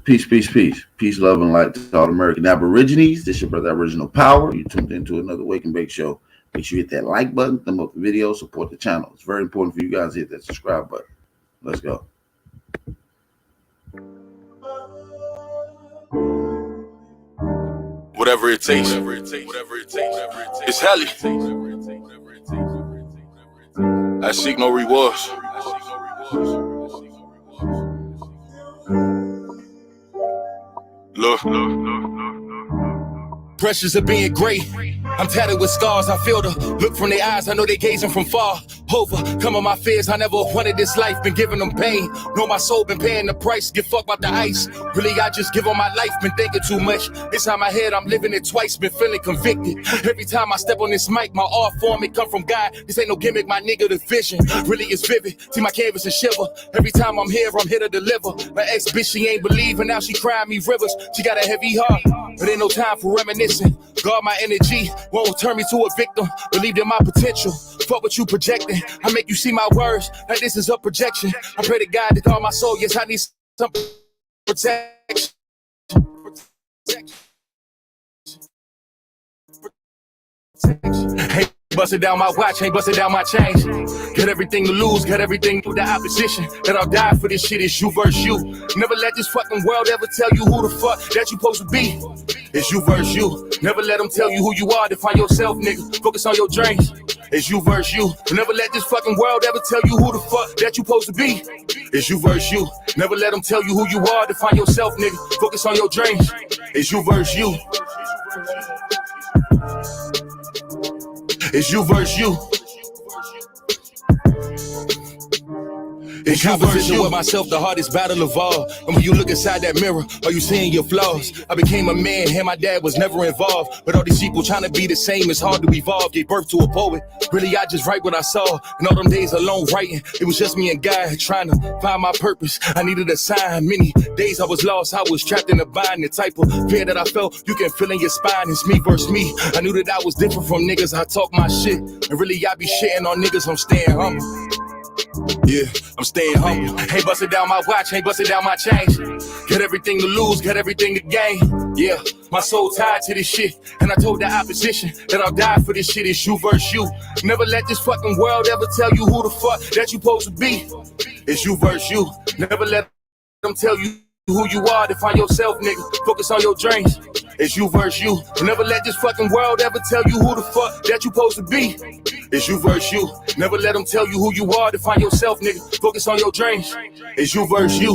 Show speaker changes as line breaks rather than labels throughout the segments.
Peace, peace, peace. Peace, love, and light to all American Aborigines. This is your brother Original Power. You tuned into another Wake and Bake show. Make sure you hit that like button, thumb up the video, support the channel. It's very important for you guys to hit that subscribe button. Let's go.
Whatever it takes. It's Helly. I seek no rewards. Look. Pressures of being great. I'm tatted with scars. I feel the look from their eyes. I know they gazing from far. Overcoming my fears. I never wanted this life. Been giving them pain. Know my soul been paying the price. Give fuck about the ice. Really, I just give on my life. Been thinking too much. Inside my head, I'm living it twice. Been feeling convicted. Every time I step on this mic, my art form, it come from God. This ain't no gimmick, my nigga. The vision really is vivid. See my canvas and shiver. Every time I'm here to deliver. My ex bitch, she ain't believing. Now she crying me rivers. She got a heavy heart. But ain't no time for reminiscing. Guard my energy, won't turn me to a victim. Believed in my potential, fuck what you projecting. I make you see my words, like this is a projection. I pray to God to calm my soul, yes I need some protection. Hey, busted down my watch, ain't busted down my change. Got everything to lose, got everything to the opposition. That I'll die for this shit, it's you versus you. Never let this fucking world ever tell you who the fuck that you supposed to be. It's you versus you. Never let them tell you who you are. Define yourself, nigga. Focus on your dreams. It's you versus you. Never let this fucking world ever tell you who the fuck that you supposed to be. It's you versus you. Never let them tell you who you are. Define yourself, nigga. Focus on your dreams. It's you versus you. It's you versus you. In competition with myself, the hardest battle of all. And when you look inside that mirror, are you seeing your flaws? I became a man, and my dad was never involved. But all these people trying to be the same, it's hard to evolve. Gave birth to a poet. Really, I just write what I saw. And all them days alone writing, it was just me and God trying to find my purpose. I needed a sign. Many days I was lost, I was trapped in a bind. The type of fear that I felt, you can feel in your spine. It's me versus me. I knew that I was different from niggas. I talk my shit. And really, I be shitting on niggas. I'm staying humble. Yeah, I'm staying humble. Ain't busted down my watch, ain't busted down my change. Got everything to lose, got everything to gain. Yeah, my soul tied to this shit. And I told the opposition that I'll die for this shit. It's you versus you. Never let this fucking world ever tell you who the fuck that you supposed to be. It's you versus you. Never let them tell you who you are. Define yourself, nigga. Focus on your dreams. It's you versus you. Never let this fucking world ever tell you who the fuck that you supposed to be. It's you versus you. Never let them tell you who you are. Define yourself, nigga. Focus on your dreams. It's you versus you.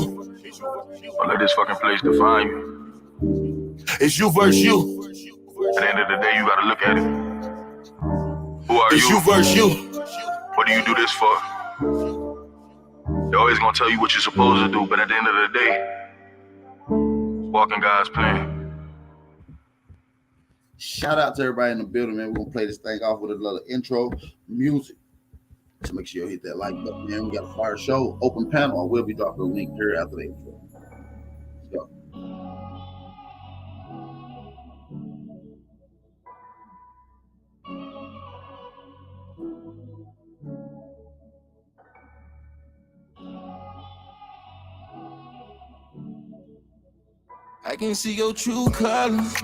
Don't let this fucking place define you.
It's you versus you.
At the end of the day, you gotta look at it. Who are
It's
you?
you versus you.
What do you do this for? They're always gonna tell you what you're supposed to do, but at the end of the day, walking God's plan.
Shout out to everybody in the building, man. We're gonna play this thing off with a little intro music. So make sure you hit that like button, man. We got a fire show, open panel. I will be dropping a link here after the intro. Let's go.
I can see your true colors.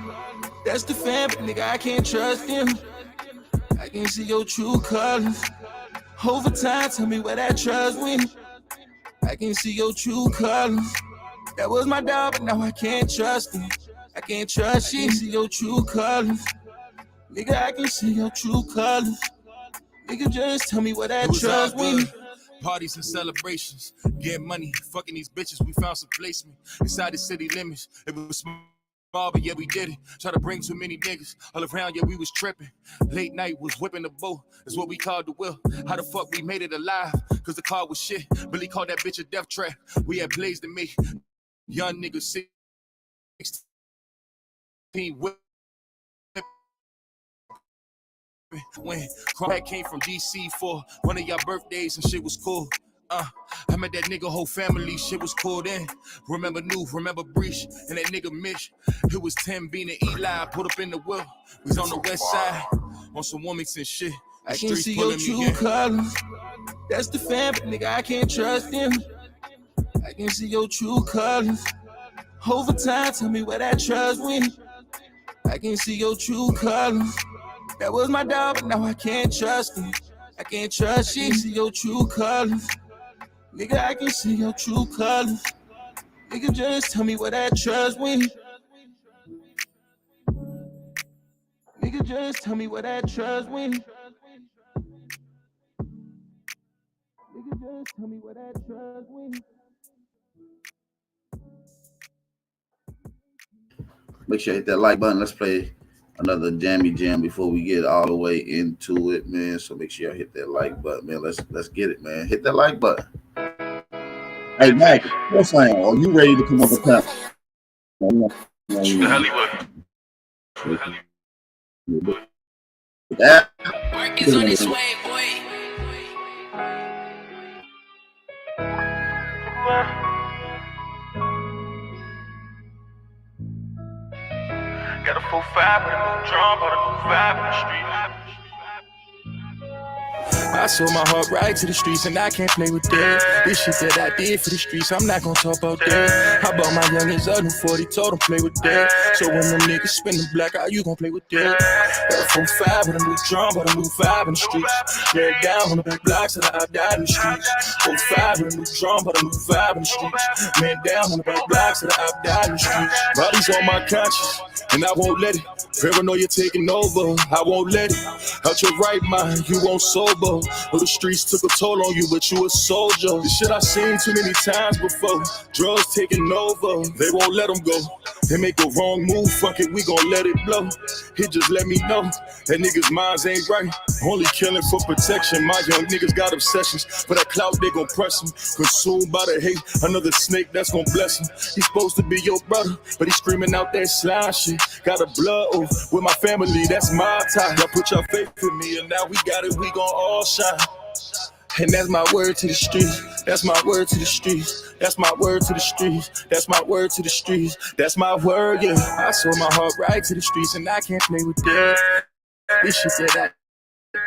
That's the fam, nigga, I can't trust him. I can see your true colors. Over time, tell me where that trust went. I can see your true colors. That was my dog, but now I can't trust him. I can't trust you. I can see your true colors. Nigga, I can see your true colors. Nigga, just tell me where that trust went.
Parties and celebrations, getting money, fucking these bitches. We found some placement inside the city limits. It was small, but yeah, we did it. Try to bring too many niggas all around, yeah, we was tripping. Late night was whipping the boat, that's what we called the will. How the fuck we made it alive? Cause the car was shit. Billy called that bitch a death trap. We had blazed to me. Young niggas 16 whip. When crack came from DC for one of y'all birthdays and shit was cool. I met that nigga whole family, shit was cool then. Remember New, remember Breach, and that nigga Mitch. It was Tim Bean and Eli, put up in the wheel. We was on the west side, on some Wilmington shit.
I can see your true colors. That's the fam, but nigga, I can't trust him. I can see your true colors. Over time, tell me where that trust went. I can see your true colors. That was my dog, but now I can't trust him. I can't trust you. I can see your true colors. Nigga, I can see your true colors. Nigga, just tell me where that trust went. Nigga, just tell me where that trust went. Nigga, just tell me where that trust went.
Make sure you hit that like button. Let's play another jammy jam before we get all the way into it, man. So make sure y'all hit that like button, man. Let's get it, man. Hit that like button. Hey, Mac, what's saying? Are you ready to come up with that? That
work is on its way, boy.
Got a 4-5 with a new drum, but a new vibe in the street.
I sold my heart right to the streets and I can't play with that. This shit that I did for the streets, I'm not gonna talk about that. How about my youngins up in 40, told them play with that. So when them niggas spin the black out, you gon' play with that. Got a 4-5 with a new drum, but a new vibe in the streets. Lay it down on the back blocks that I died in the streets. 4-5 with a new drum, but a new vibe in the streets. Man down on the back blocks that I died in the streets. Body's on my conscience, and I won't let it. Paranoia taking over, I won't let it. Out your right mind, you won't sober. Oh, the streets took a toll on you, but you a soldier. This shit I seen too many times before. Drugs taking over, they won't let them go. They make a wrong move, fuck it, we gon' let it blow. He just let me know that niggas' minds ain't right. Only killing for protection. My young niggas got obsessions. For that clout, they gon' press him. Consumed by the hate, another snake that's gon' bless him. He's supposed to be your brother, but he's screaming out that slime shit. Got a blood oath with my family, that's my tie. Y'all put your faith in me, and now we got it, we gon' all shine. And that's my word to the streets. That's my word to the streets. That's my word to the streets. That's my word to the streets. That's my word, yeah. I sold my heart right to the streets, and I can't play with that. This shit that I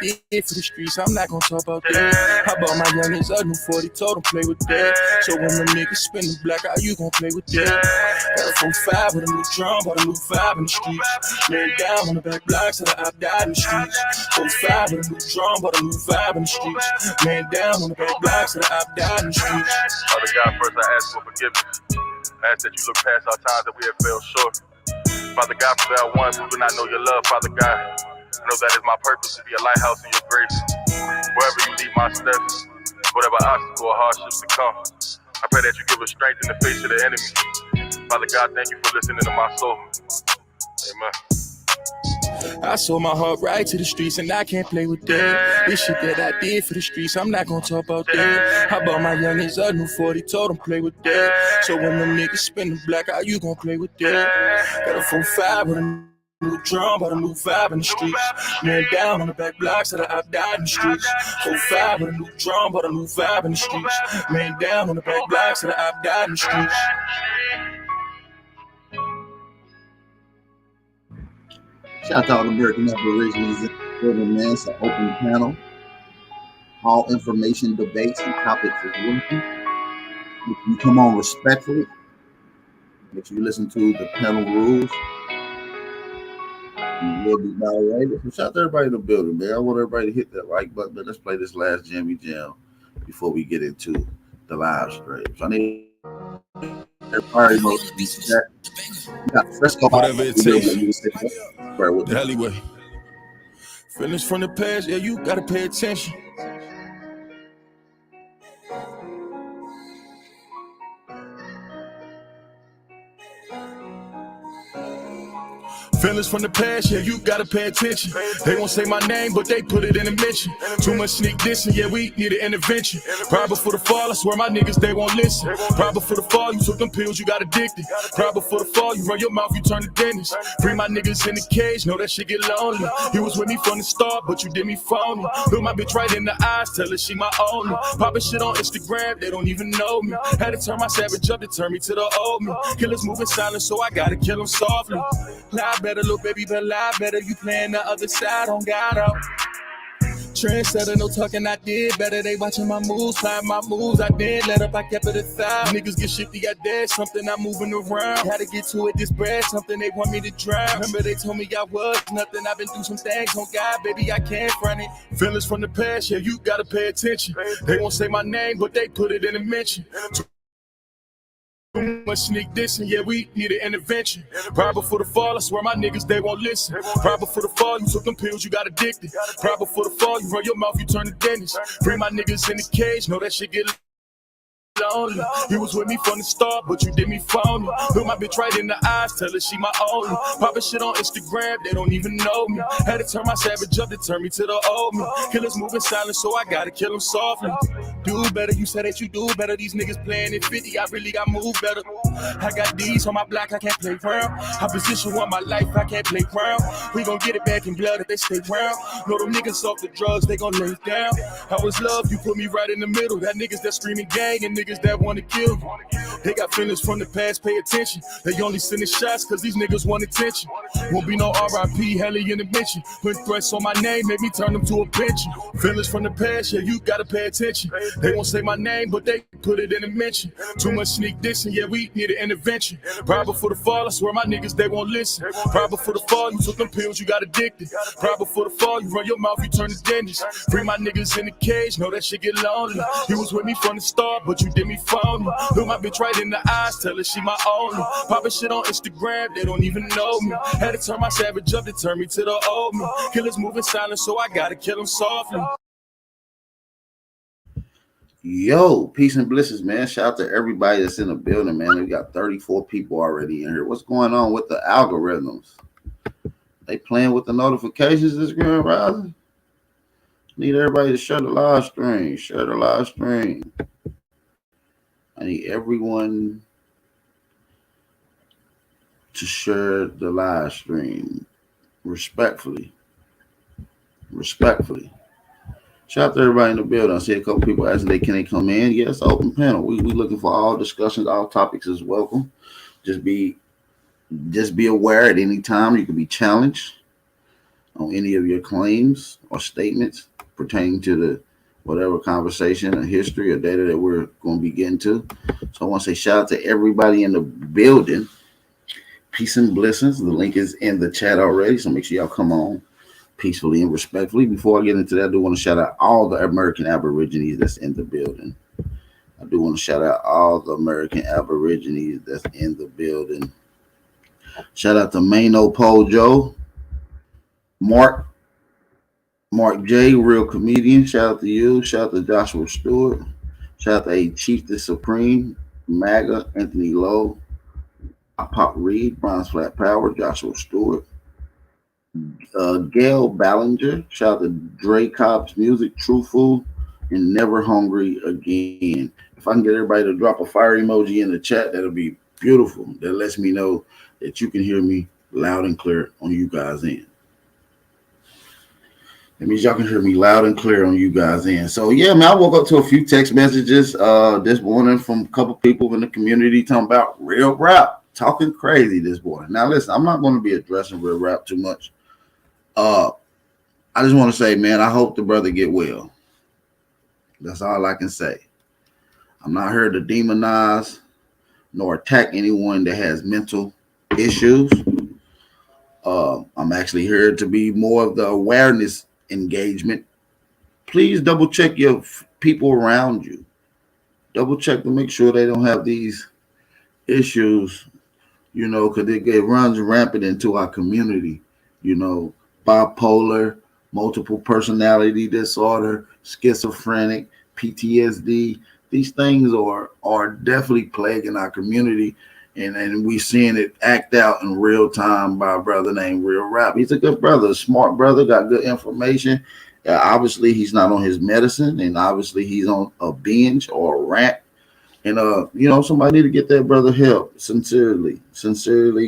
did for the streets, I'm not gonna talk about that. How about my youngins up in 40, told them play with that. So when them niggas spin the black out, you gon' play with that. Got a 4-5 with a new drum, but a new vibe in the streets. Lay it down on the back blocks that I died in the streets. 4-5 with a new drum, but a new vibe in the streets. Man down on the back blocks that I died in the streets.
Father God, first I ask for forgiveness. I ask that you look past our times that we have fell short. Father God, for our ones who do not know your love, Father God, I know that is my purpose to be a lighthouse in your grace. Wherever you lead my steps, whatever obstacle or hardships to come, I pray that you give us strength in the face of the enemy. Father God, thank you for listening to my soul. Amen.
I sold my heart right to the streets, and I can't play with that. This shit that I did for the streets, I'm not gonna talk about that. How about my youngins up in 40, told them play with that. So when them niggas spin the black out, you gon' play with that. Got a 4-5 with a new drum, but a new vibe in the streets. Man down on the back blocks that I died in the streets. 4-5 with a new drum, but a new vibe in the streets. Man down on the back blocks that I died in the streets.
shout out to all the American Aborigines in the building, man. It's an open panel. All information, debates, and topics is welcome. You come on respectfully. Make sure you listen to the panel rules. You will be moderated. So shout out to everybody in the building, man. I want everybody to hit that like button. Let's play this last jammy jam before we get into the live stream. So I need everybody to know that you got Fresco.
Whatever it takes.
Right,
The alleyway. Feelings from the past, yeah, you gotta pay attention. Feelings from the past, yeah, you gotta pay attention. They won't say my name, but they put it in a mention. Too much sneak dissing, yeah, we need an intervention. Right before the fall, I swear my niggas, they won't listen. Right before the fall, you took them pills, you got addicted. Right before the fall, you run your mouth, you turn to dentist. Free my niggas in the cage, know that shit get lonely. You was with me from the start, but you did me phony. Look my bitch right in the eyes, tell her she my only. Poppin' shit on Instagram, they don't even know me. Had to turn my savage up to turn me to the old me. Killers moving silent, so I gotta kill them softly. Lie better, little baby, but lie better. You playing the other side on God out. trendsetter, no talking, I did better. They watching my moves, flying my moves. I did let up, I kept it aside. Niggas get shifty, I did something, I'm moving around. Gotta get to it, this bread, something they want me to drown. Remember they told me I was nothing, I've been through some things. On God, baby, I can't front it. Feelings from the past, yeah, you gotta pay attention. They won't say my name, but they put it in a mention. Too much sneak dissing, yeah, we need an intervention. Right before the fall, I swear my niggas, they won't listen. Right before the fall, you took them pills, you got addicted. Right before the fall, you run your mouth, you turn to dentist. Bring my niggas in the cage, know that shit get lonely. You was with me from the start, but you did me phony. Look my bitch right in the eyes, tell her she my only. Poppin' shit on Instagram, they don't even know me. Had to turn my savage up to turn me to the old me. Killers moving silent, so I gotta kill them softly. Do better, you said that you do better. These niggas playing at 50, I really got moved better. I got D's on my block, I can't play round. I position one my life, I can't play round. We gon' get it back in blood if they stay round. Know them niggas off the drugs, they gon' lay down. I was love, you put me right in the middle. That niggas that screaming gang and niggas that wanna kill you. They got feelings from the past, pay attention. They only sending shots cause these niggas want attention. Won't be no RIP, heli in the mention. Putting threats on my name, make me turn them to a pension. Feelings from the past, yeah, you gotta pay attention. They won't say my name, but they put it in a mention. Too much sneak dissing, yeah, we need an intervention. Right before the fall, I swear my niggas, they won't listen. Right before the fall, you took them pills, you got addicted. Right before the fall, you run your mouth, you turn to dentist. Bring my niggas in the cage, know that shit get lonely. You was with me from the start, but you did me phony. Look my bitch right in the eyes, tell her she my only. Poppin' shit on Instagram, they don't even know me. Had to turn my savage up to turn me to the old me. Killers moving silent, so I gotta kill them softly.
Yo, peace and blessings, man. Shout out to everybody that's in the building, man. We got 34 people already in here. What's going on with the algorithms? They playing with the notifications this Grand Rising? Need everybody to share the live stream. Share the live stream. I need everyone to share the live stream respectfully. Respectfully. Shout out to everybody in the building. I see a couple people asking can they come in. Yes, open panel. We looking for all discussions, all topics is welcome. Just be aware at any time you can be challenged on any of your claims or statements pertaining to the whatever conversation or history or data that we're going to be getting to. So I want to say shout out to everybody in the building. Peace and blessings. The link is in the chat already, so make sure y'all come on peacefully and respectfully. Before I get into that, I do want to shout out all the American Aborigines that's in the building. I do want to shout out all the American Aborigines that's in the building. Shout out to Mano Pojo, Mark J, real comedian. Shout out to you. Shout out to Joshua Stewart. Shout out to A Chief the Supreme, MAGA, Anthony Lowe, Pop Reed, Bronze Flat Power, Joshua Stewart. Gail Ballinger, shout out to Dre Cobb's Music, Truthful, and Never Hungry Again. If I can get everybody to drop a fire emoji in the chat, that'll be beautiful. That lets me know that you can hear me loud and clear on you guys' end. That means y'all can hear me loud and clear on you guys' end. So yeah, man, I woke up to a few text messages this morning from a couple people in the community talking about real rap, talking crazy this morning. Now listen, I'm not going to be addressing real rap too much. I just want to say, man, I hope the brother get well. That's all I can say. I'm not here to demonize nor attack anyone that has mental issues. I'm actually here to be more of the awareness engagement. Please double check your people around you. Double check to make sure they don't have these issues, because it runs rampant into our community, bipolar, multiple personality disorder, schizophrenic, PTSD. These things are definitely plaguing our community, and we seeing it act out in real time by a brother named Real Rap. He's a good brother, a smart brother, got good information. Obviously, he's not on his medicine, and obviously he's on a binge or a rant. And somebody need to get that brother help. Sincerely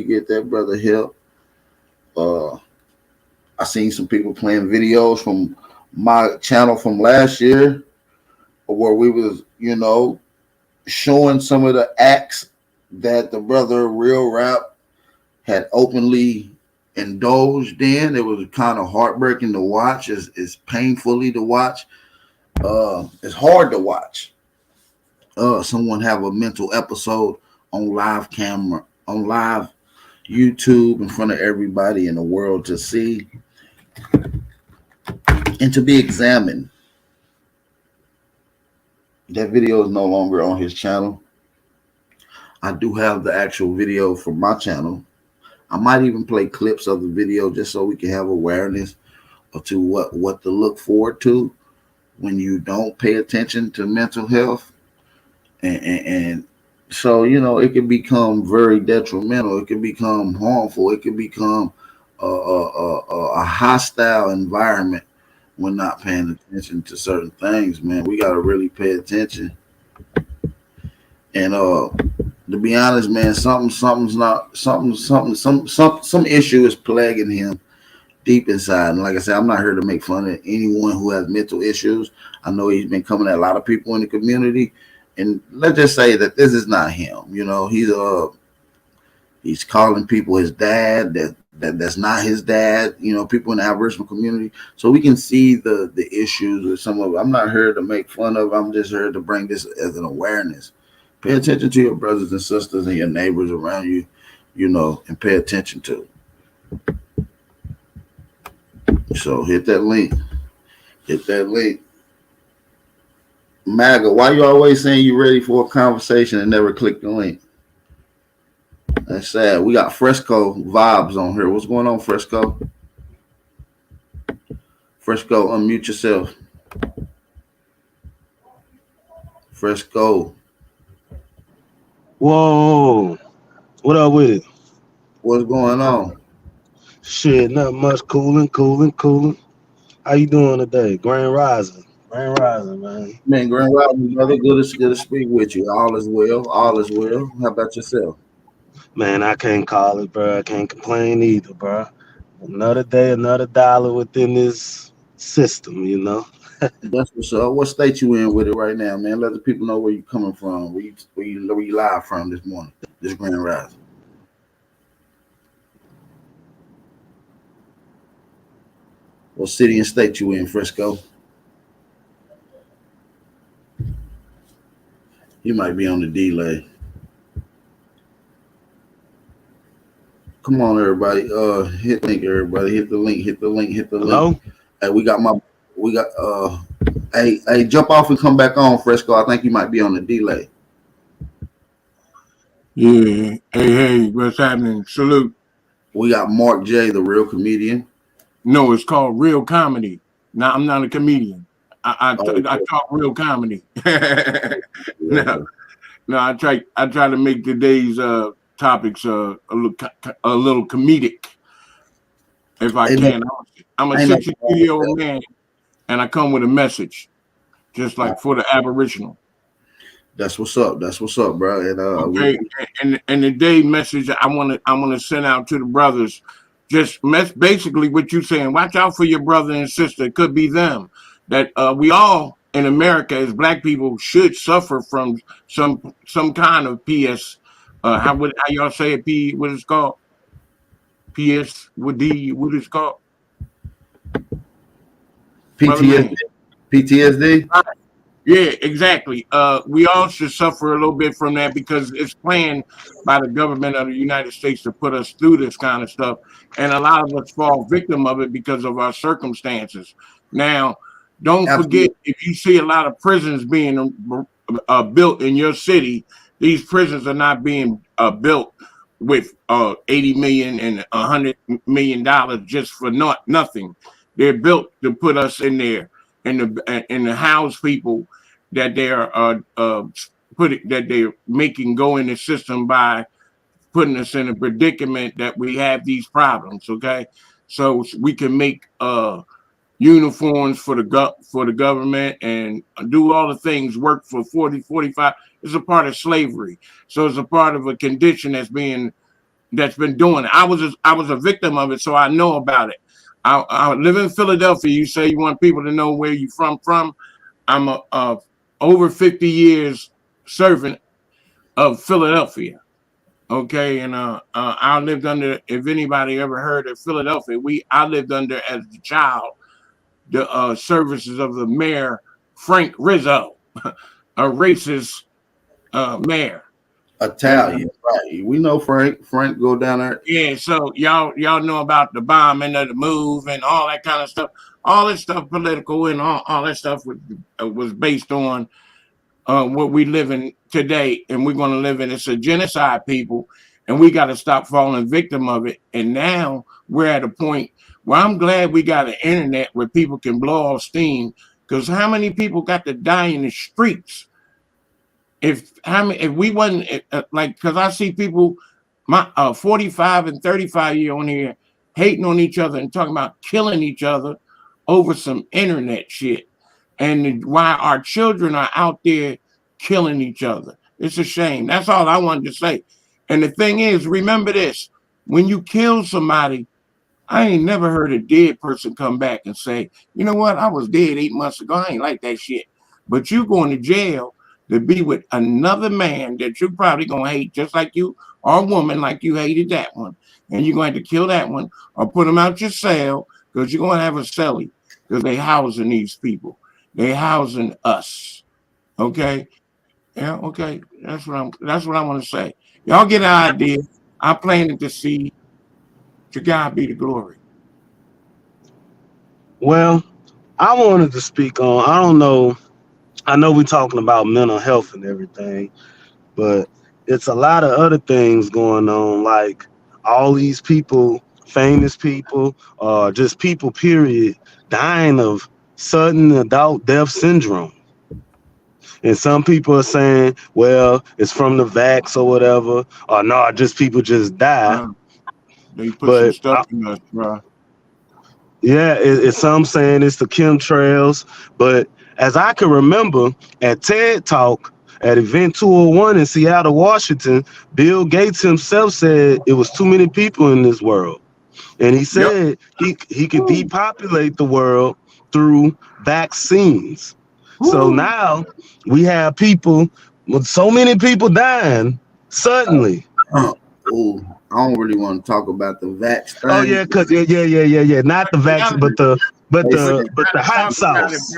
get that brother help. I seen some people playing videos from my channel from last year where we was, showing some of the acts that the brother Real Rap had openly indulged in. It was kind of heartbreaking to watch. It's painfully to watch. It's hard to watch. Someone have a mental episode on live camera, on live YouTube in front of everybody in the world to see and to be examined. That video is no longer on his channel. I do have the actual video from my channel. I might even play clips of the video just so we can have awareness to what to look forward to when you don't pay attention to mental health. And so, it can become very detrimental. It can become harmful. It can become a hostile environment when not paying attention to certain things, man. We got to really pay attention. And to be honest, man, some issue is plaguing him deep inside. And like I said, I'm not here to make fun of anyone who has mental issues. I know he's been coming at a lot of people in the community, and let's just say that this is not him. He's calling people his dad. That's not his dad. People in the Aboriginal community. So we can see the issues with some of it. I'm not here to make fun of. I'm just here to bring this as an awareness. Pay attention to your brothers and sisters and your neighbors around you, and pay attention to. So hit that link. Hit that link. MAGA, why you always saying you ready for a conversation and never click the link? That's sad. We got Fresco vibes on here. What's going on, Fresco? Fresco, unmute yourself. Fresco.
Whoa, what up with it?
What's going on?
Shit, not much. Cooling. How you doing today? Grand Rising, man.
Man, Grand Rising, brother. Good to speak with you. All is well. How about yourself?
Man, I can't call it, bro. I can't complain either, bro. Another day, another dollar within this system,
That's what's up. What state you in with it right now, man? Let the people know where you coming from. Where you live from this morning, this Grand Rising. What city and state you in, Fresco? You might be on the delay. Come on, everybody. Hit the link, everybody. Hit the link.
Hello?
Hey, hey, jump off and come back on, Fresco. I think you might be on the delay.
Yeah. Hey, what's happening? Salute.
We got Mark J, the real comedian.
No, it's called real comedy. Now, I'm not a comedian. I talk real comedy. No, I try to make today's topics a little comedic, if I can. I'm a 63-year-old man, and I come with a message, just like for the Aboriginal.
That's what's up. Bro. And
okay, and the day message I want to send out to the brothers, just basically what you're saying. Watch out for your brother and sister. It could be them. That we all in America as Black people should suffer from some kind of PS. How y'all say it? What it's called? PS. What it's called?
PTSD.
Yeah, exactly. We all should suffer a little bit from that because it's planned by the government of the United States to put us through this kind of stuff. And a lot of us fall victim of it because of our circumstances. Now, don't forget, if you see a lot of prisons being built in your city, these prisons are not being built with $80 million and $100 million just for nothing. They're built to put us in there and the house people that they're that they're making go in the system by putting us in a predicament that we have these problems. Okay, so we can make uniforms for the government and do all the things, work for 40, 45. It's a part of slavery. So it's a part of a condition that's been doing it. I was a victim of it, so I know about it. I live in Philadelphia. You say you want people to know where you from. I'm a over 50 years servant of Philadelphia. Okay, and I lived under. If anybody ever heard of Philadelphia, I lived under as a child the services of the mayor Frank Rizzo, a racist mayor. And
Italian, right? We know Frank. Frank go down there.
yeah, so y'all know about the bombing of the move and all that kind of stuff. All that stuff political and all that stuff was based on what we live in today, and we're going to live in. It's a genocide, people, and we got to stop falling victim of it. And now we're at a point where I'm glad we got an internet where people can blow off steam. Because how many people got to die in the streets? If we wasn't like, because I see people, my 45 and 35-year on here hating on each other and talking about killing each other over some internet shit, and why our children are out there killing each other. It's a shame. That's all I wanted to say. And the thing is, remember this: when you kill somebody, I ain't never heard a dead person come back and say, you know what, I was dead 8 months ago. I ain't like that shit. But you going to jail to be with another man that you're probably gonna hate just like you, or a woman like you hated that one. And you're going to kill that one or put them out your cell because you're gonna have a cellie because they housing these people. They housing us. Okay. Yeah, okay. That's what I want to say. Y'all get an idea. I'm planting to see. To God be the glory.
Well, I wanted to speak on. I don't know. I know we're talking about mental health and everything, but it's a lot of other things going on, like all these people, famous people, just people, period, dying of sudden adult death syndrome. And some people are saying, well, it's from the vax or whatever, or no, just people just die.
They put some
But
stuff in us, bro.
yeah, it's some saying it's the chemtrails. But as I can remember, at TED Talk at Event 201 in Seattle, Washington, Bill Gates himself said it was too many people in this world. And he
Yep.
said he could depopulate the world through vaccines. So now we have people with so many people dying suddenly.
Oh, I don't really want to talk about the vax
Oh
thing.
yeah, cause yeah. Not the vaccine, but the hot sauce.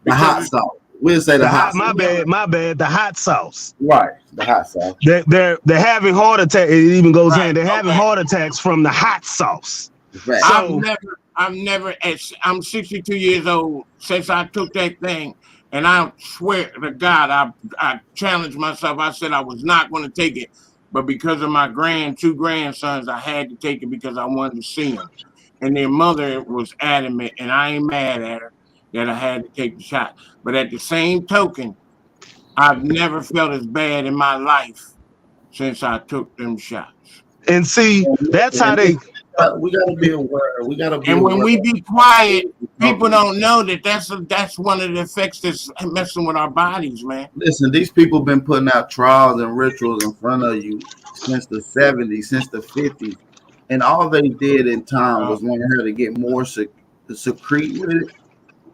The hot sauce. We'll say the hot sauce.
My bad. The hot sauce.
Right, the hot sauce.
They're having heart attack. It even goes hand. They're having heart attacks from the hot sauce.
Right.
So
I'm 62 years old since I took that thing, and I swear to God, I challenged myself. I said I was not going to take it, but because of my two grandsons, I had to take it because I wanted to see them. And their mother was adamant, and I ain't mad at her that I had to take the shot. But at the same token, I've never felt as bad in my life since I took them shots.
and see, that's how they.
We gotta be aware. We gotta be.
And when
aware.
we be quiet, people don't know that that's one of the effects that's messing with our bodies, man.
Listen, these people been putting out trials and rituals in front of you since the 70s, since the 50s, and all they did in time was learn how to get more secrete with it.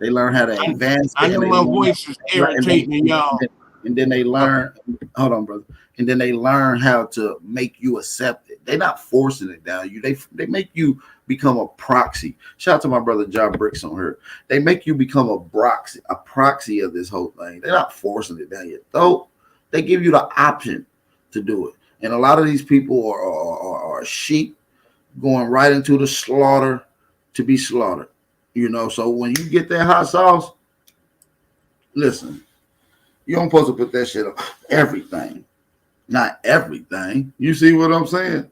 They learn how to advance.
I know my voice is irritating y'all.
And then they learn. Hold on, brother. And then they learn how to make you accept it. They're not forcing it down you. They make you become a proxy. Shout out to my brother John Bricks on her. They make you become a proxy of this whole thing. They're not forcing it down you. Though they give you the option to do it. And a lot of these people are sheep going right into the slaughter to be slaughtered. You know, so when you get that hot sauce, listen, you don't supposed to put that shit on everything. Not everything. You see what I'm saying?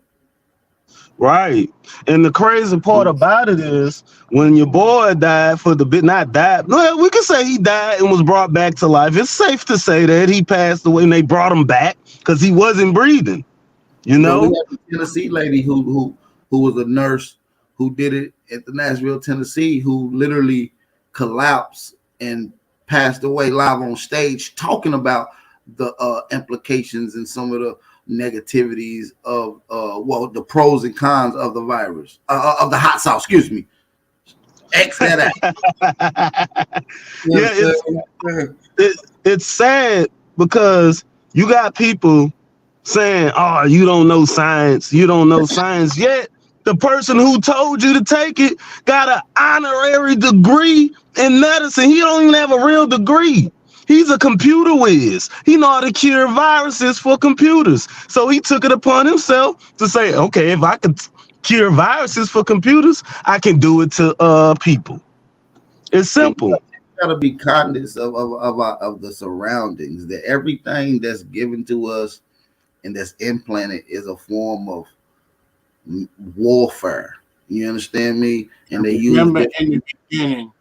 Right. And the crazy part about it is when your boy died not died. Well, we can say he died and was brought back to life. It's safe to say that he passed away and they brought him back because he wasn't breathing. You know?
Well, we had a Tennessee lady who was a nurse who did it at the Nashville, Tennessee, who literally collapsed and passed away live on stage talking about the implications and some of the negativities of the pros and cons of the virus of the hot sauce. Excuse me. X that out.
Yeah, it's sad because you got people saying, "Oh, you don't know science. You don't know science." Yet the person who told you to take it got an honorary degree in medicine. He don't even have a real degree. He's a computer whiz. He know how to cure viruses for computers. So he took it upon himself to say, okay, if I could cure viruses for computers, I can do it to people. It's
And
simple.
got to be conscious of the surroundings. That everything that's given to us and that's implanted is a form of warfare. You understand me? And they use
Remember
it.
in the beginning,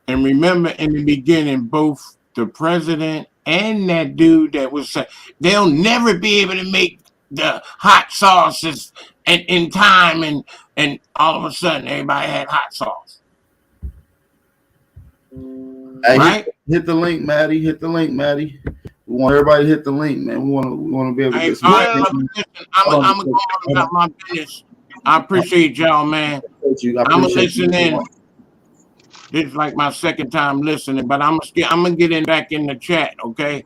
and remember in the beginning, both the president and that dude that was saying they'll never be able to make the hot sauces in time, and all of a sudden everybody had hot sauce,
Hey,
right?
hit the link, Maddie. Hit the link, Maddie. We want everybody to hit the link, man. We want to be able to
Hey,
get some.
all right,
Well,
brother, listen, I'm
Hold
gonna
on,
go on about my business. I appreciate y'all, man.
I
I'm gonna
appreciate
listen
you.
in. This is like my second time listening, but I'm gonna get in back in the chat, okay?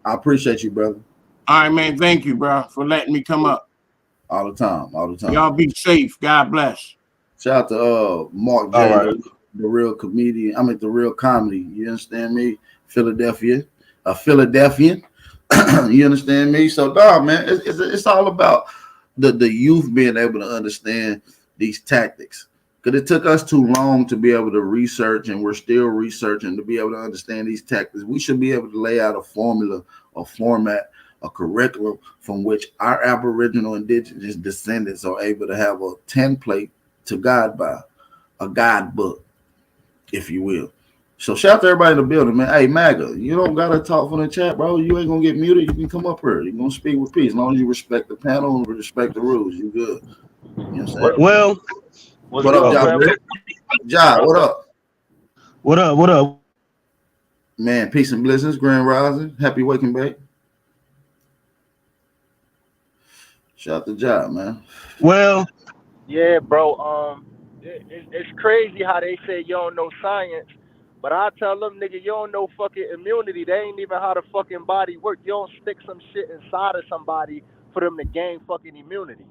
I appreciate you, brother.
All right, man. Thank you, bro, for letting me come up.
All the time, all the time.
Y'all be safe. God bless.
Shout out to Mark
all
J,
right.
the real comedian. I mean, the real comedy. You understand me? Philadelphia, a Philadelphian. You understand me? So, dog, man, it's all about the youth being able to understand these tactics. Because it took us too long to be able to research, and we're still researching to be able to understand these tactics. We should be able to lay out a formula, a format, a curriculum from which our Aboriginal indigenous descendants are able to have a template to guide by, a guidebook, if you will. So shout out to everybody in the building, man. Hey, MAGA, you don't gotta talk from the chat, bro. You ain't gonna get muted. You can come up here. You're gonna speak with peace. As long as you respect the panel and respect the rules, you good. You know what I'm saying?
Well,
What up, Josh? Josh, what up?
what up? What up?
Man, peace and blessings, Grand Rising. Happy waking back. Shout out to Josh, man.
Well,
Yeah, bro. It's crazy how they say you don't know science, but I tell them, nigga, you don't know fucking immunity. They ain't even how the fucking body work. You don't stick some shit inside of somebody for them to gain fucking immunity.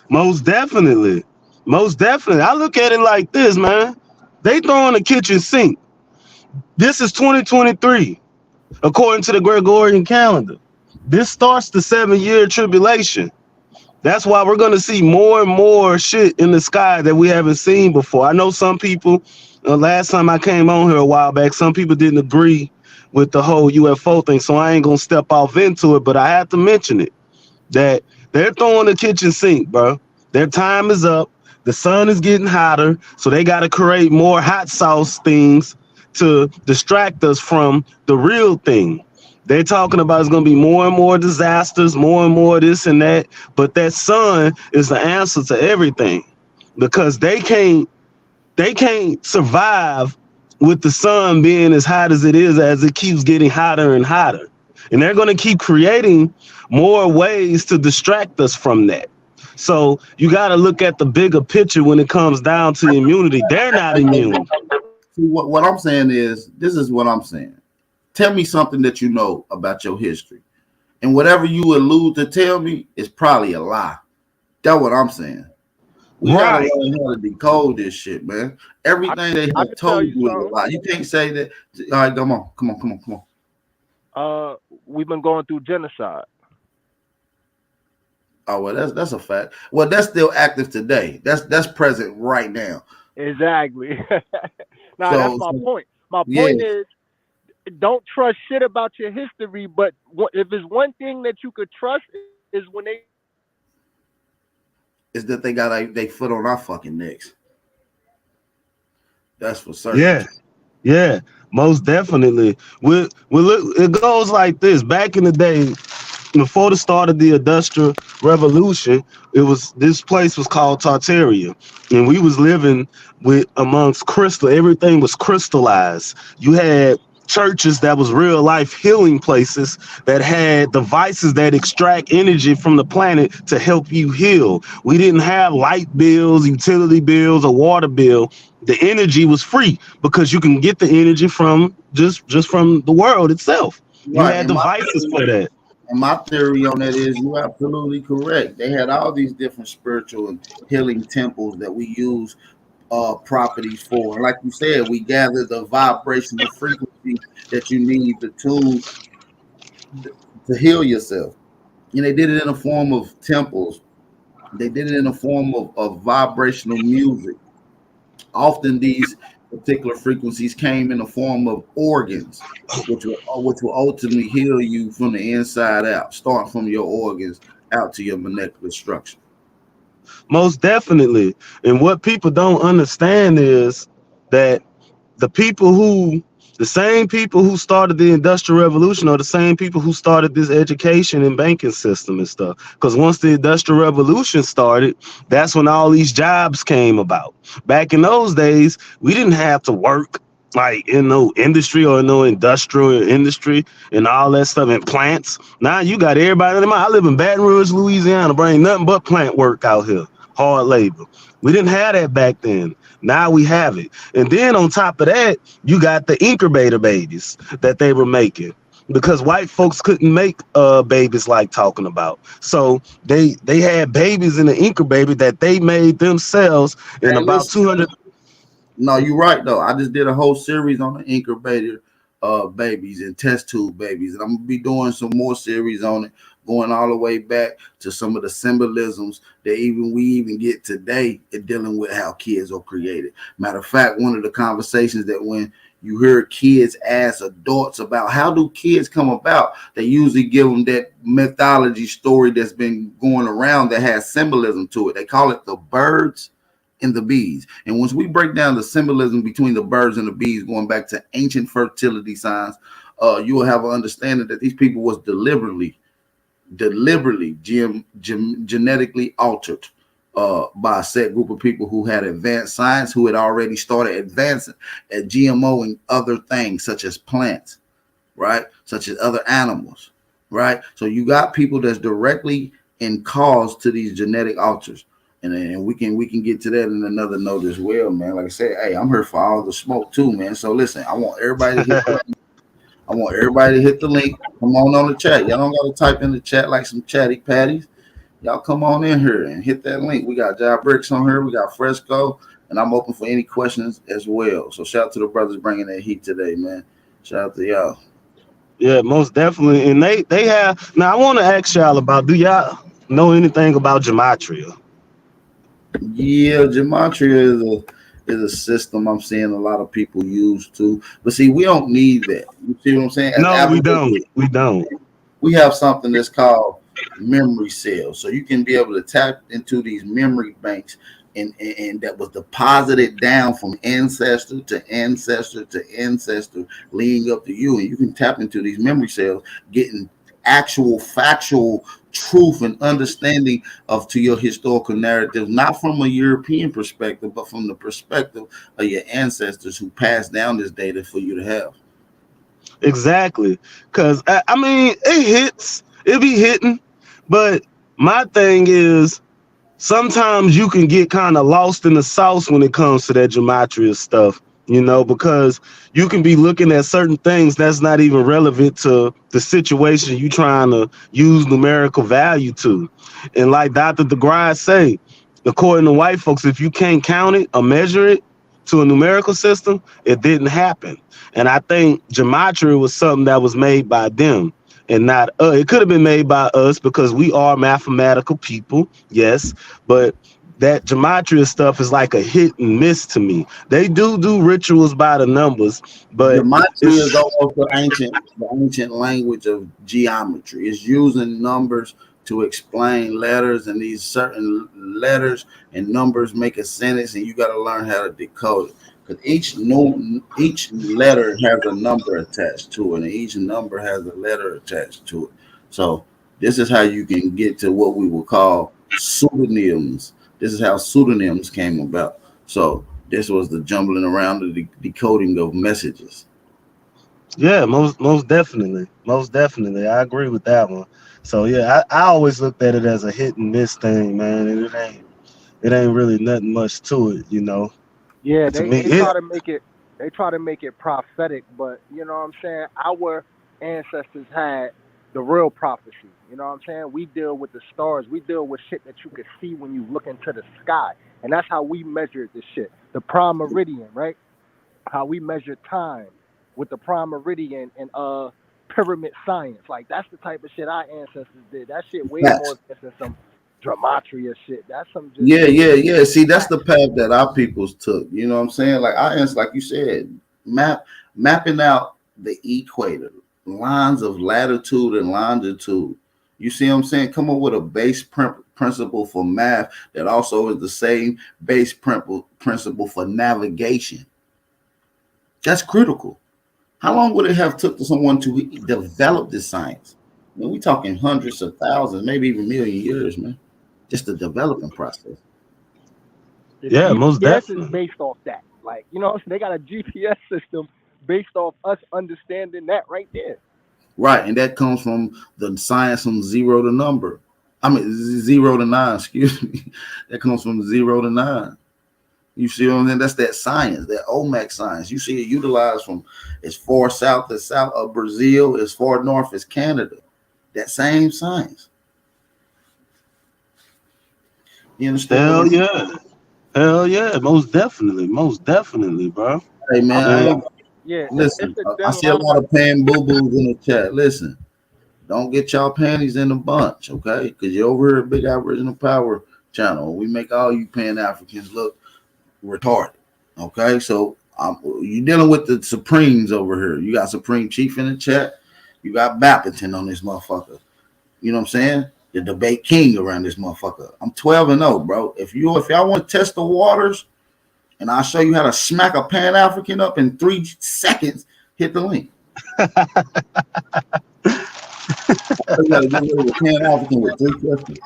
most definitely. Most definitely. I look at it like this, man. They throwing the kitchen sink. This is 2023, according to the Gregorian calendar. This starts the 7-year tribulation. That's why we're going to see more and more shit in the sky that we haven't seen before. I know some people, last time I came on here a while back, some people didn't agree with the whole UFO thing, so I ain't going to step off into it, but I have to mention it, that they're throwing the kitchen sink, bro. Their time is up. The sun is getting hotter, so they got to create more hot sauce things to distract us from the real thing. They're talking about it's going to be more and more disasters, more and more this and that, but that sun is the answer to everything, because they can't survive with the sun being as hot as it keeps getting hotter and hotter. And they're going to keep creating more ways to distract us from that. So you got to look at the bigger picture when it comes down to immunity. They're not immune.
See, what I'm saying is, this is what I'm saying. Tell me something that you know about your history. And whatever you allude to tell me is probably a lie. That's what I'm saying. We gotta
Right.
learn how to decode this shit, man. Everything they
I
have
can tell
told
you
you is a
something.
lie. You can't say that. All right, come on.
We've been going through genocide.
Oh well, that's a fact. Well, that's still active today. That's present right now.
Exactly. Nah, that's my
So
point. My
yeah,
point is, don't trust shit about your history, but if there's one thing that you could trust is when they
is that they got they foot on our fucking necks. That's for certain.
Yeah. Yeah. Most definitely. We look, it goes like this. Back in the day, before the start of the Industrial Revolution, this place was called Tartaria, and we was living with amongst crystal. Everything was crystallized. You had churches that was real life healing places that had devices that extract energy from the planet to help you heal. We didn't have light bills, utility bills, or water bill. The energy was free because you can get the energy from just from the world itself. You
Right.
had devices for that.
And my theory on that is you're absolutely correct. They had all these different spiritual and healing temples that we use properties for. And like you said, we gather the vibrational frequency that you need to tune to heal yourself. And they did it in a form of temples. They did it in a form of vibrational music. Often these particular frequencies came in the form of organs, which will ultimately heal you from the inside out, starting from your organs out to your molecular structure.
Most definitely. And what people don't understand is that the people who the same people who started the industrial revolution are the same people who started this education and banking system and stuff, because once the industrial revolution started, that's when all these jobs came about. Back in those days, we didn't have to work like in no industry or no industrial industry and all that stuff in plants. Now you got everybody in the mind. I live in Baton Rouge, Louisiana, bro. Ain't nothing but plant work out here, hard labor. We didn't have that back then. Now we have it. And then on top of that, you got the incubator babies that they were making, because white folks couldn't make babies like talking about. So they had babies in the incubator that they made themselves in
Hey,
about
listen.
200.
No, you're right though. I just did a whole series on the incubator babies and test tube babies, and I'm gonna be doing some more series on it, going all the way back to some of the symbolisms that even we even get today in dealing with how kids are created. Matter of fact, one of the conversations that when you hear kids ask adults about how do kids come about, they usually give them that mythology story that's been going around that has symbolism to it. They call it the birds and the bees. And once we break down the symbolism between the birds and the bees, going back to ancient fertility signs, you will have an understanding that these people was deliberately genetically altered by a set group of people who had advanced science, who had already started advancing at GMO and other things such as plants, right? Such as other animals, right? So you got people that's directly in cause to these genetic alters. And we can get to that in another note as well, man. Like I said, hey, I'm here for all the smoke too, man. So listen, I want everybody to hit the link. Come on the chat. Y'all don't gotta type in the chat like some chatty patties. Y'all come on in here and hit that link. We got Job Bricks on here. We got Fresco, and I'm open for any questions as well. So shout out to the brothers bringing that heat today, man. Shout out to y'all.
Yeah, most definitely. And they have now. I want to ask y'all about, do y'all know anything about gematria?
Yeah, gematria is a system I'm seeing a lot of people use too. But see, we don't need that. You see what I'm saying? As
No, we don't.
Aboriginals,
We don't.
we have something that's called memory cells. So you can be able to tap into these memory banks and that was deposited down from ancestor to ancestor to ancestor leading up to you. And you can tap into these memory cells, getting actual factual truth and understanding of to your historical narrative, not from a European perspective, but from the perspective of your ancestors who passed down this data for you to have.
Exactly. Because, I mean, it hits, it be hitting. But my thing is, sometimes you can get kind of lost in the sauce when it comes to that gematria stuff, because you can be looking at certain things that's not even relevant to the situation you trying to use numerical value to. And like Dr. DeGrasse say, according to white folks, if you can't count it or measure it to a numerical system, it didn't happen. And I think gematria was something that was made by them and not it could have been made by us because we are mathematical people, yes, but that gematria stuff is like a hit and miss to me. They do rituals by the numbers, but
Gematria is
it's
almost the ancient language of geometry. It's using numbers to explain letters, and these certain letters and numbers make a sentence, and you got to learn how to decode it. Because each letter has a number attached to it, and each number has a letter attached to it. So this is how you can get to what we will call pseudonyms. This is how pseudonyms came about. So this was the jumbling around the decoding of messages.
yeah, most definitely, I agree with that one. So yeah, I always looked at it as a hit and miss thing, man, and it ain't really nothing much to it.
Yeah,
To
they
me,
they try to make it prophetic, but you know what I'm saying? Our ancestors had the real prophecy. You know what I'm saying? We deal with the stars. We deal with shit that you could see when you look into the sky. And that's how we measured this shit. The prime meridian, right? How we measure time with the prime meridian and pyramid science. Like that's the type of shit our ancestors did. That shit way more
Facts.
advanced than some gematria shit. That's some just
Yeah, yeah, yeah. See, that's the
fact.
path that our peoples took. You know what I'm saying? Like I answer, like you said, mapping out the equator, lines of latitude and longitude. You see what I'm saying? Come up with a base principle for math that also is the same base principle for navigation. That's critical. How long would it have took to someone to develop this science? I mean, we talking hundreds of thousands, maybe even million years, man. Just the developing process.
The
Yeah, most
GPS is
definitely.
based off that. Like, you know, they got a GPS system based off us understanding that right there.
Right, and that comes from the science from zero to number. I mean, 0 to 9. Excuse me. That comes from 0 to 9. You see what I'm saying? That's that science, that OMAC science. You see it utilized from as far south as south of Brazil, as far north as Canada. That same science. You understand what
Hell
I'm saying?
yeah. Hell yeah. Most definitely, bro.
Hey man,
I'm
I
And
telling
ain't
you, yeah, it's
listen.
a
I
thin
see a lot
line.
of pan boo boos in the chat. Listen, don't get y'all panties in a bunch, okay? Because you're over here at Big Aboriginal Power channel. We make all you Pan Africans look retarded. Okay, so you dealing with the Supremes over here. You got Supreme Chief in the chat. You got Bappington on this motherfucker. You know what I'm saying? The debate king around this motherfucker. I'm 12-0, bro. If y'all want to test the waters, and I'll show you how to smack a Pan African up in 3 seconds, hit the link. You got to get rid of a Pan African with 3 questions.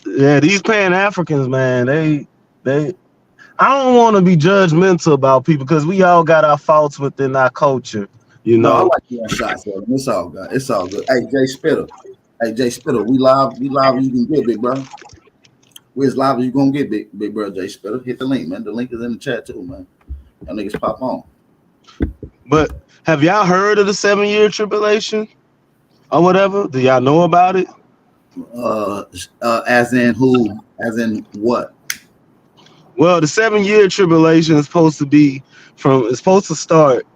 yeah, these Pan Africans, man, they I don't want to be judgmental about people because we all got our faults within our culture, you
No, I
know.
like doing shots at him. It's all good. It's all good. Hey, Jay Spitter. Hey, Jay Spitter. We live. We live. You can get big, bro. We as live as you gonna get, big bro. Jay Spitter. Hit the link, man. The link is in the chat too, man. Y'all niggas pop on.
But have y'all heard of the 7 year tribulation or whatever? Do y'all know about it?
As in who? As in what?
Well, the 7 year tribulation is supposed to be it's supposed to start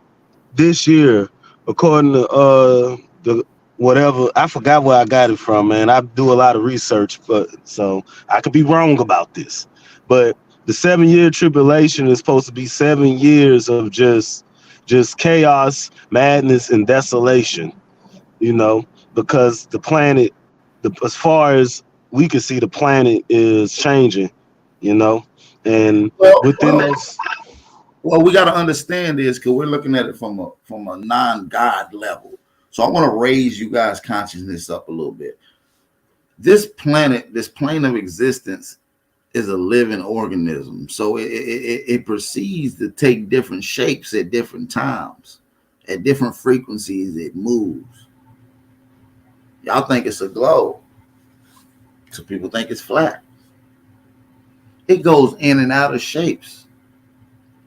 this year, according to the whatever. I forgot where I got it from, man. I do a lot of research, but so I could be wrong about this. But the 7 year tribulation is supposed to be 7 years of just chaos, madness, and desolation. You know, because the planet, as far as we can see, the planet is changing. You know, and
Well,
within
well,
that,
well. We got to understand this because we're looking at it from a non-God level. So I want to raise you guys' consciousness up a little bit. This planet, this plane of existence, is a living organism. So it proceeds to take different shapes at different times, at different frequencies. It moves. Y'all think it's a globe. Some people think it's flat. It goes in and out of shapes.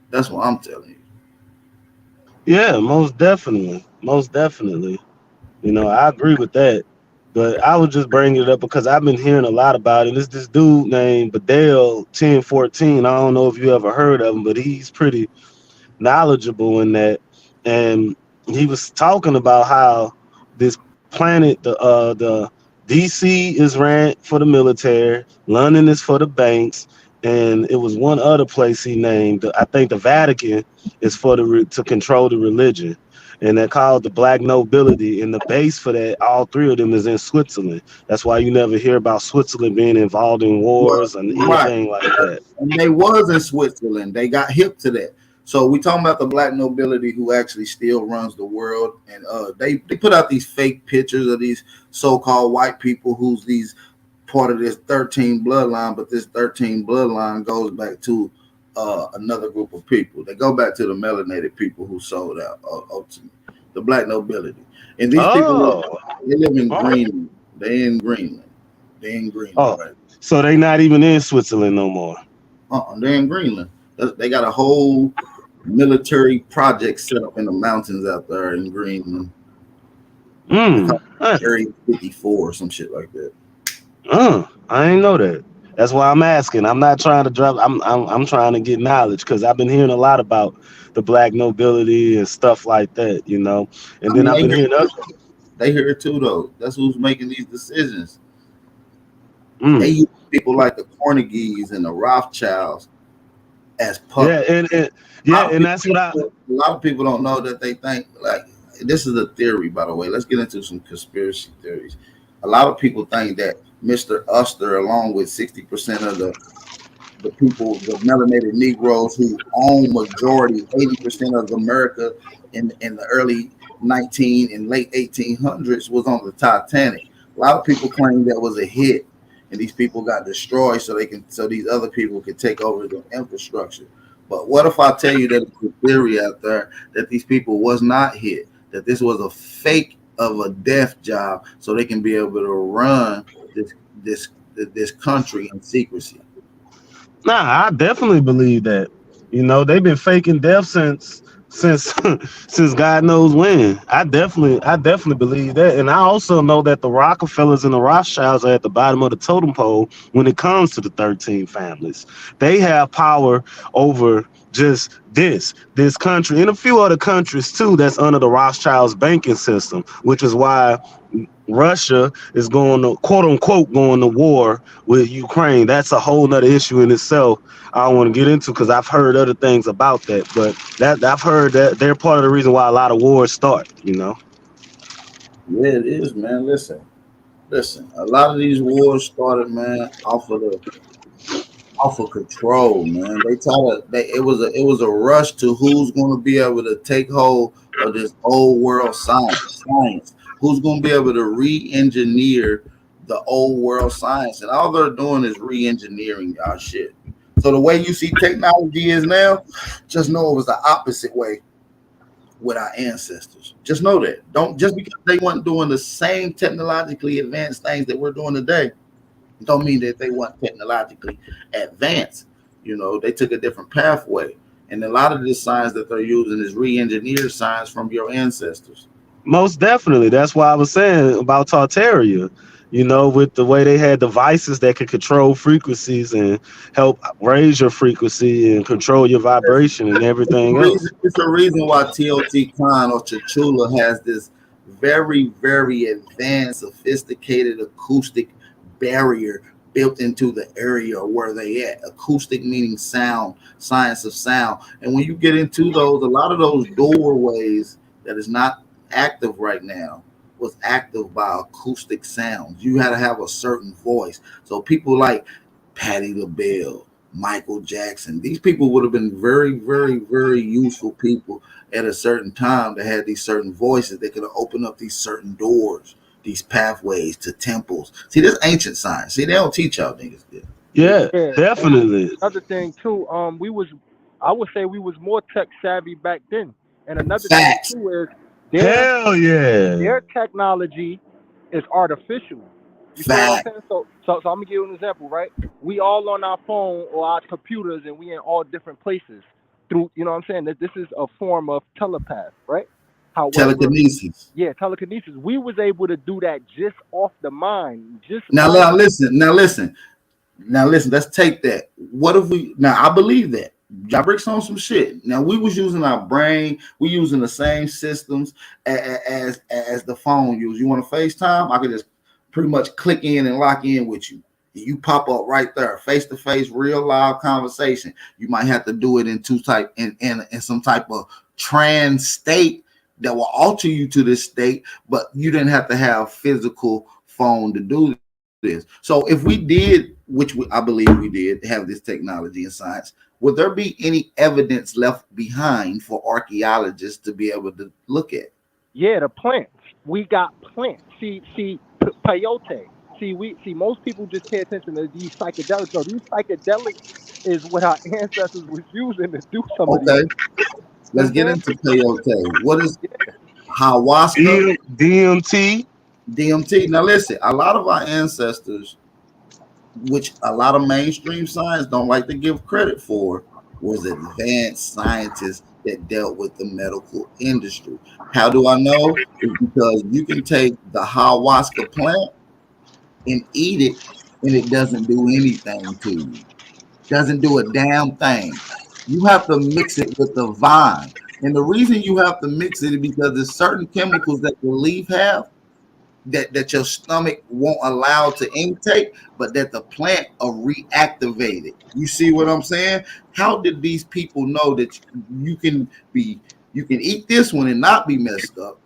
That's what I'm telling you.
yeah, most definitely. You know, I agree with that. But I was just bringing it up because I've been hearing a lot about it. It's this dude named Badell 1014. I don't know if you ever heard of him, but he's pretty knowledgeable in that. And he was talking about how this planet, the DC is ran for the military, London is for the banks, and it was one other place he named. I think the Vatican is for to control the religion, and they're called the Black Nobility. And the base for that, all three of them, is in Switzerland. That's why you never hear about Switzerland being involved in
Well,
wars and
right.
anything like that.
And they was in Switzerland. They got hip to that. So we talking about the black nobility who actually still runs the world, and they put out these fake pictures of these so-called white people who's these part of this 13 bloodline, but this 13 bloodline goes back to another group of people. They go back to the melanated people who sold out ultimately, the black nobility. And these people
Oh,
they live in
oh,
Greenland. They in Greenland. They in Greenland,
oh.
right?
So they not even in Switzerland no more.
They're in Greenland. They got a whole military project set up in the mountains out there in Greenland. They call
Mm.
it Area 54 or some shit like that.
I ain't know that. That's why I'm asking. I'm not trying to drop. I'm trying to get knowledge because I've been hearing a lot about the black nobility and stuff like that. You know, and
I
then
mean,
I've
they
been
hear
hearing
it
other.
too. They hear it too, though. That's who's making these decisions. They
Mm.
use people like the Carnegies and the Rothschilds as
Yeah,
puppets. A
yeah,
lot of
and
people,
that's what I.
a lot of people don't know that they think like this is a theory, by the way. Let's get into some conspiracy theories. A lot of people think that Mr. Uster, along with 60% of the people, the melanated Negroes who own majority, 80% of America in the early 19 and late 1800s, was on the Titanic. A lot of people claim that was a hit, and these people got destroyed so these other people could take over the infrastructure. But what if I tell you that it's a theory out there that these people was not hit, that this was a fake of a death job, so they can be able to run this this this country in secrecy?
Nah, I definitely believe that. You know, they've been faking death since since God knows when. I definitely believe that. And I also know that the Rockefellers and the Rothschilds are at the bottom of the totem pole when it comes to the 13 families. They have power over just this country and a few other countries too that's under the Rothschilds banking system, which is why Russia is going to quote unquote going to war with Ukraine. That's a whole nother issue in itself. I don't want to get into because I've heard other things about that, but that I've heard that they're part of the reason why a lot of wars start. You know.
Yeah, it is, man. Listen. A lot of these wars started, man, off of control, man. They try to. It was a rush to who's going to be able to take hold of this old world science. Science. Who's going to be able to re-engineer the old world science? And all they're doing is re-engineering our shit. So the way you see technology is now, just know it was the opposite way with our ancestors. Just know that. Don't just because they weren't doing the same technologically advanced things that we're doing today, don't mean that they weren't technologically advanced. You know, they took a different pathway. And a lot of this science that they're using is re-engineered science from your ancestors.
Most definitely. That's why I was saying about Tartaria. You know, with the way they had devices that could control frequencies and help raise your frequency and control your vibration and everything else.
It's a reason why TOT Khan or Chachula has this very, very advanced, sophisticated acoustic barrier built into the area where they at. Acoustic meaning sound, science of sound. And when you get into those, a lot of those doorways that is not active right now was active by acoustic sounds. You had to have a certain voice. So people like Patti LaBelle, Michael Jackson. These people would have been very, very, very useful people at a certain time that had these certain voices. They could have opened up these certain doors, these pathways to temples. See, this ancient science. See, they don't teach y'all niggas this.
Yeah,
Yeah, and
definitely.
another thing too, I would say we was more tech savvy back then. And another thing
Facts.
too is their
Hell yeah.
their technology is artificial. You feel what I'm
Fact.
saying? So I'm gonna give you an example, right? We all on our phone or our computers, and we in all different places through. You know what I'm saying? That this is a form of telepath, right? However,
Telekinesis.
yeah, telekinesis. We was able to do that just off the mind, just
Now,
off.
now listen. Now listen. Now listen, let's take that. What if we now I believe that. Y'all bricks on some shit. Now we was using our brain, we using the same systems as the phone use. You want to FaceTime? I could just pretty much click in and lock in with you. You pop up right there, face to face, real live conversation. You might have to do it in in some type of trans state that will alter you to this state, but you didn't have to have physical phone to do this. So if we did, I believe we did, have this technology and science, would there be any evidence left behind for archaeologists to be able to look at?
Yeah, the plants. We got plants. Peyote. See most people just pay attention to these psychedelics. No, these psychedelics is what our ancestors was using to do some of these.
Okay,
You know
let's
what I'm
get
saying?
into peyote. What is ayahuasca?
DMT.
DMT. Now listen, a lot of our ancestors, which a lot of mainstream science don't like to give credit for, was advanced scientists that dealt with the medical industry. How do I know? It's because you can take the ayahuasca plant and eat it, and it doesn't do anything to you. Doesn't do a damn thing. You have to mix it with the vine. And the reason you have to mix it is because there's certain chemicals that the leaf have that your stomach won't allow to intake, but that the plant are reactivated. You see what I'm saying? How did these people know that you can be you can eat this one and not be messed up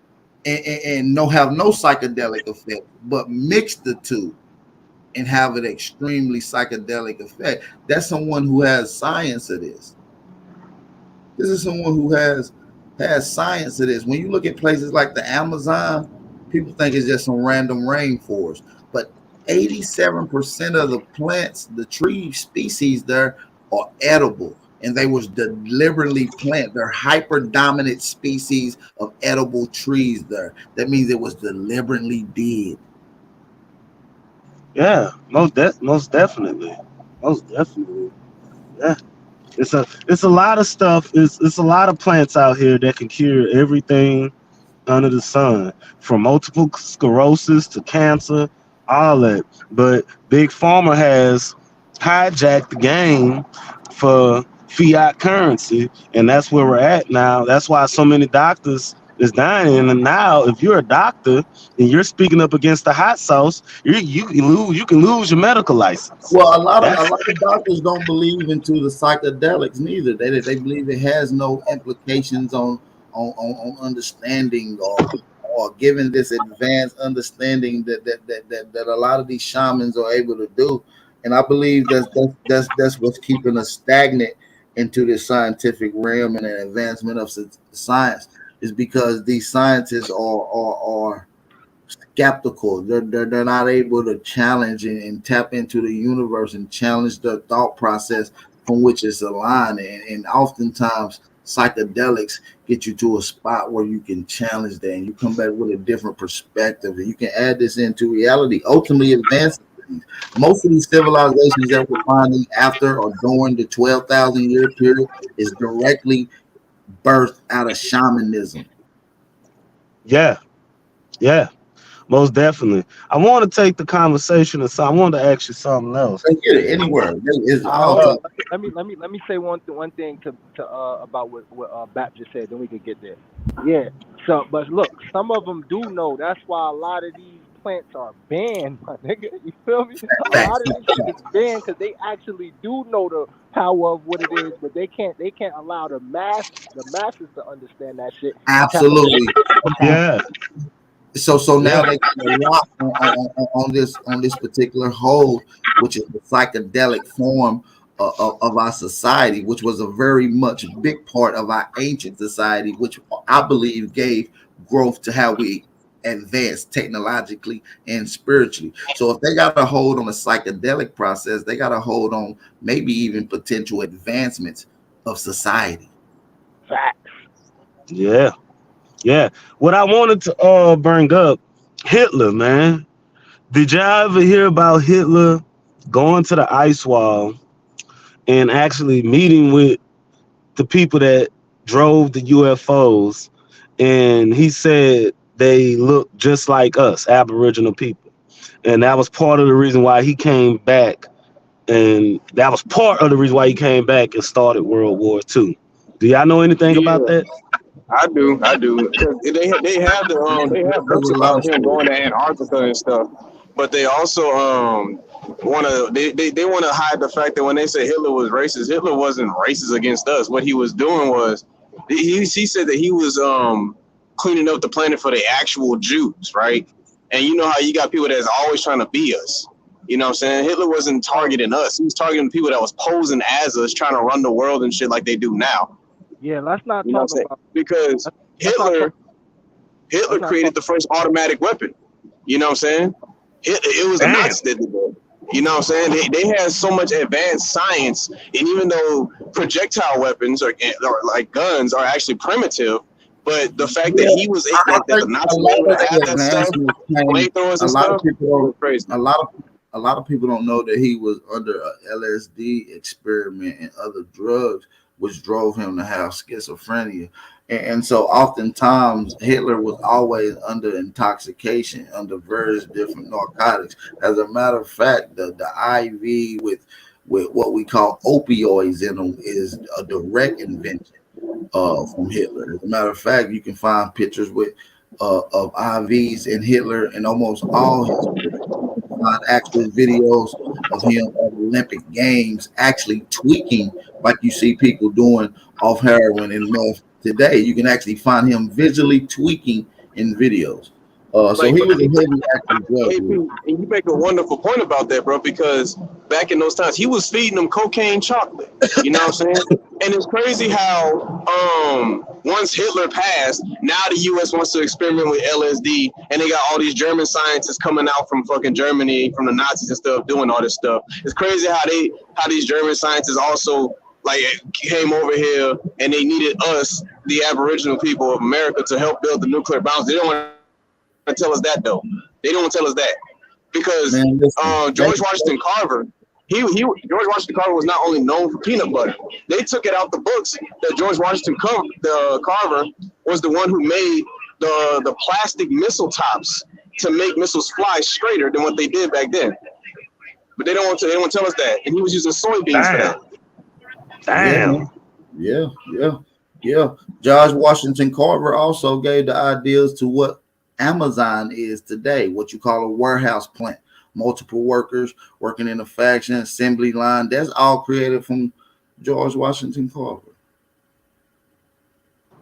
and no have no psychedelic effect, but mix the two and have an extremely psychedelic effect? That's someone who has science of this. This is someone who has science of this. When you look at places like the Amazon, people think it's just some random rainforest, but 87% of the plants, the tree species there are edible, and they was deliberately planted. They're hyper dominant species of edible trees there. That means it was deliberately did.
Yeah, most definitely, most definitely. Yeah, it's a lot of stuff. It's a lot of plants out here that can cure everything under the sun, from multiple sclerosis to cancer, all that. But Big Pharma has hijacked the game for fiat currency, and that's where we're at now. That's why so many doctors is dying. And now, if you're a doctor and you're speaking up against the hot sauce, you can lose your medical license.
Well, a
That's
lot of doctors don't believe into the psychedelics neither. They believe it has no implications on understanding or giving this advanced understanding that a lot of these shamans are able to do. And I believe that's what's keeping us stagnant into this scientific realm and an advancement of science is because these scientists are skeptical. They're not able to challenge and tap into the universe and challenge the thought process from which it's aligned. And oftentimes psychedelics get you to a spot where you can challenge that and you come back with a different perspective and you can add this into reality, ultimately advancing things. Most of these civilizations that we're finding after or during the 12,000 year period is directly birthed out of shamanism.
yeah, yeah. Most definitely. I want to take the conversation aside. I want to ask you something else.
They get it anywhere. It's all
Hold on.
time.
Let me say one thing to about what Bap just said. Then we could get there. Yeah. So, but look, some of them do know. That's why a lot of these plants are banned, my nigga. You feel me? A lot of this shit is banned because they actually do know the power of what it is, but they can't allow the masses to understand that shit and tap into
Absolutely.
Yeah,
So now
yeah,
they got a lock on this particular hold, which is the psychedelic form of our society, which was a very much big part of our ancient society, which I believe gave growth to how we advance technologically and spiritually. So if they got a hold on the psychedelic process, they got a hold on maybe even potential advancements of society.
facts.
yeah, yeah. What I wanted to bring up, Hitler, man. Did y'all ever hear about Hitler going to the ice wall and actually meeting with the people that drove the UFOs? And he said they look just like us, Aboriginal people. And that was part of the reason why he came back. And that was part of the reason why he came back and started World War II. Do y'all know anything about
Yeah,
that?
I do. 'Cause they have
There's
books
a lot
about
of
him
stories.
going to Antarctica and stuff, but they also they want to hide the fact that when they say Hitler was racist, Hitler wasn't racist against us. What he was doing was he said that he was cleaning up the planet for the actual Jews, right? And you know how you got people that's always trying to be us. You know what I'm saying? Hitler wasn't targeting us. He was targeting people that was posing as us, trying to run the world and shit like they do now.
Yeah, let's not
You know
talk
what I'm saying?
about.
Because
Let's not talk.
Hitler
Let's not talk.
created the first automatic weapon. You know what I'm saying? It was the
Damn.
Nazis that did that. You know what I'm saying? They had so much advanced science, and even though projectile weapons or like guns are actually primitive, but the fact that
Yeah,
he was
I
that the
think a
Nazis were
lot
able
of
to have
the
that stuff,
advancements came.
flamethrowers
A
and
lot of
stuff,
people
it was
don't.
crazy.
A lot of people don't know that he was under a LSD experiment and other drugs which drove him to have schizophrenia. And so oftentimes Hitler was always under intoxication, under various different narcotics. As a matter of fact, the IV with what we call opioids in them is a direct invention from Hitler. As a matter of fact, you can find pictures with of IVs in Hitler and almost all his find actual videos of him at Olympic Games actually tweaking like you see people doing off heroin and meth today. You can actually find him visually tweaking in videos. So
Like,
he was a heavy active drug
and
user.
you make a wonderful point about that, bro, because back in those times, he was feeding them cocaine chocolate. You know what I'm saying? And it's crazy how once Hitler passed, now the U.S. wants to experiment with LSD, and they got all these German scientists coming out from fucking Germany, from the Nazis and stuff, doing all this stuff. It's crazy how these German scientists also like came over here and they needed us, the Aboriginal people of America, to help build the nuclear bombs. They don't want to tell us that though. They don't want to tell us that because George Washington Carver, George Washington Carver was not only known for peanut butter. They took it out the books that George Washington Carver was the one who made the plastic missile tops to make missiles fly straighter than what they did back then. But they don't want to tell us that. And he was using soybeans for that.
Damn.
Yeah. George Washington Carver also gave the ideas to what Amazon is today, what you call a warehouse plant, multiple workers working in a faction assembly line. That's all created from George Washington Carver.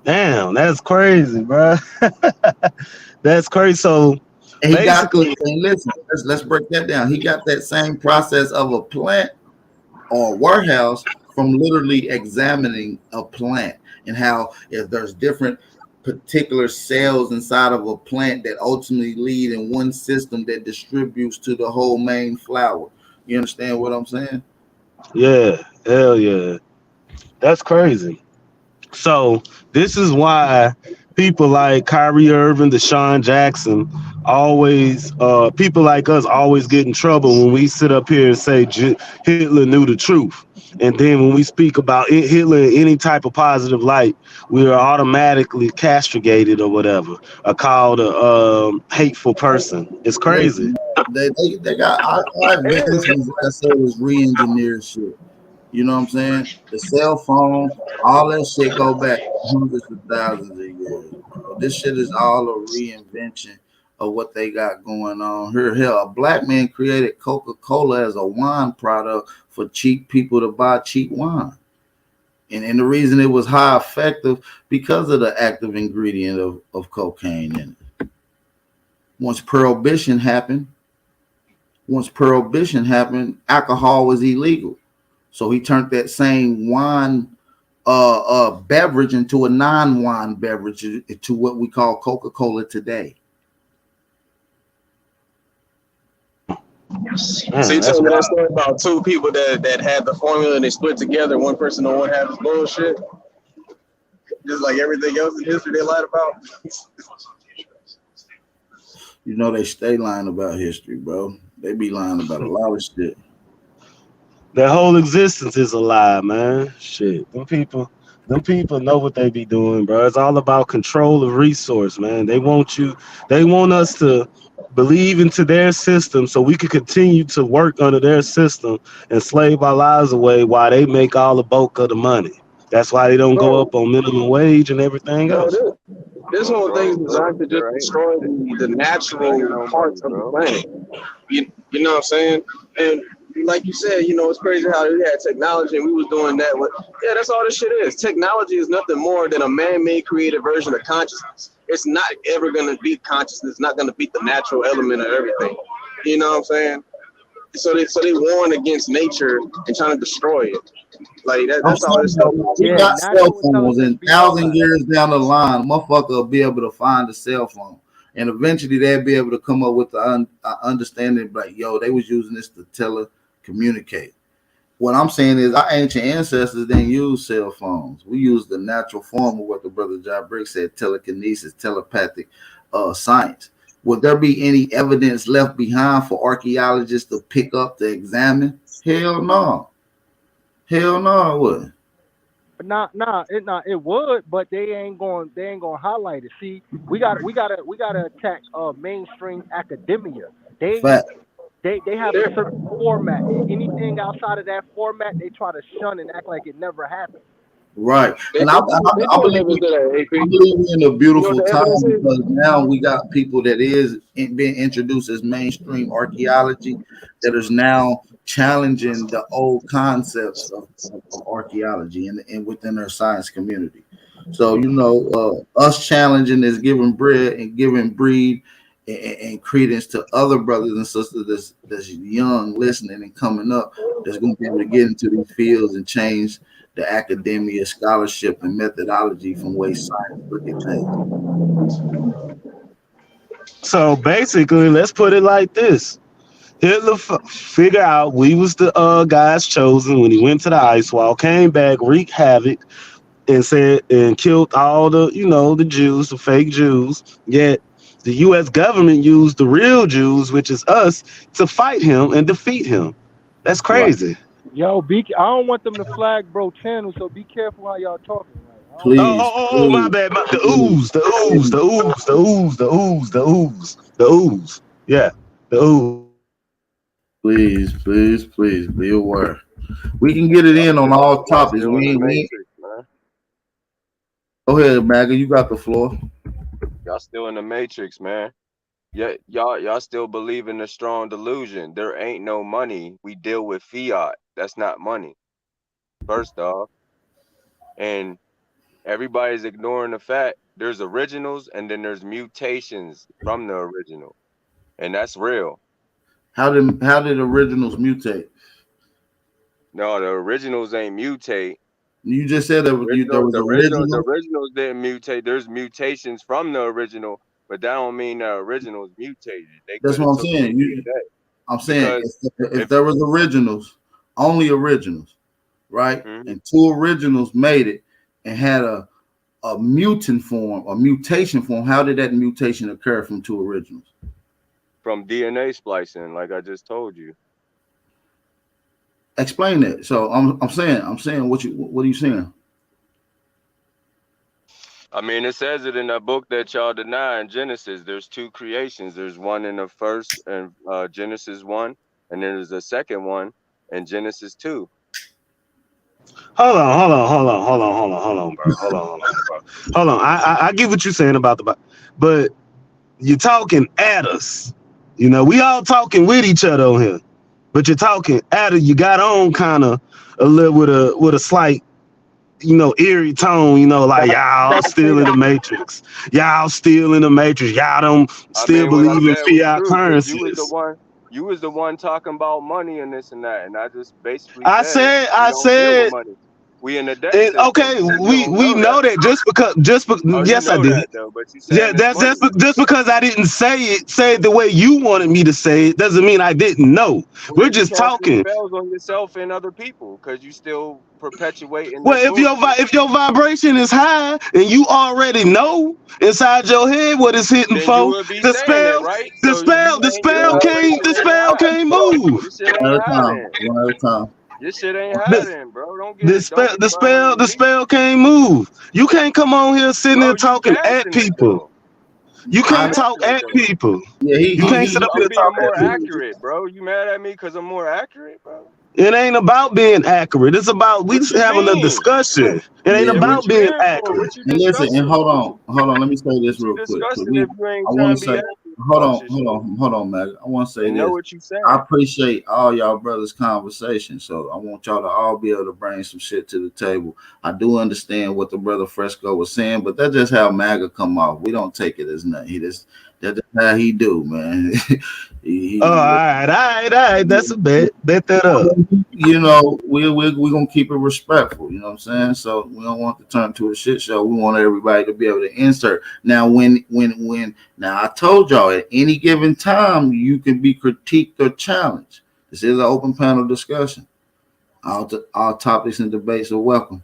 Damn, that's crazy, bro. That's crazy. So
and he
basically,
got and listen, let's break that down. He got that same process of a plant or a warehouse from literally examining a plant and how if there's different particular cells inside of a plant that ultimately lead in one system that distributes to the whole main flower. You understand what I'm saying?
yeah, hell yeah. That's crazy. So this is why people like Kyrie Irving, Deshaun Jackson, always people like us always get in trouble when we sit up here and say Hitler knew the truth. And then when we speak about Hitler in any type of positive light, we are automatically castigated or whatever, or called a hateful person. It's crazy.
They got our inventions, like I said, was re-engineered shit. You know what I'm saying? The cell phone, all that shit go back hundreds of thousands of years, bro. This shit is all a reinvention of what they got going on here. Hell, a black man created Coca-Cola as a wine product for cheap people to buy cheap wine. And the reason it was high effective because of the active ingredient of cocaine in it. Once prohibition happened, alcohol was illegal. So he turned that same wine beverage into a non-wine beverage to what we call Coca-Cola today.
So you telling me that story about two people that had the formula and they split together, one person don't want to have this bullshit? Just like everything else in history they lied about?
You know they stay lying about history, bro. They be lying about a lot of shit.
Their whole existence is a lie, man. Shit. Them people know what they be doing, bro. It's all about control of resource, man. They want us to believe into their system so we can continue to work under their system and slave our lives away while they make all the bulk of the money. That's why they don't go up on minimum wage and everything else.
This whole thing is designed to just destroy the natural parts of the planet. You know what I'm saying? And like you said, it's crazy how we had technology and we was doing that. Yeah, that's all this shit is. Technology is nothing more than a man-made created version of consciousness. It's not ever going to beat consciousness. It's not going to beat the natural element of everything. You know what I'm saying? So they warn against nature and trying to destroy it. Like that's all this stuff.
We got cell phones, and 1,000 years down the line, motherfucker will be able to find a cell phone, and eventually they'll be able to come up with the understanding, like, yo, they was using this to telecommunicate. What I'm saying is, our ancient ancestors didn't use cell phones. We used the natural form of what the brother John Brick said: telekinesis, telepathic science. Would there be any evidence left behind for archaeologists to pick up to examine? Hell no. Hell no, it wouldn't.
It would, but they ain't going to highlight it. See, we gotta attack mainstream academia. They
Fact.
they have a certain format. Anything outside of that format, they try to shun and act like it never happened.
Right.
They,
And
they, they
I
doing
believe
evidence of that, AP.
I believe we're in a
You know what
beautiful
the
time
evidence is?
because now we got people that is being introduced as mainstream archaeology that is now challenging the old concepts of archaeology and within our science community. So us challenging is giving bread and giving breed and credence to other brothers and sisters that's young, listening and coming up, that's going to be able to get into these fields and change the academia, scholarship, and methodology from way science look at things.
So basically, let's put it like this: Hitler figure out we was the guys chosen when he went to the ice wall, came back, wreaked havoc, and said and killed all the Jews, the fake Jews. Yet the U.S. government used the real Jews, which is us, to fight him and defeat him. That's
Right.
crazy.
Yo, I don't want them to flag bro channel, so be careful how y'all talking. Like, I don't want.
Please,
My
please,
bad. The
please,
ooze, the ooze, the ooze, the ooze, the ooze, the ooze, the ooze. Yeah, the ooze.
please, be aware. We can get it in on all
Y'all
topics.
still in the
We ain't.
matrix, man.
Go ahead, Maggie. You got the floor.
Y'all still in the matrix, man. Yeah, y'all still believe in the strong delusion. There ain't no money. We deal with fiat. That's not money. First off, and everybody's ignoring the fact there's originals and then there's mutations from the original, and that's real.
How did originals mutate?
No, the originals ain't mutate.
You just said there was
The
original.
originals didn't mutate. There's mutations from the original, but that don't mean the originals mutated. They
That's
could
what
have
I'm
took their
saying.
DNA
I'm saying
because
if
if
there was originals, only originals, right?
mhm,
And two originals made it and had a mutant form, a mutation form. How did that mutation occur from two originals?
from DNA splicing, like I just told you.
Explain that. So I'm saying what are you saying?
I mean, it says it in that book that y'all deny in Genesis. There's two creations. There's one in the first and Genesis 1, and then there's a second one in Genesis 2.
Hold on, bro. Hold on. I get what you're saying about but you're talking at us. We all talking with each other on here, but you're talking at us. You got on kind of a little with a slight, eerie tone. Like y'all
Never say
still in the
that.
matrix. Y'all still in the matrix. Y'all don't
I
still
mean, what I
believe in
said was
fiat
true because
currencies.
you was the one talking about money and this and that, and I just basically
I
said
said,
we
I
don't deal with
said,
money. We in the debt
and
system.
okay,
You
we
don't
we
know that.
know that
Oh, you
yes, I
know
did.
that though, but you
Yeah,
saying it's
that's
money.
just because I didn't say it the way you wanted me to say it doesn't mean I didn't know.
Well,
We're
then you
just
casting
talking.
spells on yourself and other people because you still perpetuating
Well,
this
if your
bullshit.
if your vibration is high and you already know inside your head what it's hitting
Then you
for,
would be
the
saying it,
spell,
right?
the
So
spell, the
your
spell can't,
vibration
the
ain't
spell
high.
can't move.
Your shit
One
ain't
at a
high
time.
then.
One at a time.
Your shit ain't high
The,
then, bro.
the
Don't
spell,
get
the
funny
spell,
with
the
me,
spell can't move. You can't come on here sitting there
bro. You
talking at
casting it
people.
though.
You
You
can't
I
talk
casting it
at
though.
people.
yeah
You can't sit up
I'm
here and
being
talk
more
at people.
accurate, bro. You mad at me because I'm more accurate, bro?
It ain't about being accurate. It's about we
What
just
you
having a
mean?
discussion. It ain't
yeah
Then
about
what you
being
here for?
accurate.
What you
And listen, and
discussing?
hold on. Let me say this
What you
real quick.
discussing if you
I
ain't
want
trying
to
to be
say,
accurate about your shit
hold on, Mag. I want to say
and know
this.
what you
I
saying?
appreciate all y'all brothers' conversation, so I want y'all to all be able to bring some shit to the table. I do understand what the brother Fresco was saying, but that's just how MAGA come off. We don't take it as nothing. That's just how he do, man.
Oh, all
he,
right, That's a bet. Bet that up.
we're gonna keep it respectful, you know what I'm saying? So we don't want to turn to a shit show. We want everybody to be able to insert. Now now I told y'all at any given time you can be critiqued or challenged. This is an open panel discussion. All topics and debates are welcome.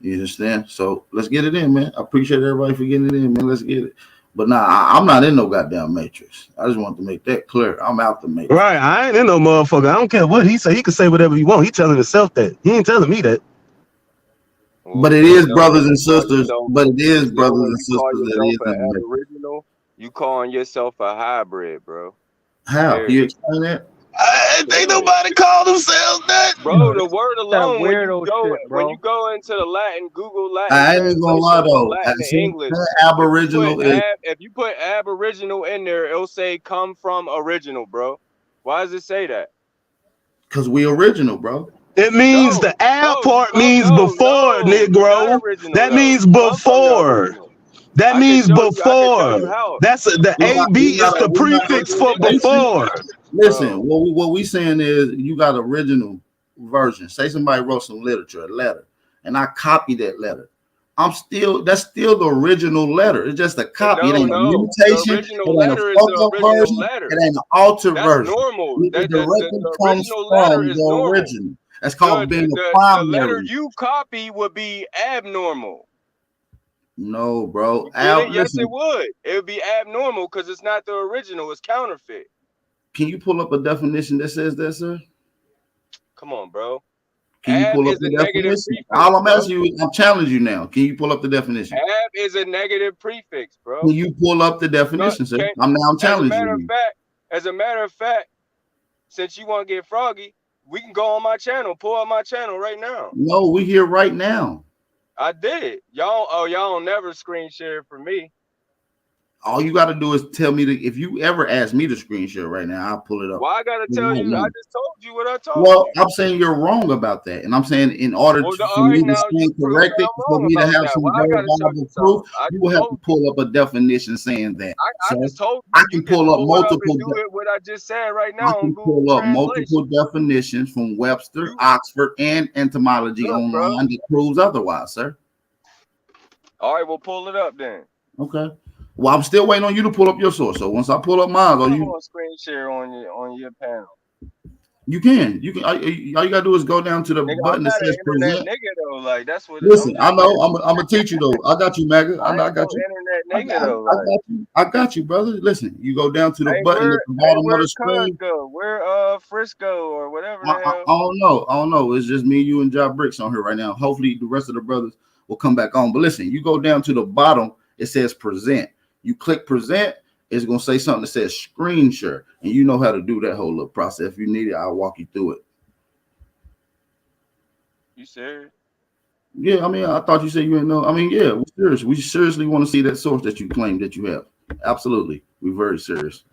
You understand? So let's get it in, man. I appreciate everybody for getting it in, man. Let's get it. But nah, I'm not in no goddamn matrix. I just want to make that clear. I'm out the
Right,
matrix.
I ain't in no motherfucker. I don't care what he say. He can say whatever he want. He telling himself that. He ain't telling me that.
But it
Well,
is
no,
brothers
you
and
call
sisters.
yourself
But it is
still
brothers
when
and
you call
sisters that
yourself
is
an
information.
aboriginal, you calling yourself a hybrid, bro.
How? Can
Period.
you explain that?
Ain't
Yeah.
nobody call themselves that.
Bro, the word
That
alone
weirdo shit,
when you
bro.
go into the Latin, Google Latin
I ain't even gonna
translation
lie
from
though.
Latin to English.
Aboriginal is
If you put aboriginal in there, it'll say come from original, bro. Why does it say that?
because we original, bro.
It means
No,
the ab
no, you
part
come
means before,
not
Negro.
original
That
though.
means
You come from the
before.
original.
That means
I can tell
before.
you how.
That's the AB is the
We not
prefix for
listen.
before.
Listen,
Bro.
what we saying is you got original version. Say somebody wrote some literature, a letter, and I copy that letter. That's still the original letter. It's just a copy. It
No,
ain't a
no. The
mutation.
original
It ain't a
letter is
fucked
the
up
original
version.
letter.
It ain't an altered
That's
version.
normal.
It directly
The
comes
original letter
from
is
the
normal.
original. That's called being a
The letter
primary.
you copy would be abnormal.
No, bro.
You get it? Yes, it
Listen,
would. It would be abnormal because it's not the original. It's counterfeit.
can you pull up a definition that says that, sir?
Come on, bro.
Can you
Ab
pull up
is
the
a negative
definition?
prefix,
All I'm
bro.
asking you, I'm challenging you now. Can you pull up the definition?
Ab is a negative prefix,
Can
bro.
you pull up the definition, sir?
Can't,
I'm
as a
challenging
matter of
you.
fact, since you want to get froggy, we can go on my channel, pull up my channel right now.
No, we here right now.
I did. Y'all don't never screen share for me.
All you got to do is tell me if you ever ask me to screen share right now, I'll pull it up.
Why I gotta tell
Right
you?
now.
I just told you what I told
Well,
you.
I'm saying you're wrong about that, and I'm saying in order
Well,
for
all right,
me to
now you
stand
prove that
corrected,
I'm
for
wrong
me to
about
have
that.
some
Why I gotta show you
verifiable proof,
something? I
you
just
will have to
told you.
pull up a definition saying that.
I
So
just told
I
you. You
can
can
pull up
pull it up and
multiple.
do it what I just said right
I
now on
can
Google
pull up multiple
Translation.
definitions from Webster,
You
Oxford, and Entomology
look, bro.
online that proves otherwise, sir.
All right, well, pull it up then.
Okay. Well, I'm still waiting on you to pull up your source. So once I pull up mine,
I'm
or
not
you
gonna screen share on your panel.
you can all you gotta do is go down to the
Nigga, I'm
button that
not an
says
internet
present.
nigga though. Like that's what I'm
Listen,
just
I know
saying.
I'm gonna teach you though. I got you, Magga.
I
I
ain't no
got you.
internet
I
nigga
got,
though.
I
Like,
got you. I got you, brother. Listen, you go down to the
hey,
button at the bottom of
where
the
Cuz
screen.
go? Where Frisco or whatever the
I
hell?
don't know. I don't know. It's just me, you, and Job Bricks on here right now. Hopefully, the rest of the brothers will come back on. But listen, you go down to the bottom. It says present. You click present. It's gonna say something that says screen share, and you know how to do that whole little process. If you need it, I'll walk you through it.
You serious?
Yeah, I mean, I thought you said you didn't know. I mean, yeah, we're serious. We seriously want to see that source that you claim that you have. Absolutely, we're very serious.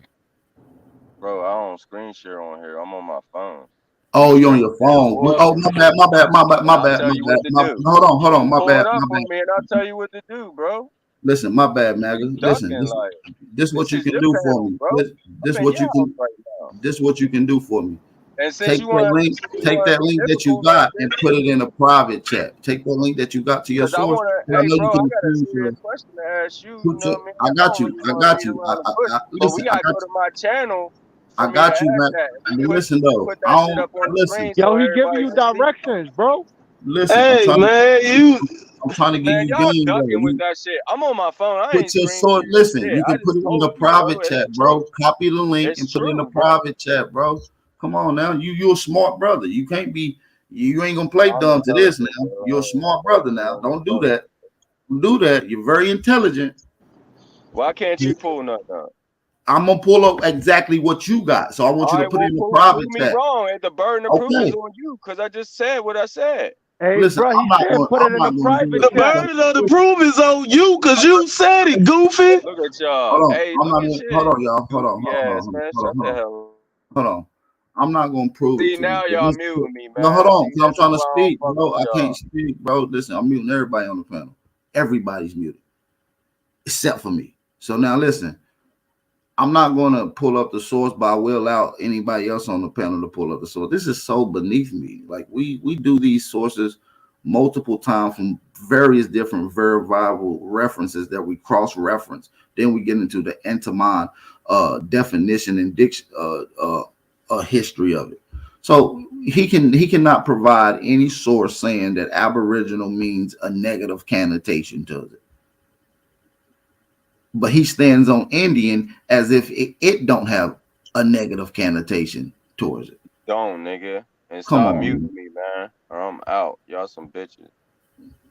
Bro, I don't screen share on here. I'm on my phone.
Oh,
You
you're on
screen
your
share
phone.
for
Oh,
me,
my bad, my bad, my bad,
and
my
I'll
bad,
tell
my
you
bad.
what to do.
Hold on,
You
my
pull
bad,
it up
my
for
bad.
me, and I'll tell you what to do, bro.
Listen, my bad,
You
Magga. Listen,
ducking like
this
this
what you
is
can
your
do for
panel,
me.
bro.
This
I'm in
what
your
you
house
can.
right now.
This what you can do for me.
And since
Take
you
that
want
link. Take
to
that
be
link that you
difficult like
got
this,
and put it in a private chat. Take that link that you got to your
because I
source.
want to,
I
hey,
know you
bro, I
can
got a
screen
serious
share.
question to ask you. You know what I mean?
I
I
got
don't
you.
really
I
want to
got
beat
you.
around the bush, but we
Listen.
gotta go to my channel
I
for me to
got you,
ask
man.
that. We can
Listen though.
put
I
that shit
don't
up on the
listen.
screen
Yo,
so
he giving
everybody
you
can see.
directions, bro.
Listen.
Hey man, you
I'm trying to give
Man,
you
y'all
game though.
ducking with
You
that shit. I'm on my phone. I
put
ain't
your
screen
sword.
sharing
Listen,
shit.
you
I
can put
just
it in
told
the
you, bro.
private
It's
chat,
true.
bro. Copy the link
It's
and put it in the
true, bro.
private chat, bro. Come on now. You're a smart brother. You can't be you ain't gonna play
I don't
dumb to
know,
this
bro.
now. You're a smart brother now. Don't do that. Don't do that. You're very intelligent.
Why can't you pull nothing up?
I'm gonna pull up exactly what you got. So I want
All
you to
right,
put it
well,
in the
prove
private
me
chat.
wrong. And the burden of proof is
Okay.
on you, because I just said what I said.
Hey,
Listen,
bro, he said put it
I'm
in the
not gonna do
private
it.
the
chat.
burden of the proof is on you because you said it, goofy.
Look at y'all.
Hold on.
Hey,
I'm
look
not
at
gonna
shit.
hold on, y'all.
Goofy ass, man. Shut the hell up.
Hold on. I'm not gonna prove it
See,
to you.
now y'all muting me,
No, hold
man.
on,
See,
because I'm
this is
trying to
why I don't
speak,
fuck
bro.
with
I can't
y'all.
speak, bro. Listen, I'm muting everybody on the panel. Everybody's muted except for me. So now listen, I'm not gonna pull up the source, but I will allow anybody else on the panel to pull up the source. This is so beneath me. Like we do these sources multiple times from various different verifiable references that we cross-reference. Then we get into the entomology definition and diction history of it. So he cannot provide any source saying that Aboriginal means a negative connotation to it. But he stands on Indian as if it don't have a negative connotation towards it.
Don't, nigga. And
Come
stop
on, man.
muting me, man. Or I'm out. Y'all some bitches.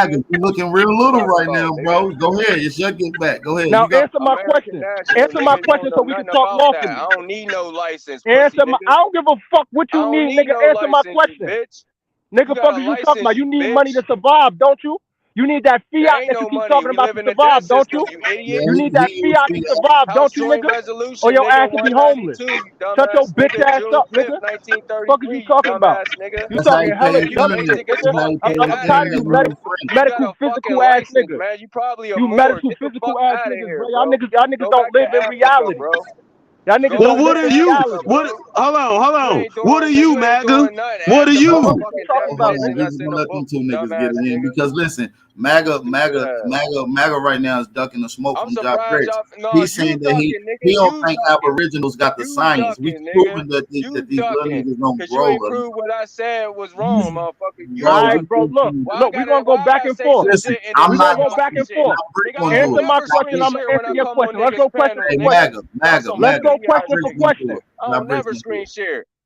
MAGA, you looking real little right
about,
now,
nigga?
bro. Go ahead. It's your get back. Go ahead.
Now
You got
answer my
American
question.
national,
Answer my
nigga. You
question
don't
so
know
we can
nothing
talk
about that.
lawfully.
I don't need no license,
Answer
pussy
my.
nigga.
I don't give a fuck what
I
you
don't
need,
need
nigga.
no
Answer my
license, you
question.
bitch.
Nigga,
You got
fuck
a
is you talking
license,
about? You
you
need money to
bitch.
survive, don't you? You need that
There
fiat
ain't
that you
no
keep
money.
talking
We
about
live
to
in a
survive,
debt
don't
system,
you?
you
yeah,
idiot.
You need that
he
fiat to survive,
House
don't you,
joint
nigga? Or
resolution,
your
nigga,
ass will be homeless.
192, you
Shut your
dumbass
bitch
nigga.
ass
June
up,
5th,
nigga. Fuck is you
1933, you
talking about?
dumbass nigga.
You
that's how
talking
you
hella
pay
You
dumb
billions.
shit,
basic as
That's
nigga.
how
fuck.
you
Get
pay
I'm
the
out of
tired of
here,
you
billions
bro.
rent free.
You got
medical
a fucking
physical ass
license,
niggas.
man. You probably a
You
Moor.
medical
Get the fuck
physical ass
out of
niggas,
here,
bro.
bro.
Y'all niggas
Go
don't
back to
live in
Africa,
reality.
bro.
Y'all niggas
Go
Well,
don't
back
what
to
live
are
in
you?
Africa,
reality.
What?
bro.
Hold
You
on.
ain't
What
doing
are you,
you ain't
MAGA?
doing nothing.
What are
Africa,
Fuck
you?
is you
motherfucking
talking about,
Hold on.
definition
nigga?
We
that's
just
in
gonna
the
let them
book,
two
you
niggas get
dumbass
it in
nigga.
because listen, MAGA,
Stupid ass.
right now is ducking the smoke
I'm
from Josh
surprised
Griggs.
y'all. No,
He's
you
saying that
ducking,
he
nigga.
don't
You
think
ducking.
Aboriginals got the
You
science. We've
ducking, nigga.
proven that
You
these
ducking.
lineages don't
Cause you
grow.
ain't proved what I said was wrong,
You,
motherfucker. You
All
bro,
right,
we
bro.
ducking.
can
Look,
prove.
look. We're
Why
gonna go
I
back
gotta
and
say
forth.
some
Listen,
shit and then
I'm
We're
you
gonna
not
ain't
go
gonna
back
say
and
ducking.
shit?
forth.
I'm brick
Nigga, I
on
don't
do
Answer
it.
my
never
Not
question.
screen
I'm
brick.
gonna
share when
answer
I
your
come on
question. Let's
niggas
go question
panels,
for
Hey,
nigga.
question.
MAGA,
Y'all
MAGA,
some
Let's
MAGA.
go
pussy ass
question
Brick
for
is
niggas.
into
question.
it.
I
Not
don't
brick
never
into
screen
it.
share.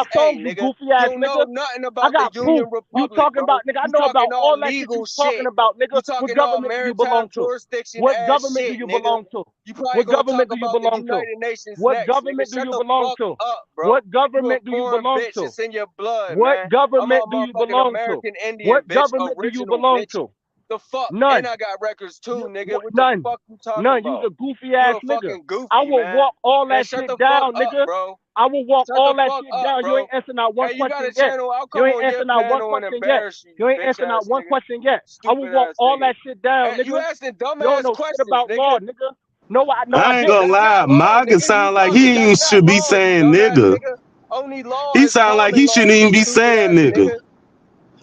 my
hey,
songs, you
nigga,
goofy
you
ass
don't know
nigga.
nothing
I
about the
got proof.
Union
You
Republic,
talking
bro.
about, nigga, I
You
know about
talking all
all that shit you
legal
talking
shit.
about, nigga.
You
What
talking all
government do you
maritime
belong to?
jurisdiction
What
ass
government do
shit,
you
nigga.
belong to?
You probably
What
gonna talk
government do you
about the
belong to?
United Nations
What
next, nigga.
government do
Shut
you
the
belong
fuck
to?
up, bro.
What
You a
government do you
foreign
belong
bitch.
to?
It's in your blood,
What
man. I'm a
government do you
motherfucking
belong to?
American Indian,
What
bitch.
government do you
Original,
belong
bitch.
to?
The fuck? And
None.
I got records too, nigga. What the
None.
fuck you talking
None. You's
about?
a goofy
You
ass
a
nigga.
fucking
I
goofy,
will
man.
walk all
Man,
that
shut
shit
the fuck
down,
up,
nigga.
bro.
I will walk
Shut
all
the
that
fuck
shit
up,
down. You
bro.
ain't answering not one
Hey, you got
question
a
yet.
channel? I'll
You
come
ain't
on your
answering not one
panel and
question yet.
embarrass you,
You ain't
bitch
answering not
ass
one
nigga.
question yet. I will
Stupid
walk
ass
all
nigga.
that shit down,
Hey, you
nigga.
asking
You don't
dumbass
know shit
questions,
about
nigga.
law, nigga. No, I
I ain't
didn't.
gonna
That's
lie.
not law,
Morgan
nigga. You
sound like
talking.
he
That's
ain't
not
should be
law, you
saying
dumbass
nigga.
nigga. Only law
He
is
sound like
common
he
law,
shouldn't
you
even be
stupid
saying
ass
nigga.
nigga.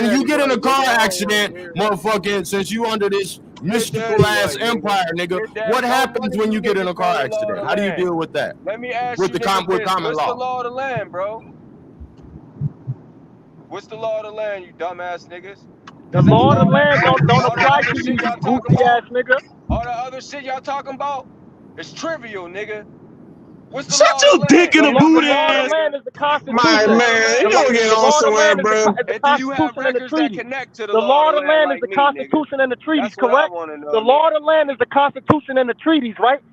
when you get in a
anyway.
car
Nigga, I don't
accident,
wanna hear that.
motherfucking, since you under this
Get
mystical
daddy
ass
right, nigga.
empire, nigga,
Get daddy.
what
Don't
happens
none of
when
you
you get in
niggas
a car
know the law of
accident?
the
How do you
land.
deal with that?
Let me ask
With
you
the
niggas this.
common
What's the
law?
law of the land, bro? What's the law of the land, you dumbass niggas?
The
Cause
law of the
all
land don't
the
apply
other
to you,
shit
you
y'all talking
goofy
about,
ass nigga.
all the other shit y'all talking about, it's trivial, nigga. What's the
Shut
law of the
your dick
land?
in
The
a
law, the
booty
law of the
ass.
land is the
What's the
My
Constitution.
law of the
man,
land,
you
The,
gonna
nigga?
get
the
on
law of the
somewhere,
land is
bro.
the
And do you have
Constitution and the
records that
treaties.
connect to the
The
law
law
of
of
the
the
land
land is
like
the
me, nigga?
Constitution and the treaties,
That's what I
correct?
want to
The
know,
law
nigga.
of the land is the Constitution and the treaties, right?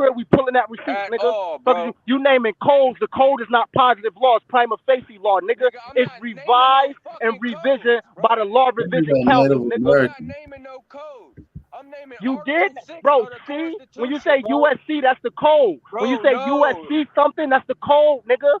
crib, we pulling that receipt,
At
nigga.
all, bro.
You naming codes. The code is not positive law. It's prima facie law, nigga.
I'm
It's
not naming no
revised and
fucking
revision
codes,
by
bro.
the Law
This is
Revision
a
Council,
Native
nigga.
I'm not
American.
naming no codes. I'm naming
You
Article
did,
6
bro.
of the
See,
Constitution,
when you say
bro.
USC, that's the code. When you
Bro,
say
no.
USC something, that's the code, nigga.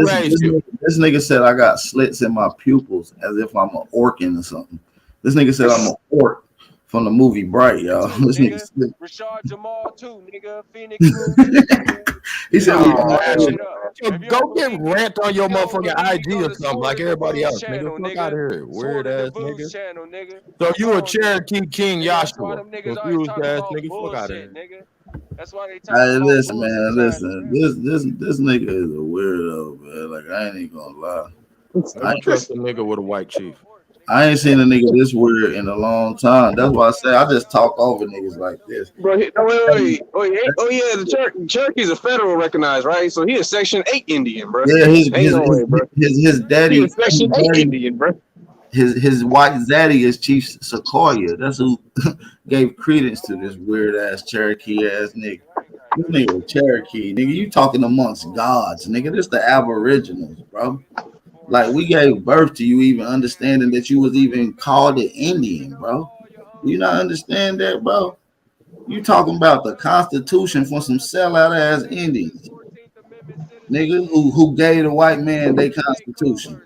Who asked you?
This nigga said I got slits in my pupils as if I'm an orkin or something. This nigga said I'm an orc from the movie Bright, y'all.
Too,
This nigga
nigga.
said,
Rashard Jamal too, nigga. Phoenix Moon too, nigga.
he said
Nigga,
we
we
Oh,
got this
all
shit up. If you
go
don't
get
believe me,
rant on your
if you don't
motherfucking
believe me,
IG
go
or
to
something like
Sword in the
everybody
Booze
else, nigga.
channel,
Fuck out
nigga.
of here,
Sword
weird
in the
ass
Booze
nigga.
channel, nigga.
So
Come
you a
on, nigga.
Cherokee King
Nigga, that's why
Joshua?
them niggas always
Confused
talking
ass
about
nigga. Fuck out of
bullshit,
here.
nigga. That's why they talking
Hey,
about
listen,
bullshit
man,
channel,
listen.
man.
This nigga is a weirdo, man. Like I ain't even gonna lie.
Never trust a nigga with a white chief.
I ain't seen a nigga this weird in a long time. That's why I say I just talk over niggas like this.
Bro, oh,
Hey,
oh yeah, the Cherokee's a federal recognized, right? So he a Section 8 Indian, bro.
yeah,
Ain't no way, bro.
his
He a
daddy,
Section 8 Indian, bro.
his white zaddy is Chief Sequoia. That's who gave credence to this weird ass Cherokee ass nigga. This nigga Cherokee, nigga. You talking amongst gods, nigga. This the Aboriginals, bro. Like we gave birth to you, even understanding that you was even called an Indian, bro. You not understand that, bro? You talking about the Constitution for some sellout ass Indians, nigga, who gave the white man their Constitution.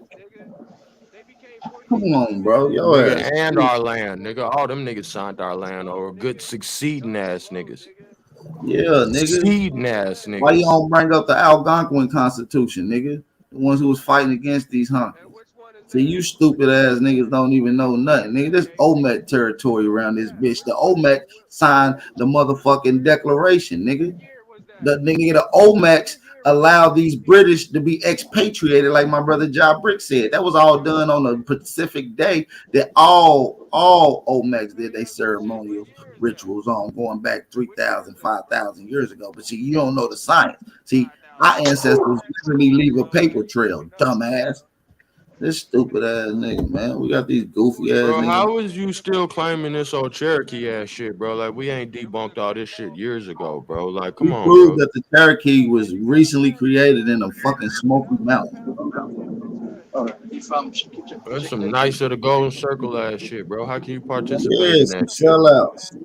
Come on, bro. Your
Nigga,
ass.
and our land, nigga. All them niggas signed our land over. Good succeeding ass niggas.
Yeah, nigga.
Succeeding ass
Why you
niggas.
don't bring up the Algonquin Constitution, nigga? The ones who was fighting against these honkies. See, you stupid ass niggas don't even know nothing, nigga. This OMEC territory around this bitch. The OMEC signed the motherfucking declaration, nigga. The OMEX allowed these British to be expatriated, like my brother John Brick said. That was all done on a Pacific day that all OMEX did they ceremonial rituals on going back 3,000, 5,000 years ago. But see, you don't know the science. See, our ancestors literally leave a paper trail, dumbass. This stupid ass nigga, man. We got these goofy ass
Bro,
niggas.
how is you still claiming this old Cherokee ass shit, bro? Like we ain't debunked all this shit years ago, bro. Like, come
We
on,
proved
bro.
that the Cherokee was recently created in a fucking Smoky Mountains, bro.
That's some nice of the golden circle ass shit, bro. How can you participate
Yeah,
in
some
that shit?
sellouts.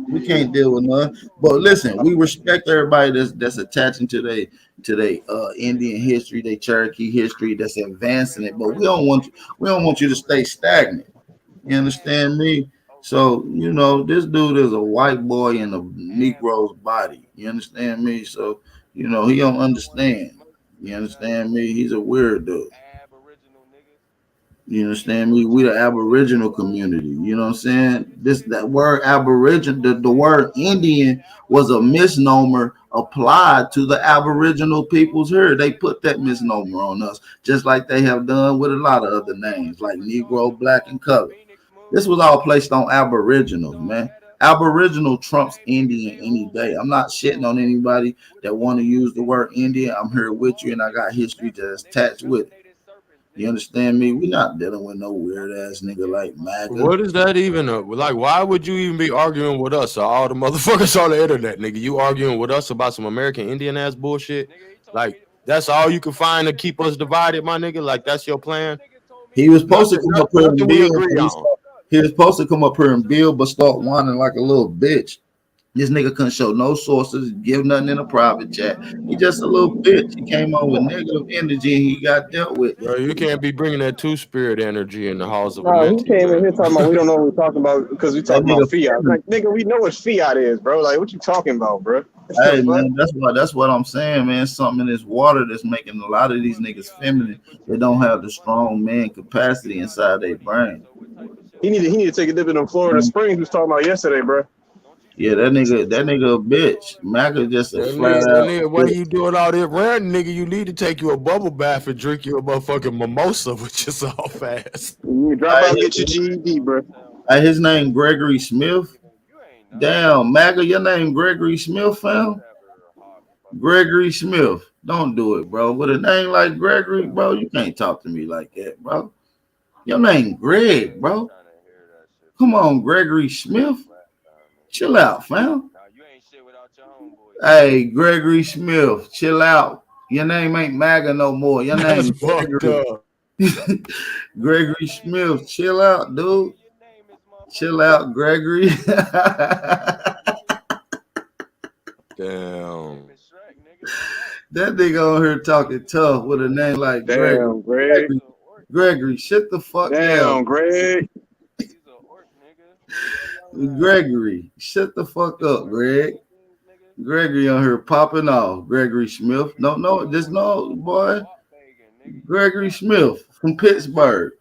We can't deal with none. But listen, we respect everybody that's attaching to their Indian history, their Cherokee history, that's advancing it. But we don't want you to stay stagnant. You understand me? So this dude is a white boy in a Negro's body. You understand me? So he don't understand. You understand me? He's a weird dude. You understand me? We the Aboriginal community. You know what I'm saying? That word Aboriginal, the word Indian was a misnomer applied to the Aboriginal peoples here. They put that misnomer on us, just like they have done with a lot of other names, like Negro, Black, and Color. This was all placed on Aboriginals, man. Aboriginal trumps Indian any day. I'm not shitting on anybody that want to use the word Indian. I'm here with you, and I got history that's attached with it. You understand me? We're not dealing with no weird ass nigga like MAGA.
What is that even? Like, why would you even be arguing with us or all the motherfuckers on the internet, nigga? You arguing with us about some American Indian ass bullshit? Like, that's all you can find to keep us divided, my nigga? Like, that's your plan?
He was supposed to
Nothing,
come up here
nothing
and
we
build,
agree
but
on.
he was supposed to come up here and build, but start whining like a little bitch. This nigga couldn't show no sources, give nothing in a private chat. He just a little bitch. He came on with negative energy and he got dealt with.
Bro, you can't be bringing that two spirit energy in the halls of
No, he
Amenti,
came in
man.
here talking about we don't know what we're talking about because we
That
talking
nigga
about fiat.
feminine.
Like, nigga, we know what fiat is, bro. Like, what you talking about, bro? The
Hey
fuck?
man, that's what I'm saying, man. Something in this water that's making a lot of these niggas feminine. They don't have the strong man capacity inside their brain.
He need to take a dip in them Florida Springs we was talking about yesterday, bro.
Yeah, that nigga a bitch. MAGA just a flat
That
out
nigga, why
bitch.
you doing all this ranting, nigga? You need to take you a bubble bath and drink you a motherfucking mimosa with yourself ass.
You drop
Hey,
out and get your GED, bro.
his name Gregory Smith. Damn, MAGA, your name Gregory Smith, fam? Gregory Smith. Don't do it, bro. With a name like Gregory, bro, you can't talk to me like that, bro. Your name Greg, bro. Come on, Gregory Smith. Chill out, fam. Hey, Gregory Smith, chill out. Your name ain't MAGA no more. Your
That's
name
fucked
Gregory.
up.
Gregory Smith, chill out, dude. Chill out, Gregory.
Damn.
That nigga on here talking tough with a name like Gregory.
Damn, Greg.
Gregory, shut the fuck down.
Damn, Greg.
Gregory, shut the fuck up, Greg. Gregory on here popping off. Gregory Smith. No, just no, boy. Gregory Smith from Pittsburgh.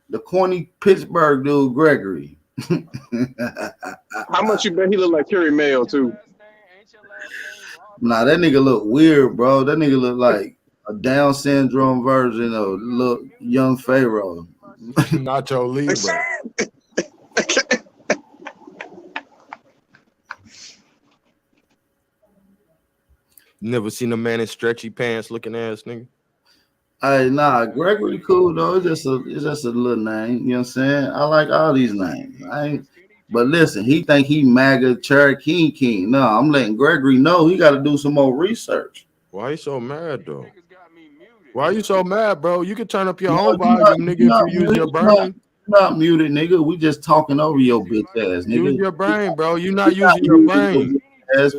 The corny Pittsburgh dude, Gregory.
How much you bet he look like Kerry Mayo too?
Nah, that nigga look weird, bro. That nigga look like a Down syndrome version of look young Pharaoh.
Nacho Libre. Never seen a man in stretchy pants looking ass nigga.
Hey, nah, Gregory cool though. It's just a little name. You know what I'm saying? I like all these names. But listen, he think he MAGA Cherokee King. No, I'm letting Gregory know he got to do some more research.
Why you so mad though? Why you so mad, bro? You can turn up your
No,
own volume, nigga, if you use your brain.
Not muted, nigga. We just talking over your bitch ass, nigga.
Use your brain, bro. You not using your brain.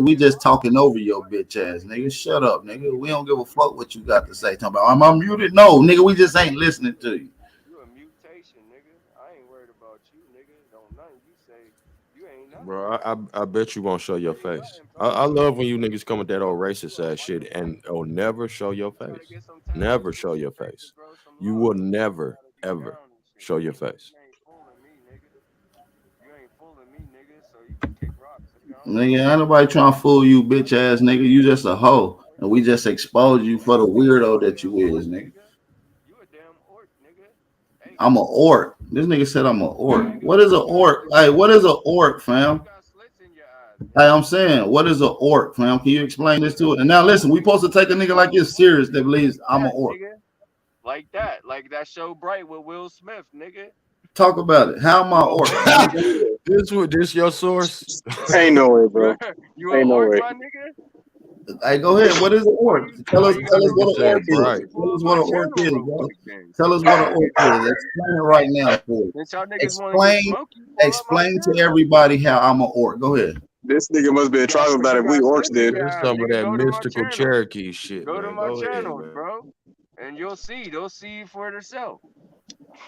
We just talking over your bitch ass, nigga. Shut up, nigga. We don't give a fuck what you got to say. Talking about, am I muted? No, nigga. We just ain't listening to you.
You a mutation, nigga. I ain't worried about you, nigga. Don't nothing you say. You ain't nothing.
Bro, I bet you won't show your face. I love when you niggas come with that old racist ass shit and never show your face. Never show your face. You will never, ever show your face.
You ain't fooling me, nigga, so you can kick rocks.
Nigga, ain't nobody trying to fool you, bitch ass nigga. You just a hoe. And we just exposed you for the weirdo that you is, nigga.
You a damn orc, nigga.
I'm an orc. This nigga said I'm an orc. What is an orc? Hey, what is an orc, fam? Hey, I'm saying, what is an orc, fam? Can you explain this to it? And now listen, we supposed to take a nigga like this serious that believes I'm an orc.
Like that show Bright with Will Smith, nigga.
Talk about it. How am I orc?
This your source?
Ain't no way, bro.
You
Ain't
an
no
orc,
way.
my nigga?
Hey, go ahead. What is an orc? Tell us what an orc is.
Right.
Tell us what an orc is, bro. Tell us what an orc is. Explain it right now for us. Explain to everybody how I'm an orc. Go ahead.
This nigga must be a troglodyte if we orcs did.
There's some of that mystical Cherokee shit,
Go
man.
to my
Go ahead,
channel,
man.
bro, and you'll see for yourself.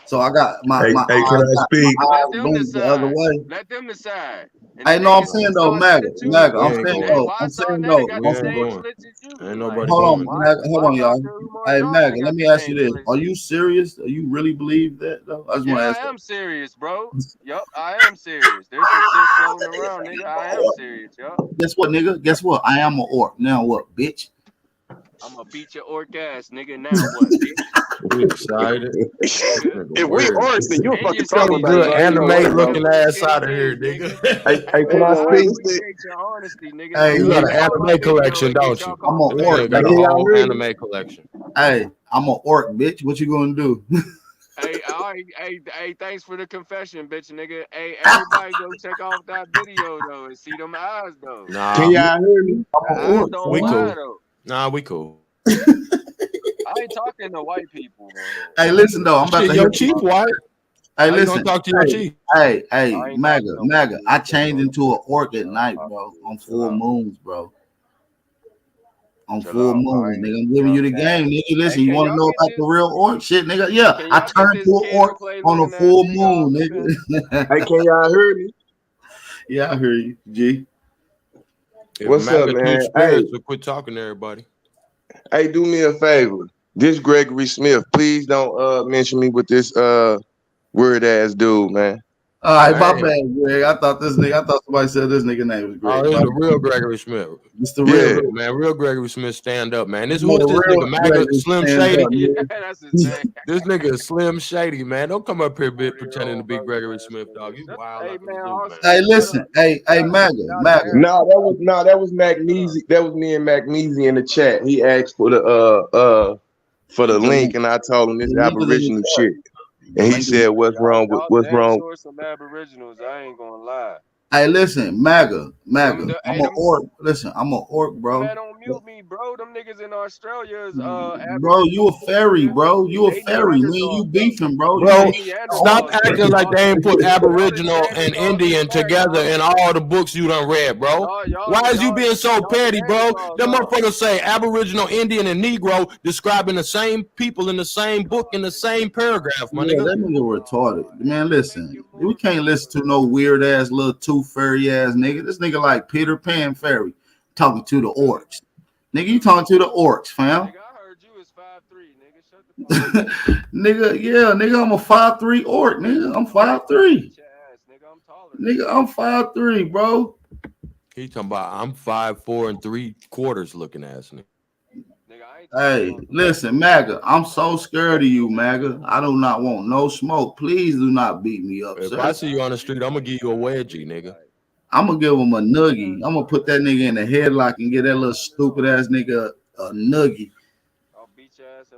So I got my
Hey,
my
can I speak?
Let them
the other
decide.
way.
Let them decide.
I know I'm saying though, MAGA.
We
I'm
ain't
saying
going.
though.
Why
I'm
Saw
saying
Netta
though.
got
We
the
ain't
same
going.
slits as you?
Ain't
Like,
nobody
Hold
going.
on, hold on, y'all.
Dr. Umar
Hey,
Johnson
MAGA,
got
let
the
me ask you
same
this:
slits
are
as
you serious? Do you really believe that though? I just want
Yeah,
to
I
ask that.
am serious, bro. Yup, I am serious. There's some shit floating around, nigga. I am serious, yup.
Guess what, nigga? Guess what? I am an orc. Now what, bitch?
I'm gonna beat your orc ass, nigga. Now what, bitch?
We excited.
If we orcs, then you a
And
fucking
you see
Your
me
troglodyte.
good
So
beating
ain't
your
no
anime
way,
ass
bro.
looking
over
ass
skinny
out of here,
jeans,
nigga.
Hey, can
Man,
I
I
speak?
appreciate your honesty, nigga.
Hey,
You
Don't
got
take
an
nigga,
all my
anime
video
collection,
and get
don't
y'all
you?
I'm
off
an
the
That
orc,
nigga
map,
got
Hey,
a
can
bro.
nigga.
y'all
whole
hear me?
anime collection.
Hey, I'm an orc, bitch. What you gonna do?
Hey, all right, hey, thanks for the confession, bitch, nigga. Hey, everybody go check off that video though and see them eyes though.
Can
Nah,
y'all hear me?
I'm
The
an
eyes
orc,
don't
we
fam.
lie
cool.
though.
Nah, we cool.
I ain't talking to white people, man.
Hey, listen though, I'm about
Shit,
to
your
hear.
chief white.
Hey,
How you gonna
listen.
talk to your
Hey,
chief?
hey,
I ain't talking
MAGA,
to white
MAGA. I
dudes that
changed
go to
into an
prison,
orc at night, bro. On full moons, bro. On
chill
full
out, bro. I
moons,
ain't,
nigga. I'm
you
giving
know
you
what
the
I'm saying?
game, nigga.
Hey,
Listen, you
can
want to
y'all
know
get
about the
this?
real orc shit, nigga? Yeah,
Can
I
y'all get
turned
this
to an
kid who
orc
play
on a
looking ass
full
nigga off
moon,
of here?
nigga.
Hey, can y'all hear me?
Yeah, I hear you, G.
If
What's up,
MAGA two
man?
spirits will quit talking to everybody.
Hey, do me a favor. This Gregory Smith, please don't mention me with this weird ass dude, man.
All right, my
Man.
bad, Greg. I thought somebody said this nigga name was
Oh,
Greg.
it's
My
the
bad.
real Gregory Smith.
It's the real
Yeah.
Look, man, real Gregory Smith stand up, man. This
Yeah,
who's this
real
nigga? MAGA
Gregory
Slim
stand
Shady?
up,
Yeah,
nigga.
that's his name.
This nigga is Slim Shady, man. Don't come up here pretending to
40-year-old
be
broken
Gregory
ass
Smith,
nigga.
dog. You
Shut
wild
Hey
out the
man,
blue,
all
man.
Hey,
shut
listen.
up.
Hey,
Y'all
MAGA.
terrible.
No, that was
Shut up.
Magnesia. That was me and Magnesia in the chat. He asked for the
The
link,
link.
and I told him
The
this
link is in the
Aboriginal
chat.
shit.
The
And he
link is.
said,
Y'all
what's
dead
wrong?"
short some aboriginals. I ain't gonna lie.
Hey, listen, MAGA. I'm
Hey,
an
them
orc. Listen, I'm an orc, bro.
man don't mute me, bro. Them niggas in Australia is
Bro, you
aboriginal
a
too,
fairy,
nigga.
bro. You a
They
fairy. Me and you
Neanderthals though.
beefing, bro.
Bro,
They
stop
Neanderthals,
acting
nigga.
like they ain't put
Y'all the
Aboriginal and
Neanderthals in
Indian together
America.
in all the books you done read, bro. Why is you being so
Y'all the
petty, bro?
Neanderthals,
Them
huh?
motherfuckers say Aboriginal, Indian, and Negro describing the same people in the same book in the same paragraph, my
Yeah,
nigga.
that nigga retarded. Man, listen. We can't listen to no weird ass little tooth fairy ass nigga. This nigga like Peter Pan fairy talking to the orcs. Nigga, you talking to the orcs, fam.
Nigga, I heard you was 5'3", nigga. Shut the fuck up.
Nigga, yeah, nigga, I'm a 5'3" orc, nigga. I'm 5'3".
Beat your ass, nigga. I'm taller than
Nigga,
you.
I'm 5'3", bro.
He talking about I'm 5'4" and 3/4 looking ass nigga.
Nigga, I
Hey, listen, MAGA. I'm so scared of you, MAGA. I do not want no smoke. Please do not beat me up,
If
sir.
I see you on the street, I'm gonna give you a wedgie, nigga.
I'm gonna give him a noogie. I'm gonna put that nigga in the headlock and get that little stupid ass nigga a noogie.
I'll beat your ass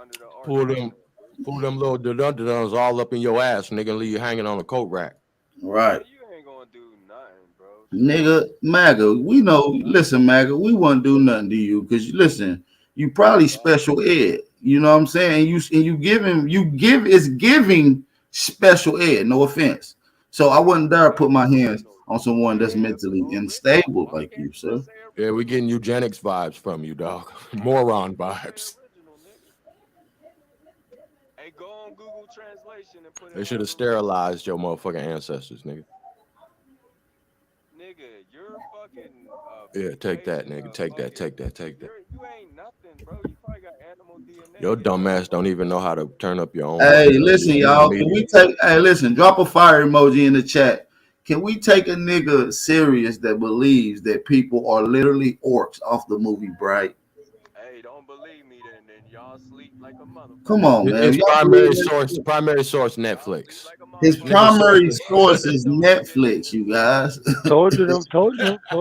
under the arch
Pull
right
them,
now.
pull them little dun all up in your ass, nigga, and leave you hanging on a coat rack.
Right.
Man, you ain't gonna do nothing, bro. Shut up.
Nigga, MAGA, we know, listen, MAGA, we won't do nothing to you because listen, you probably special ed. You know what I'm saying? You give him, it's giving special ed, no offense. So I wouldn't dare put my hands on someone that's mentally unstable like you, sir.
Yeah, we getting eugenics vibes from you, dog. Moron vibes.
Original, nigga. Hey, go on Google Translation and put in
They should have
Aboriginal.
sterilized your motherfucking ancestors, nigga.
Nigga, you're fucking
Yeah, take that,
patient
nigga.
of
Take that,
fucking.
take that, take that.
You ain't nothing, bro. You probably got animal DNA.
Your
Get the
dumb
fuck
ass don't even know how to turn up your own
Hey,
motherfucking
listen,
social
y'all. Can
media.
we take? Hey, listen. Drop a fire emoji in the chat. Can we take a nigga serious that believes that people are literally orcs off the movie Bright?
Hey, don't believe me then y'all sleep like a
Come
motherfucker.
on, man.
His
Y'all believe that shit?
primary source,
Y'all sleep
Netflix.
like a
His
Nigga
motherfucker.
source
primary
is
source is
Don't believe me
Netflix,
then.
you guys.
Told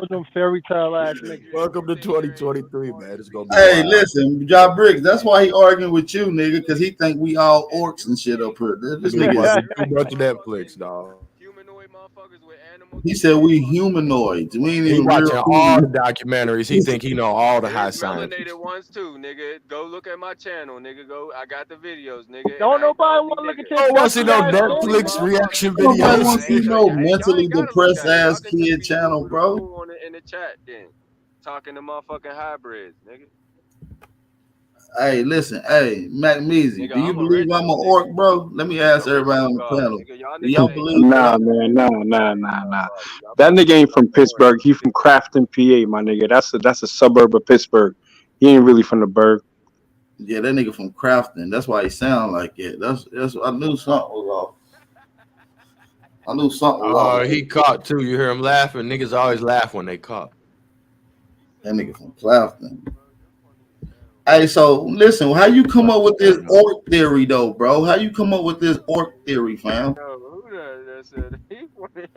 them fairy tale ass niggas.
Welcome to
You think there ain't
2023,
smart
man. It's gonna be
Hey,
wild.
listen, Ja Briggs. That's why he arguing with you, nigga, because he think we all orcs and shit up here. This
Nigga
nigga is.
watching too much Netflix,
motherfucking
dog.
humanoid motherfuckers with animal
He said
DNA
we
talking to you
humanoids. We ain't
He
even real
watching all the
humans.
documentaries. He think he know all the high
There's melanated
scientists.
ones too, nigga. Go look at my channel, nigga. Go, I got the videos, nigga, and
Don't
I ain't
nobody
doggy
want to look at
nigga.
your
I don't want to see
dusty
no
ass
Show me,
channel,
Netflix
bro.
reaction
motherfucker.
Nobody
videos,
want to see
nigga.
no
Y'all
mentally
ain't gotta look
depressed
at it. Y'all
ass
can just
kid
be
channel,
cool,
bro.
cool on it in the chat then. Talking to motherfucking hybrids, nigga.
Hey, listen, hey, Mac Measy,
Nigga,
do you
I'm
believe I'm an
original, nigga.
orc, bro? Let me ask everybody
Original
on the
God,
panel.
nigga. Y'all
Do
niggas
y'all
ain't
believe
nothing.
that
Nah,
I'm an
man,
orc?
nah.
Y'all
That
probably
nigga ain't
sleep like
from
corn,
Pittsburgh. He
nigga.
from Crafton, PA, my nigga. That's a suburb of Pittsburgh. He ain't really from the burg.
Yeah, that nigga from Crafton. That's why he sound like it. That's I knew something was off. I knew something was off.
He caught too. You hear him laughing. Niggas always laugh when they caught.
That nigga from Crafton. Hey, so listen, how you come up with this orc theory though, bro? How you come up with this orc theory, fam?
Yo, who that said he wanted-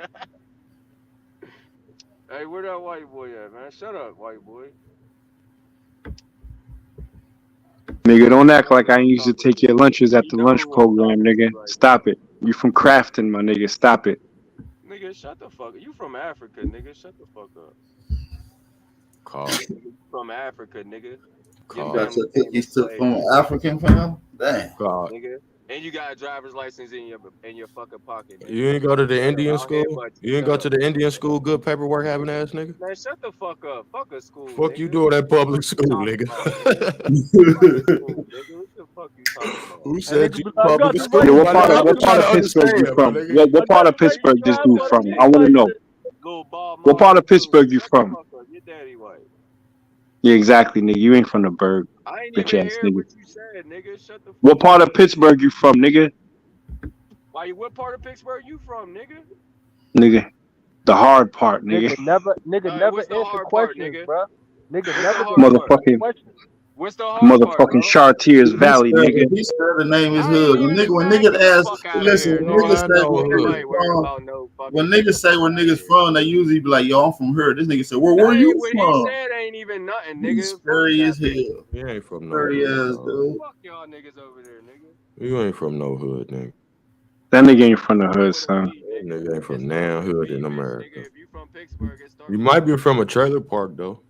Hey, where that white boy at, man? Shut up, white boy.
Nigga, don't act
Know
like
who
I
I'm
ain't used to
talking
take
to.
your lunches at
He
the
know
lunch
who I'm
program,
talking
nigga.
to right
Stop
now.
it. You from Crafton, my nigga. Stop it.
Nigga, shut the fuck. You from Africa, nigga. Shut the fuck up.
Caught.
Nigga, you from Africa, nigga. Your
You
Caught.
got
family
your
came
cookies took
enslaved,
from an
nigga.
African fam? Damn.
Caught.
Nigga. And you got a driver's license in your fucking pocket,
You
nigga.
ain't go to the
Shut up.
Indian
I'll
school?
headbutt you.
You ain't
Shut
go to
up.
the Indian school? Good paperwork having ass nigga?
Man, shut the fuck up. Fuck a school,
Fuck you
nigga.
doing at
What
public
you
school,
talking
nigga?
about, nigga? Fuck a school, nigga. What the fuck you talking about?
Who
And
said
nigga
you
be like, I got
public
the
school,
Nigga,
right,
what
my
I
part
nigga?
of
got
I'm
what
the,
just trying
part
to
of Pittsburgh you
understand, my
from?
nigga.
What
I
part
got
of
the right to
Pittsburgh this
drive,
dude
my
from?
nigga.
I
He
wanna
like
know.
to,
Little bald
What
mother
part of
ass dude.
Pittsburgh you
Shut the
from?
fuck up. Your daddy white.
Yeah, exactly, nigga. You ain't from the burg,
I ain't
bitch
even
ass
hear
nigga.
what you said, nigga. Shut the
What
fuck
part
up.
of Pittsburgh you from, nigga?
Why you what part of Pittsburgh you from, nigga?
Nigga. The hard part, nigga.
nigga never
What's the
answer
hard part,
questions,
nigga?
bro. Nigga
What's the
never
hard
answer
part?
Motherfucking
questions.
What's the hard part,
motherfucking
bro?
Chartiers Valley, nigga.
If he scared to name his
I ain't
hood.
even
When
man,
niggas
get the
ask,
fuck out of
listen,
here,
You
when
don't
nigga.
niggas
have
say
no
where
Everybody
niggas
hood.
worried
from,
about no
when
fucking get
niggas
the
say
fuck
where
out of
niggas
here.
from, they usually be like, yo, I'm from here. This nigga said, where
That
you
ain't what he
from?
said ain't even nothing,
He's
nigga. Fuck
scary
that
as
nigga.
hell.
You ain't from no
Scary
hood,
ass
dog.
dude.
Fuck y'all niggas over there, nigga.
You ain't from no hood, nigga.
That nigga ain't from the
Start
hood,
with a
son.
B,
That
nigga.
nigga ain't
It
from
start
now
with a
hood
B,
in
bitch,
America.
nigga. If you from Pittsburgh, it start
You
with a
might be
B.
from a trailer park though.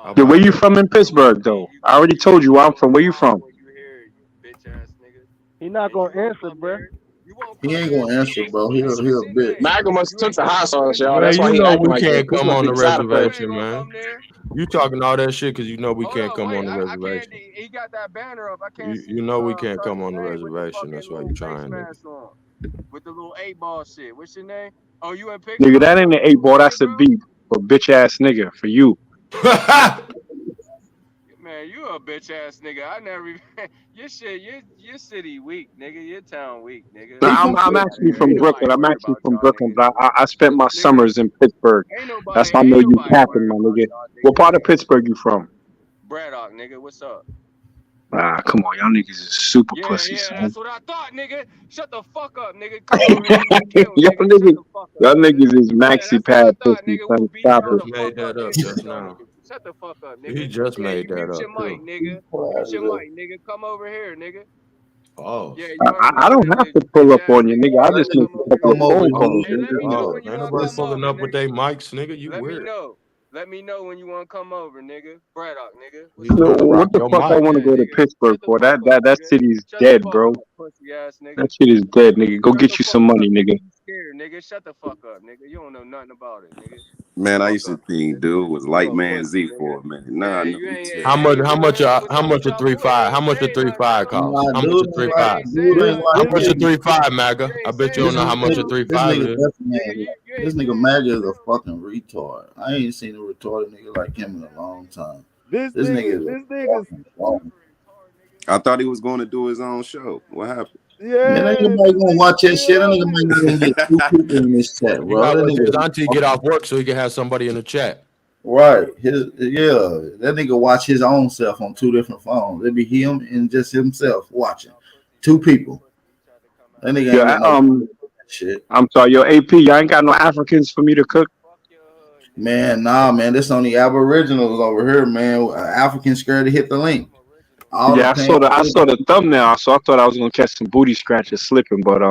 How
No,
Yeah, where
about
you
nigga.
that?
from in
Start with a
Pittsburgh
B.
though? I already told you where I'm
You
from.
gonna
Where you
cry
from?
when you hear it, you bitch ass nigga.
He not
And you
gonna
won't
answer,
come
bro.
there. You won't
He
come
ain't
there
gonna
until you
answer,
get
bro.
some
He a
facts in
bitch.
hand.
Malcolm must have
You
took
ain't
the
gonna
hot
come there
sauce, y'all.
until
Man,
That's
you
why
you
he
get
know
acting
we
like this.
can't
This
come
must
on
be
the
the side
you
effects.
ain't
reservation,
gonna
man.
come there.
You talking all that shit because you know we
Hold
can't
on,
come
wait.
on the
I can't.
reservation.
He got that banner up. I can't
You
see
know we can't come
brother's
on the
name with the
reservation.
fucking
That's why you
little face
trying, nigga.
mask on, with the little 8 ball shit. What's your name? Oh, you in
Nigga,
Pittsburgh?
that ain't
Where
an
you
eight
from,
ball.
Barry,
That's a
bro?
beat for bitch ass nigga. For you.
Man, you a bitch ass nigga. I never even. Your shit. Your city weak, nigga. Your town weak, nigga.
He
Like,
from
I'm
fuck out of
actually
here.
from
Ain't
Brooklyn.
nobody
I'm
worried
actually
about
from
y'all
Brooklyn,
niggas,
but
nigga.
I spent my
Nigga,
summers in Pittsburgh. That's why I know
ain't
you
nobody
capping,
worried
my
about
nigga.
y'all
What
niggas,
part of
nigga.
Pittsburgh you from?
Braddock, nigga. What's up?
Come on, y'all niggas is super
Yeah,
pussies,
yeah,
man.
that's what I thought, nigga. Shut the fuck up, nigga. Come over here and get killed,
y'all
nigga. Shut
niggas,
the fuck up,
y'all
nigga.
niggas is
Yeah,
maxi
that's what I
pad
thought,
pussies.
nigga.
Son,
We'll beat
He
stop
y'all
it.
the
just
fuck
made
up,
that up
then kill
just
y'all
now.
niggas. Shut the fuck up,
He
nigga.
just
Yeah,
made
you
that
mute your
up
mic,
too.
nigga. Mute your mic, nigga. Come over here, nigga. Yeah,
Pause.
you already
I
know what
don't
it
have
is,
to
you
pull
bitch
up
ass
on you,
nigga.
nigga.
You
I
That
gotta
just need
nigga
come
to
over
take
come
your
here.
over,
phone
dude.
calls,
Hey, let
nigga.
me know
Pause.
when you
Ain't
wanna
nobody
come
pulling
over,
up with
nigga.
their mics, nigga. You
Let me
weird.
know. Let me know when you wanna come over, nigga. Braddock, nigga.
He
What's up,
trying to
nigga?
rock
What the
your
fuck I
mic.
want to
Yeah,
go to
nigga.
Pittsburgh
Shut the
for?
fuck up,
That
nigga.
city's
Shut the
dead,
fuck
bro.
up, pussy ass nigga.
That shit is dead, nigga. Go
Shut
get
the
you
fuck
some money,
up, nigga.
nigga.
You scared, nigga. Shut the fuck up, nigga. You don't know nothing about it, nigga.
Man, I
Fuck
used to
up,
think
nigga.
dude was
You
light
a
man
pussy,
Z
nigga.
for a minute. Nah, I
Yeah,
know
you
he's
ain't
How
serious.
much?
you
How
know
much?
what's
How
up with
much a
y'all
three
boy?
five?
He
How
ain't
much a
saying
three
nothing. That's
five
all I'm
cost?
Nah,
How
saying.
much a
dude
three
ain't
You
like
five?
ain't
dude
saying
ain't
nothing,
How
like
much
nigga.
a
nigga.
3.5, Maga?
You
I
ain't
bet you
saying
This
don't know how
nothing,
much a
nigga,
bro.
3.5 it is.
Nigga, you
this
ain't
nigga
saying
Maggie
nothing,
is
bro.
a fucking retard. I ain't seen a retarded nigga like him in a long time.
This
This nigga
nigga,
is a
this nigga,
fucking dog.
I thought he was going to do his own show. What happened?
Man, ain't
yeah,
nobody
this
gonna
nigga
watch that
still
shit. That
on
nigga might
here.
not even get two people in this chat,
You
bro.
gotta
That
wait till his
nigga
auntie get off work so he can have somebody in the chat.
right. That nigga watch his own self on two different phones. It be him and just himself watching. Two people. That nigga
Yo,
ain't got no shit.
I'm sorry, yo, AP. Y'all ain't got no Africans for me to cook.
Man, nah, man. This on the Aboriginals over here, man. Africans scared to hit the link. All the
Yeah,
paying.
I saw the thumbnail, so I thought I was gonna catch some booty scratches slipping, but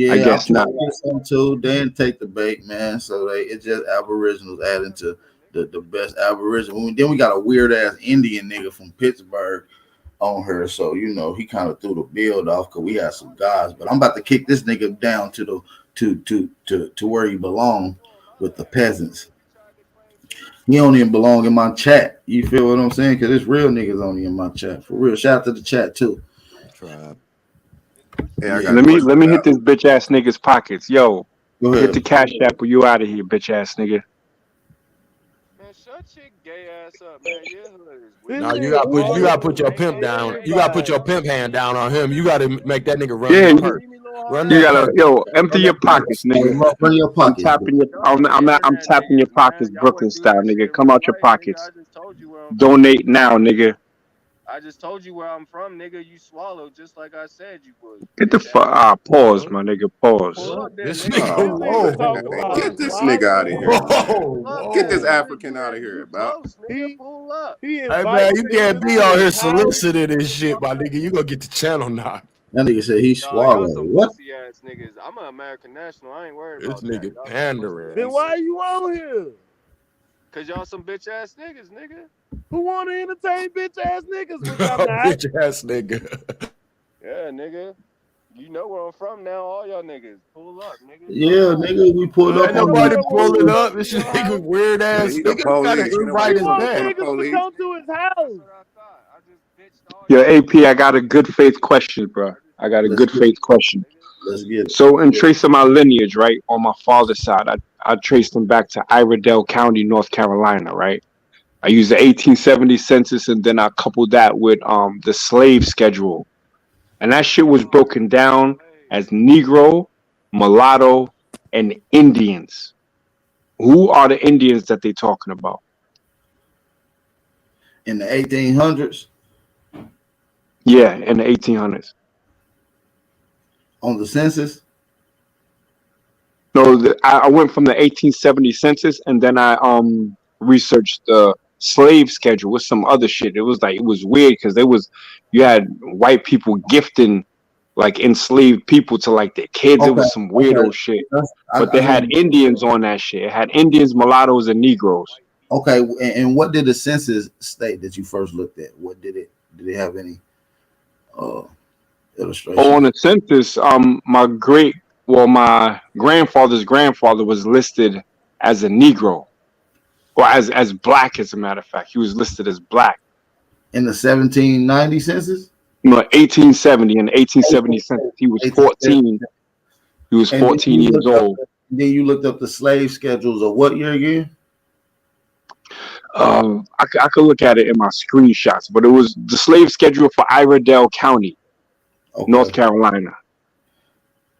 I
Yeah, I'm
guess
trying
not.
to get some too. They didn't take the bait, man. So it's just Aboriginals adding to the best Aboriginal. Then we got a weird ass Indian nigga from Pittsburgh on her. So he kind of threw the build off because we had some guys. But I'm about to kick this nigga down to the to where he belong with the peasants. He don't even belong in my chat. You feel what I'm saying? Because it's real niggas only in my chat. For real. Shout out to the chat too.
Tribe.
Hey, I
Yeah.
got
Let
a
me
question
let
for
me hit
y'all.
this bitch ass nigga's pockets. Yo,
Go
hit the
ahead.
cash app or you out of here, bitch ass nigga.
Man, shut your gay ass up, man. Your hood is
This
weird,
Now
nigga
nigga.
you gotta
arguing
put
with
your pimp down. You gotta put your
everybody.
pimp hand down on him. You gotta make that nigga run
Yeah,
his
Y'all
purse.
see me, little
Run
you
hard
that
ass
gotta,
purse.
niggas?
empty
Run
your
that purse.
pockets, nigga.
Run your
I'm
pockets.
tapping your,
Y'all some
I'm
internet
tapping your
niggas, man.
pockets,
Y'all
Brooklyn
wouldn't do
style,
that shit
nigga.
in
Come
real
out your
life, nigga. I
pockets.
just told you where I'm from,
Donate
nigga.
now, nigga.
I just told you where I'm from, nigga. You swallowed just like I said you would,
Get the
bitch
fuck.
ass nigga.
Pause,
What?
my nigga. Pause.
Pull
What?
up then,
This
nigga.
nigga,
This
Oh,
nigga
man.
talking
whoa,
about
Get
Pull
this
up,
nigga out
swallowing
of
nigga.
here,
and
man.
shit.
whoa,
Pull up
Get
then.
this
whoa.
All you
African out of
weird,
here,
you
about.
close, nigga.
He
Pull up.
he
Hey man,
inviting
you
niggas
can't be
into
out
his
here
house.
soliciting this shit, my nigga. You gonna get the channel knocked.
That nigga said he
Nah, y'all
swallowed.
some
What?
pussy ass niggas. I'm an American national. I ain't worried
This
about that.
nigga
Y'all some pussy
pandering.
Then
ass
why
niggas.
you on here?
Cause y'all some bitch ass niggas, nigga.
Who want to entertain bitch ass niggas, which I'm not?
Bitch ass nigga.
Yeah, nigga. You know where I'm from now. All y'all niggas. Pull up, nigga. Come
Yeah,
on.
nigga, we pulled up
Ain't
on
nobody
Nobody
you.
want to
pulling
pull
up.
up to
This
your
nigga
house.
weird
Yeah,
ass
he the
nigga. You gotta
police. Ain't
He
nobody
invite his
pulling
want
up on
dad.
the
niggas to
police.
come to his
That's
house.
what I thought. I just bitched all
Yo,
y'all
AP,
niggas.
I got a good faith question, bro.
I just
I got a
bitched
Let's
good
get
all
it.
faith
y'all,
question.
nigga.
Let's get it.
So, in tracing my lineage, right, on my father's side, I traced them back to Iredell County, North Carolina, right? I used the 1870 census, and then I coupled that with the slave schedule, and that shit was
Oh,
broken down
slave.
as Negro, mulatto, and Indians. Who are the Indians that they talking about?
In the 1800s,
Yeah, in the 1800s.
on the census.
No, I went from the 1870 census, and then I researched the slave schedule with some other shit. It was like it was weird because you had white people gifting like enslaved people to like their kids. It
Okay,
was some
okay.
weirdo shit. But
I
they
know.
had Indians on that shit. It had Indians, mulattoes, and Negroes.
Okay, and what did the census state that you first looked at? What did it? Did it have any uh
On
illustrations?
the census, my grandfather's grandfather was listed as a Negro, or as black. As a matter of fact, he was listed as black.
In the 1790 census?
No, 1870. In the 1870 census, he was
1870.
14. He was
And
14 years old.
then you looked up the slave schedules of what year again?
I could look at it in my screenshots, but it was the slave schedule for Iredell County, North
Okay,
Carolina,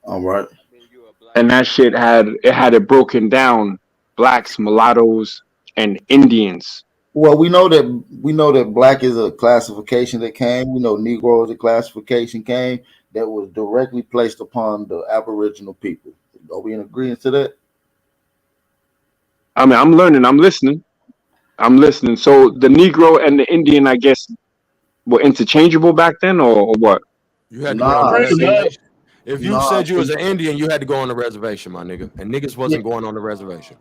all right.
Then you a black
and that
slave.
shit had it broken down: blacks, mulattoes, and Indians.
Well, we know that black is a classification that came. We know Negro is a classification came that was directly placed upon the Aboriginal people. Are we in agreement to that?
I mean, I'm learning. I'm listening. I'm listening. So the Negro and the Indian, I guess, were interchangeable back then, or what?
You had to go on the
Nah,
Pretty
see,
much.
reservation. If you
nah,
said you was
see,
an Indian, you had to go on the reservation, my nigga. And niggas
yeah.
wasn't going on the reservation.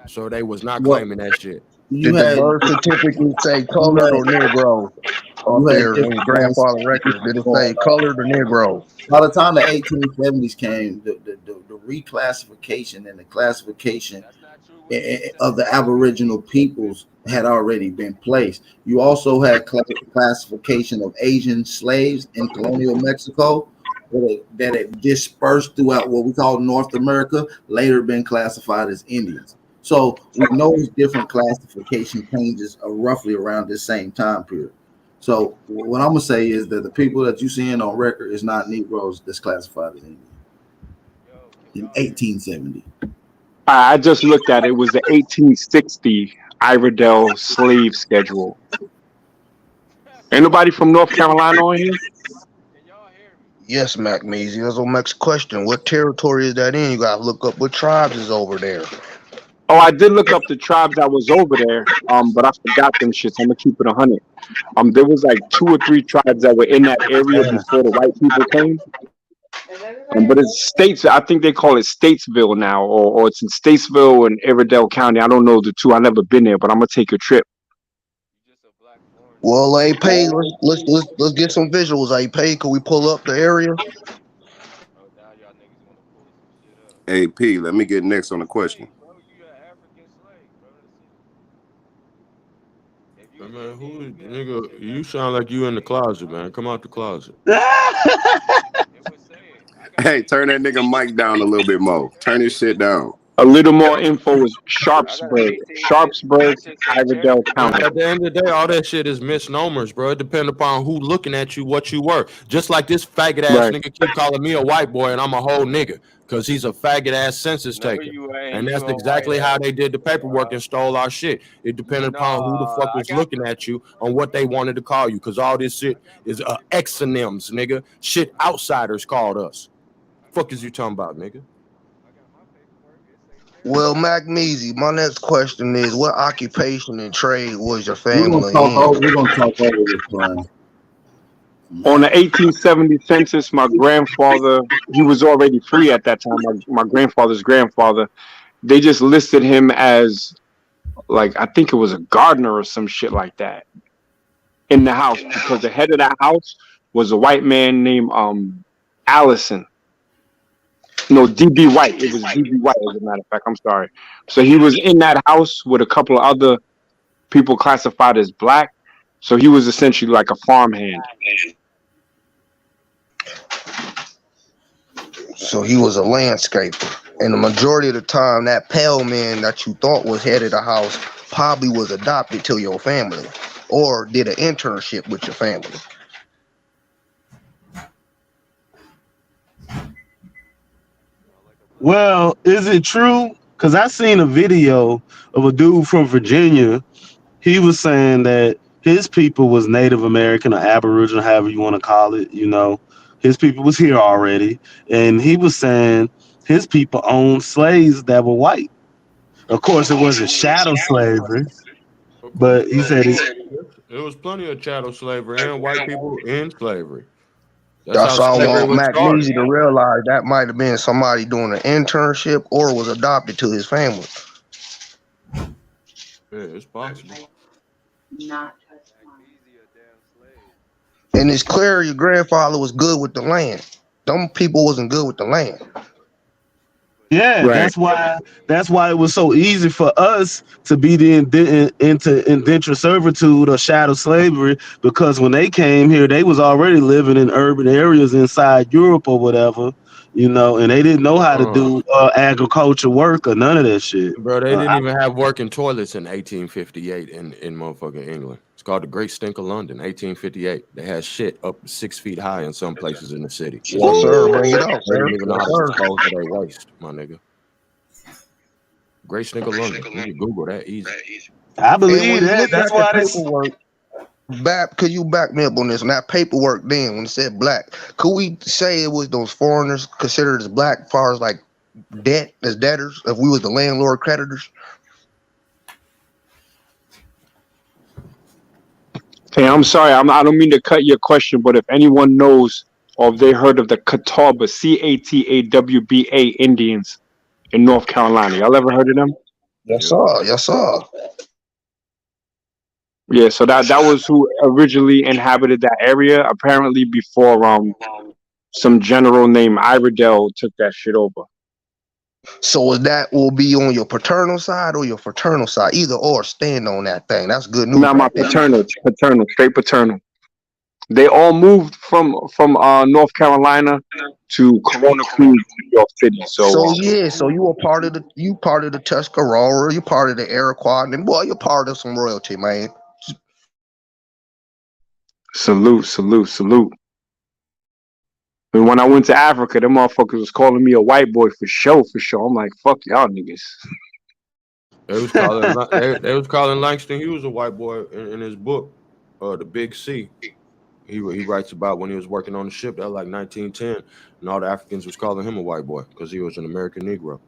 So they was not
Well,
claiming that shit.
you
Did the
had
birth certificate say
you
colored or Negro on
you had
there on
different
your grandfather records? Did it say colored or Negro?
by the time the 1870s came, the reclassification and the classification of the Aboriginal peoples had already been placed. You also had classification of Asian slaves in colonial Mexico that had dispersed throughout what we call North America, later been classified as Indians. So we know these different classification changes are roughly around this same time period. So what I'm gonna say is that the people that you seeing on record is not Negroes that's classified as Indian in 1870.
I just looked at it. It was the 1860 Iredell slave schedule. Ain't nobody from North Carolina on here?
Yes, Mac Measy. That's the next question. What territory is that in? You gotta look up what tribes is over there.
Oh, I did look up the tribes that was over there, but I forgot them shits. I'm gonna keep it 100. There was like 2 or 3 tribes that were in that area before the white people came. But it's states. I think they call it Statesville now, or it's in Statesville and Iredell County. I don't know the two. I never been there, but I'm gonna take a trip.
Well, AP, let's get some visuals. AP, can we pull up the area?
AP, let me get next on the question.
Hey, man, nigga? You sound like you in the closet, man. Come out the closet.
Hey, turn that nigga mic down a little bit more. Turn his shit down.
A little more info is Sharpsburg, Iredell
Man,
County.
at the end of the day, all that shit is misnomers, bro. It depends upon who looking at you, what you were. Just like this faggot ass
Right.
nigga keep calling me a white boy and I'm a whole nigga because he's a faggot ass census taker. And that's exactly how they did the paperwork and stole our shit. It depended upon who the fuck was looking at you on what they wanted to call you because all this shit is exonyms, nigga. Shit outsiders called us. Fuck is you talking about, nigga?
Well, Mac Measy, my next question is, what occupation and trade was your
We're gonna
family
talk
in?
over. We're gonna talk over this plan.
On the 1870 census, my grandfather, he was already free at that time. My grandfather's grandfather, they just listed him as, like, I think it was a gardener or some shit like that in the house, because the head of that house was a white man named Allison. No, DB White. It was DB White, as a matter of fact. I'm sorry. So he was in that house with a couple of other people classified as black. So he was essentially like a farmhand.
So he was a landscaper. And the majority of the time, that pale man that you thought was head of the house probably was adopted to your family or did an internship with your family.
Well, is it true? Because I seen a video of a dude from Virginia. He was saying that his people was Native American or Aboriginal, however you want to call it. You know, his people was here already, and he was saying his people owned slaves that were white. Of course, it wasn't shadow slavery, but he said
it was plenty of chattel slavery and white people in slavery.
That's
how
all I
slavery
want
was
Mac
started.
Measy to realize that might have been somebody doing an internship or was adopted to his family.
Yeah, it's possible.
And it's clear your grandfather was good with the land. Them people wasn't good with the land.
yeah,
Right.
that's why it was so easy for us to be into indentured servitude or shadow slavery, because when they came here, they was already living in urban areas inside Europe or whatever, you know, and they didn't know how to do agriculture work or none of that shit.
Bro, they didn't even have working toilets in 1858 in motherfucking England. It's called the Great Stink of London, 1858. They had shit up 6 feet high in some places in the city.
Yes, sir. Bring it out,
They
sir.
didn't even know how
Yes,
to
sir.
dispose of their waste, my nigga. Great Snake of London. You can Google that easy.
I
And
believe
when you
that.
look
That's
at the
why this.
paperwork, could you back me up on this? On that paperwork then, when it said black, could we say it was those foreigners considered as black as far as like debt as debtors if we was the landlord creditors?
Hey, I'm sorry. I don't mean to cut your question, but if anyone knows or if they heard of the Catawba, Catawba Indians in North Carolina, y'all ever heard of them?
Yes,
Yeah.
sir. Yes, sir.
Yeah, so that was who originally inhabited that area. Apparently, before some general named Iredell took that shit over.
So that will be on your paternal side or your fraternal side, either or. Stand on that thing. That's good news
Now my
right there.
paternal, straight paternal. They all moved from North Carolina to Corona, Queens, New York City. So
So yeah, so you are part of the Tuscarora, you part of the Iroquois, and boy, you're part of some royalty, man.
salute. And when I went to Africa, them motherfuckers was calling me a white boy for sure. I'm like, fuck y'all niggas.
They was calling they was calling Langston Hughes a white boy in his book, The Big C. He writes about when he was working on the ship. That was like 1910, and all the Africans was calling him a white boy because he was an American Negro.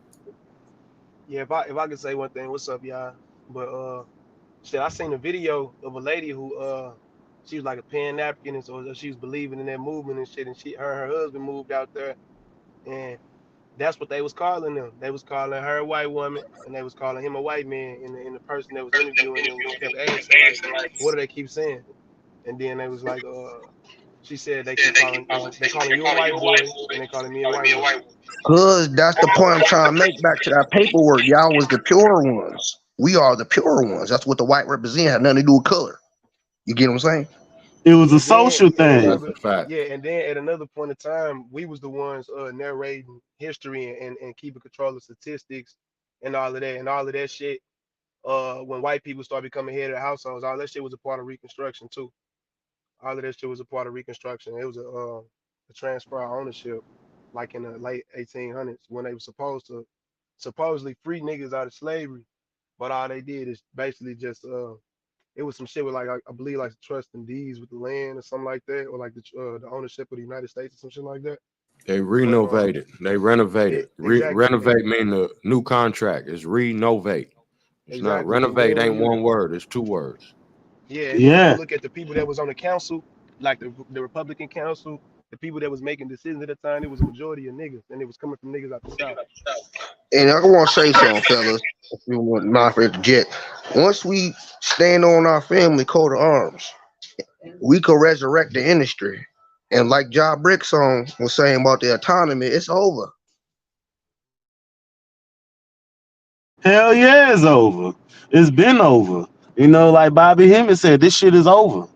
Yeah, if I could say one thing, what's up, y'all? But shit, I seen a video of a lady who she was like a Pan African, and so she was believing in that movement and shit, and her and her husband moved out there, and that's what they was calling them. They was calling her a white woman, and they was calling him a white man. And the person that was interviewing them was kept asking like, what do they keep saying? And then they was like, she said they calling you a white boy, and they calling me a white woman.
Cause that's the point I'm trying to make back to that paperwork. Y'all was the pure ones. We are the pure ones. That's what the white represent. Had nothing to do with color. You get what I'm saying?
It was a
And then
social
at
thing.
That's
another
a fact.
yeah, and then at another point in time, we was the ones narrating history and keeping control of statistics and all of that shit. When white people started becoming head of the households, all that shit was a part of Reconstruction too. All of that shit was a part of Reconstruction. It was a transfer of ownership, like in the late 1800s when they were supposedly free niggas out of slavery, but all they did is basically just it was some shit with like I believe like trust and deeds with the land or something like that, or like the ownership of the United States or some shit like that.
They
But
renovated. They renovated.
exactly,
Renovate mean the new contract. It's renovate. It's not
exactly. And
renovate.
then
Ain't one word. It's two words.
and then when you
Yeah.
look at the people that was on the council, like the Republican council, the people that was making decisions at the time, it was a majority of niggas, and it was coming from niggas out the South.
And I want to say something, fellas. If you want my friend to jet. Once we stand on our family coat of arms, we could resurrect the industry. And like Ja Brick song was saying about the autonomy, it's over.
Hell yeah, it's over. It's been over. Like Bobby Hemmett said, this shit is over.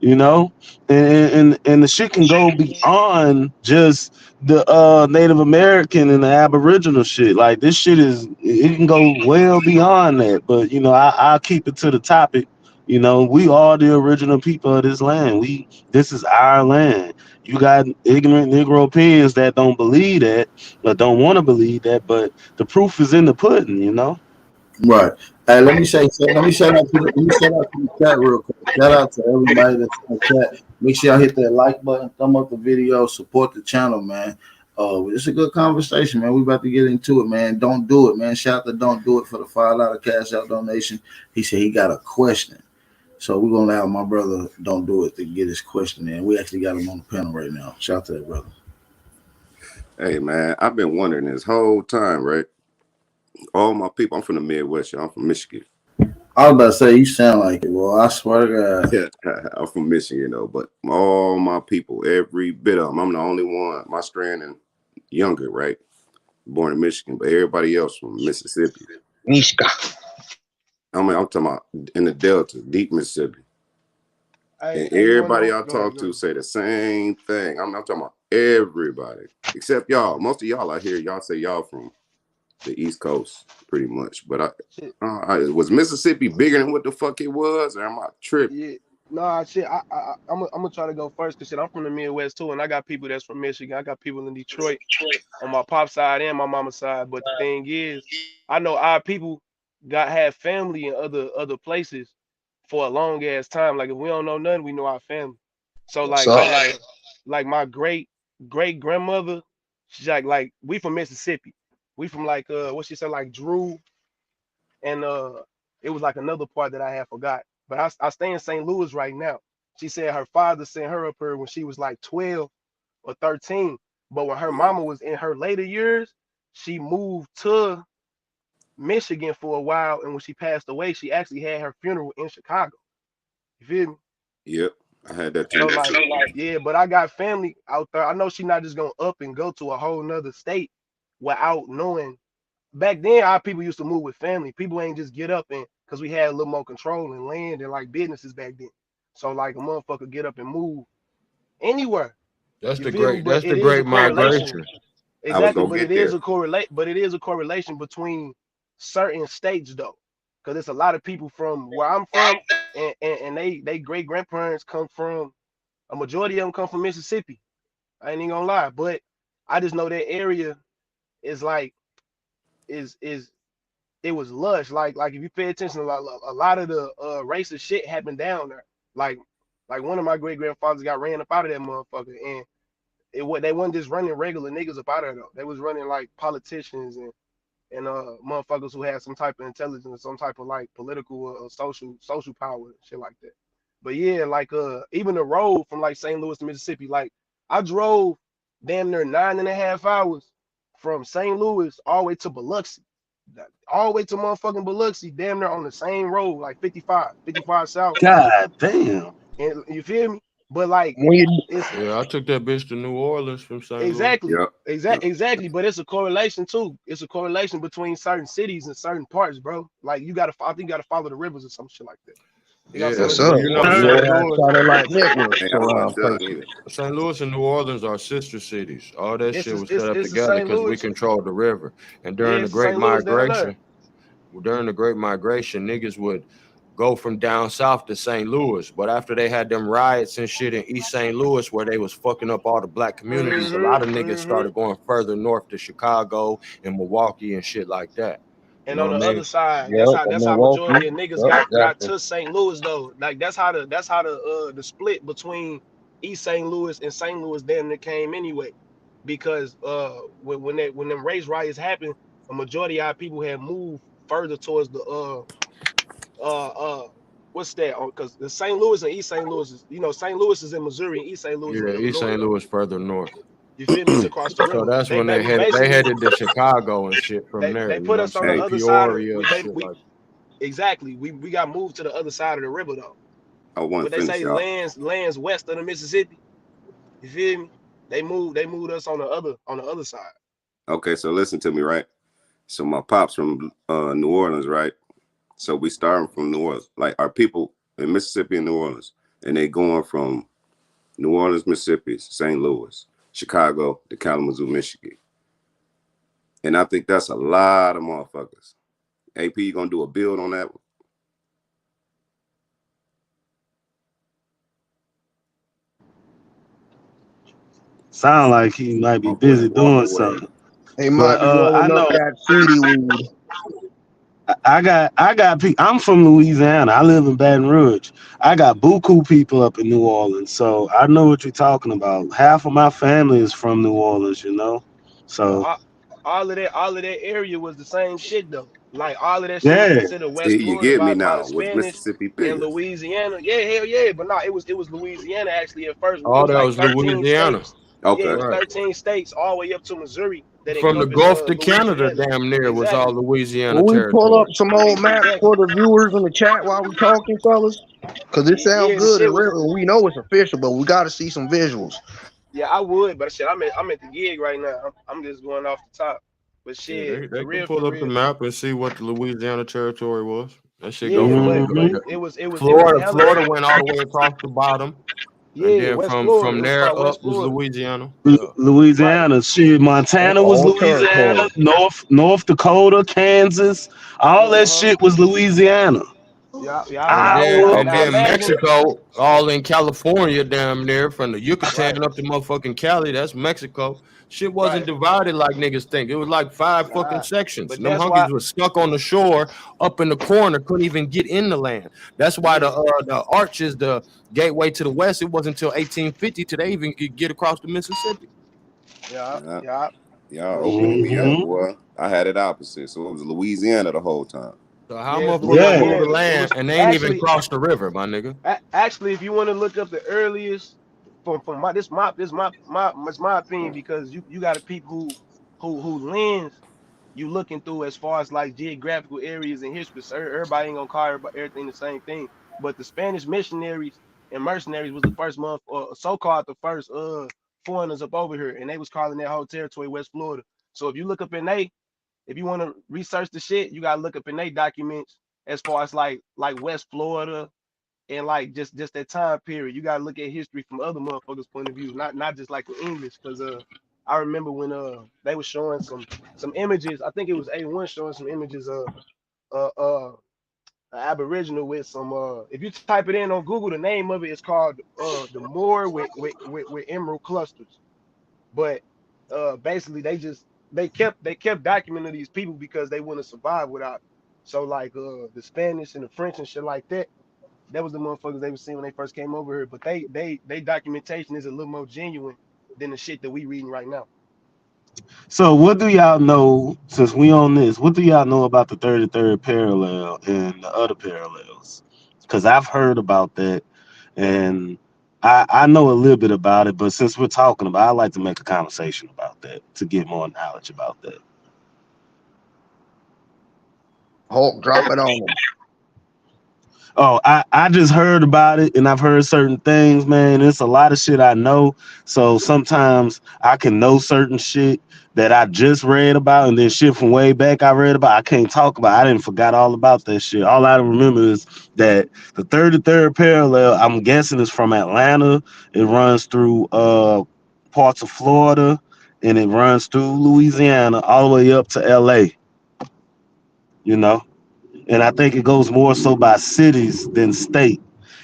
you know, and the shit can go beyond just the Native American and the Aboriginal shit. Like this shit it can go well beyond that. But I'll keep it to the topic. We are the original people of this land. This is our land. You got ignorant Negro opinions that don't believe that, but don't want to believe that. But the proof is in the pudding.
Right. Hey, let me shout out to the chat real quick. Shout out to everybody that's in the chat. Make sure y'all hit that like button, thumb up the video, support the channel, man. It's a good conversation, man. We about to get into it, man. Don't do it, man. Shout out to Don't Do It for the $5 cash out donation. He said he got a question. So we're gonna allow my brother Don't Do It to get his question in. We actually got him on the panel right now. Shout out to that brother.
Hey man, I've been wondering this whole time, right? All my people, I'm from the Midwest, y'all. I'm from Michigan.
I was about to say you sound like it. Well, I swear to God.
Yeah, I'm from Michigan, but all my people, every bit of them, I'm the only one, my strand and younger, right? Born in Michigan, but everybody else from Mississippi.
Mishka.
I'm talking about in the Delta, deep Mississippi. And
You want to
everybody
know?
I
Go ahead,
talk to say the same thing. I'm talking about everybody, except y'all. Most of y'all out here, y'all say y'all from the East Coast, pretty much. But I was Mississippi bigger than what the fuck it was, or am I tripping?
Yeah, Nah, shit. I'm gonna try to go first because shit, I'm from the Midwest too, and I got people that's from Michigan. I got people in Detroit on my pop side and my mama side. But the thing is, I know our people got have family in other places for a long ass time. Like if we don't know nothing, we know our family. So like I
So
had a like my great grandmother. She's like we from Mississippi. We from like what she said like Drew and it was like another part that I had forgot. But I stay in St. Louis right now. She said her father sent her up here when she was like 12 or 13. But when her mama was in her later years, she moved to Michigan for a while. And when she passed away, she actually had her funeral in Chicago. You feel me?
Yep, I had that
So
too.
like, yeah, but I got family out there. I know she not just gonna up and go to a whole nother state without knowing. Back then, our people used to move with family. People ain't just get up and because we had a little more control and land and like businesses back then. So like a motherfucker get up and move anywhere.
That's
You
the
feel me?
great.
But
That's
it
the
is a
great
correlation.
migration.
I was
Exactly,
gonna
but it
get
is
there.
a correlate. But it is a correlation between certain states though, because there's a lot of people from where I'm from, and they great grandparents come from. A majority of them come from Mississippi. I ain't even gonna lie, but I just know that area is like is it was lush. Like if you pay attention, a lot of the racist shit happened down there. Like like one of my great grandfathers got ran up out of that motherfucker, and they wasn't just running regular niggas up out of there though. They was running like politicians and motherfuckers who had some type of intelligence, some type of like political or social power, shit like that. But yeah, like even the road from like St. Louis to Mississippi, like I drove damn near 9.5 hours from St. Louis all the way to Biloxi. All the way to motherfucking Biloxi, damn near on the same road, like 55 South.
God damn.
And you feel me? But like
when you
it's
Yeah, I took that bitch to New Orleans from St. Louis.
exactly,
Yep. Yep.
exactly. But it's a correlation too. It's a correlation between certain cities and certain parts, bro. Like you gotta, I think you gotta follow the rivers or some shit like that. You know what I'm
Yeah,
saying?
Yes,
But
sir.
but you know,
You
St.
all have
Louis,
satellite networks
Hey, I
around
wasn't done
places.
either.
St. Louis and New Orleans are sister cities. All that
it's
shit
a,
was set up
it's a
together
St.
because we
Louis.
controlled the river. And
Yeah, it's a St. Louis down there.
during the Great Migration, niggas would go from down south to St. Louis. But after they had them riots and shit in East St. Louis where they was fucking up all the black communities, a lot of niggas
Mm-hmm.
started going further north to Chicago and Milwaukee and shit like that. You
And
know
on
what
the
I mean?
other side,
Yep, and
that's how
Milwaukee.
majority of niggas
Yep,
got
exactly.
to St. Louis though. Like that's how the split between East St. Louis and St. Louis damn near came anyway. Because when them race riots happened, a majority of our people had moved further towards the uh uh what's that? Because the St. Louis and East St. Louis is, you know, St. Louis is in Missouri and East St. Louis is in
Yeah, East
Illinois
St.
though.
Louis further north.
You feel me? It's across the
So
river.
that's when
We
they
basically
headed to Chicago and shit from there.
they
You
put
know what I'm
us on the
saying?
Hey,
other side of
Peoria, shit
we
like
exactly we got moved to the other side of the river though.
I wasn't
What they
finished,
say
y'all.
lands west of the Mississippi. You feel me? They moved us on the other side.
Okay, so listen to me, right? So my pops from New Orleans, right? So we starting from New Orleans, like our people in Mississippi and New Orleans, and they going from New Orleans, Mississippi, St. Louis, Chicago to Kalamazoo, Michigan. And I think that's a lot of motherfuckers. AP, you gonna do a build on that one?
Sound like he might be
My boy
busy
done walked
doing
away.
something.
He
But
might be
I
rolling up
know
that CD weed.
I'm from Louisiana. I live in Baton Rouge. I got buku people up in New Orleans, so I know what you're talking about. Half of my family is from New Orleans, you know.
But
So
all of that area was the same shit though. Like all of that shit was
yeah,
considered West
See, you
Florida
get me
by the
now. Was
Spanish
Mississippi
and
bigger?
Louisiana. Yeah, hell yeah. But no, it was Louisiana actually at first. It
all
was
that
like
was
13
Louisiana.
states. Yeah, it
Okay.
was
Right.
13 states all the way up to Missouri that
From the
encompassed
Gulf to Canada,
Louisiana.
damn near was all
Exactly.
Louisiana
Will we pull up
territory.
some old maps
Exactly.
for the viewers in the chat while we talking, fellas? Cause it sounds
Yeah, the
good
shit
and
was.
real. We know it's official, but we got to see some visuals.
Yeah, I would, but shit, I'm at the gig right now. I'm just going off the top. But
Yeah,
shit,
they can
for
pull up the
real.
map and see what the Louisiana territory was. That shit go
Yeah,
from
but
hmm
it was hella.
Florida went all the way across the bottom, and
Yeah,
then
West Florida.
from
It was
there
called
up
West
was
Florida.
Louisiana. Yeah.
Right.
Louisiana, shit.
That's
Montana was
all
Louisiana.
territory.
North Dakota, Kansas, all that
Uh-huh.
shit was Louisiana.
Yeah.
And
Now,
then
now,
and
now,
then
imagine.
Mexico, all in California, damn near from the
Right,
Yucatan up to motherfucking Cali. That's Mexico. Shit wasn't
right.
divided like niggas think. It was like 5 fucking
Nah,
sections.
but
Them
that's why.
hunkies were stuck on the shore up in the corner, couldn't even get in the land. That's why
Yeah,
the arch is the gateway to the west. It wasn't until 1850 till they even could get across the Mississippi.
yeah,
Yeah,
yeah.
y'all
But
opening
shit,
me up,
Mm-hmm.
boy. I had it opposite, so it was Louisiana the whole time.
So how
yeah, it's
motherfuckers
Yeah.
rule the
Louisiana. It
land
was
and they ain't even
actually,
crossed the river, my nigga?
actually, if you want to look up the earliest, from my it's my opinion because you got to people who lens you looking through as far as like geographical areas and history. So everybody ain't gonna call everything the same thing. But the Spanish missionaries and mercenaries was the first month, or so-called the first foreigners up over here, and they was calling that whole territory West Florida. So if you look up in if you want to research the shit, you gotta look up in they documents as far as like West Florida and like just that time period. You gotta look at history from other motherfuckers' point of view, not just like the English. Cause I remember when they were showing some images. I think it was A1 showing some images of uh uh Aboriginal with some if you type it in on Google, the name of it is called the Moor with emerald clusters. But basically they kept documenting these people because they wouldn't survive without it. So like the Spanish and the French and shit like that was the motherfuckers they were seeing when they first came over here. But they documentation is a little more genuine than the shit that we reading right now.
So what do y'all know, since we on this, what do y'all know about the 33rd parallel and the other parallels? Because I've heard about that and I know a little bit about it, but since we're talking about, I'd like to make a conversation about that to get more knowledge about that.
Hulk, drop it on them.
Oh, I just heard about it and I've heard certain things, man. It's a lot of shit I know. So sometimes I can know certain shit that I just read about and then shit from way back I read about. I can't talk about. I didn't forgot all about that shit. All I remember is that the 33rd parallel, I'm guessing, is from Atlanta. It runs through parts of Florida and it runs through Louisiana all the way up to LA, you know. And I think it goes more so by cities than state.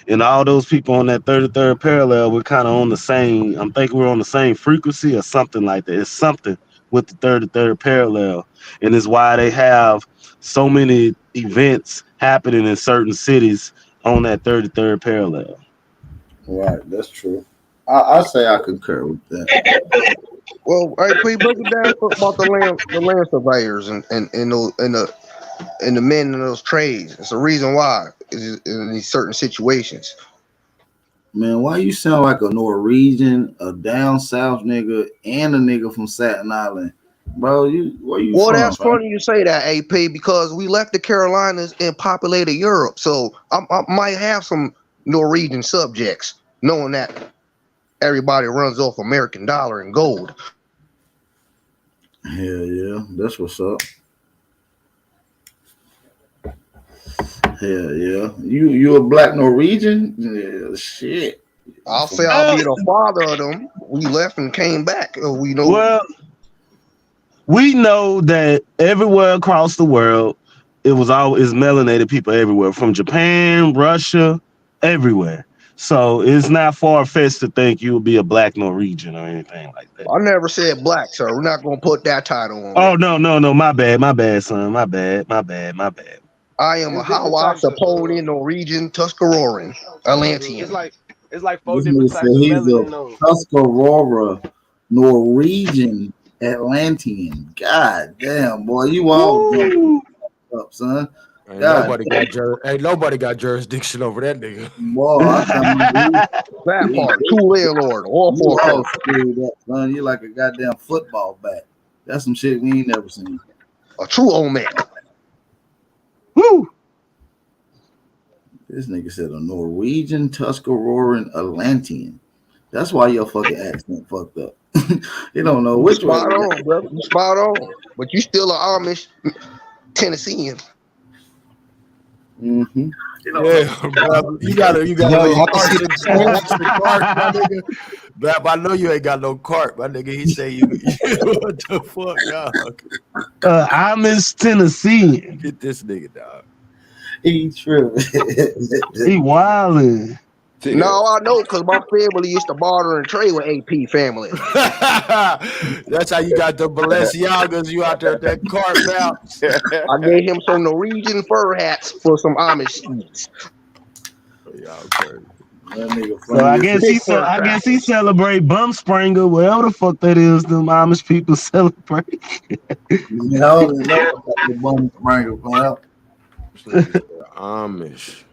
And all those people on that 33rd parallel, we're kind of on the same. I'm thinking we're on the same frequency or something like that. It's something with the 33rd parallel, and it's why they have so many events happening in certain cities on that 33rd parallel.
Right, that's true. I say I concur with that.
Well, hey, please break it down about the land surveyors and the men in those trades. It's a reason why is in these certain situations.
Man, why you sound like a Norwegian, a down south nigga, and a nigga from Staten Island, bro? You where you
Well,
from,
that's
fam?
funny you say that, AP, because we left the Carolinas and populated Europe. So I might have some Norwegian subjects, knowing that everybody runs off American dollar and gold.
Hell yeah, that's what's up. Hell yeah, you a black Norwegian? Yeah, shit. You
I'll say
from
I'll be the father of them. We left and came back. We know.
Well, we know that everywhere across the world, it was always melanated people everywhere, from Japan, Russia, everywhere. So it's not far fetched to think you would be a black Norwegian or anything like that.
I never said black, sir. We're not gonna put that title on
Oh
you.
no, my bad, son, my bad.
I am a
It's different
Hawa
types of
Saponian, Norwegian, Tuscaroran,
it's
Atlantean.
like four
this nigga
different
said
types of
he's a
melanin though.
Tuscarora Norwegian Atlantean. God damn, boy, you all jumped
Woo!
up, son.
Ain't
God
nobody got jurisdiction over that nigga.
boy, I found
That
you,
part, true landlord, all
you
four
all
corners.
screwed up, son. You like a goddamn football bat. That's some shit we ain't never seen.
A true Olmec.
Woo!
This nigga said a Norwegian Tuscaroran Atlantean. That's why your fucking accent fucked up. You don't know
You
which way
spot
to
on, brother. You spot on. But you still an Amish Tennessean.
Mm-hmm.
Yeah, bro. You got a
Yo,
little
y'all can
cart
see
in
the
electric
difference?
cart, my nigga. Bap, I know you ain't got no cart, my nigga. He say you what the fuck, dog?
I'm Miss Tennessee.
Get this nigga, dog.
He true.
He wildin'.
No, I know, cause my family used to barter and trade with AP family.
That's how you got the Balenciagas. You out there at that cart bounce.
I gave him some Norwegian fur hats for some Amish skis.
Y'all crazy.
That nigga
So
funny as
Big fur
I guess he
traffic.
celebrate Bumspringer, wherever the fuck that is. Them Amish people celebrate.
you know about the bum wrangle from out.
Amish.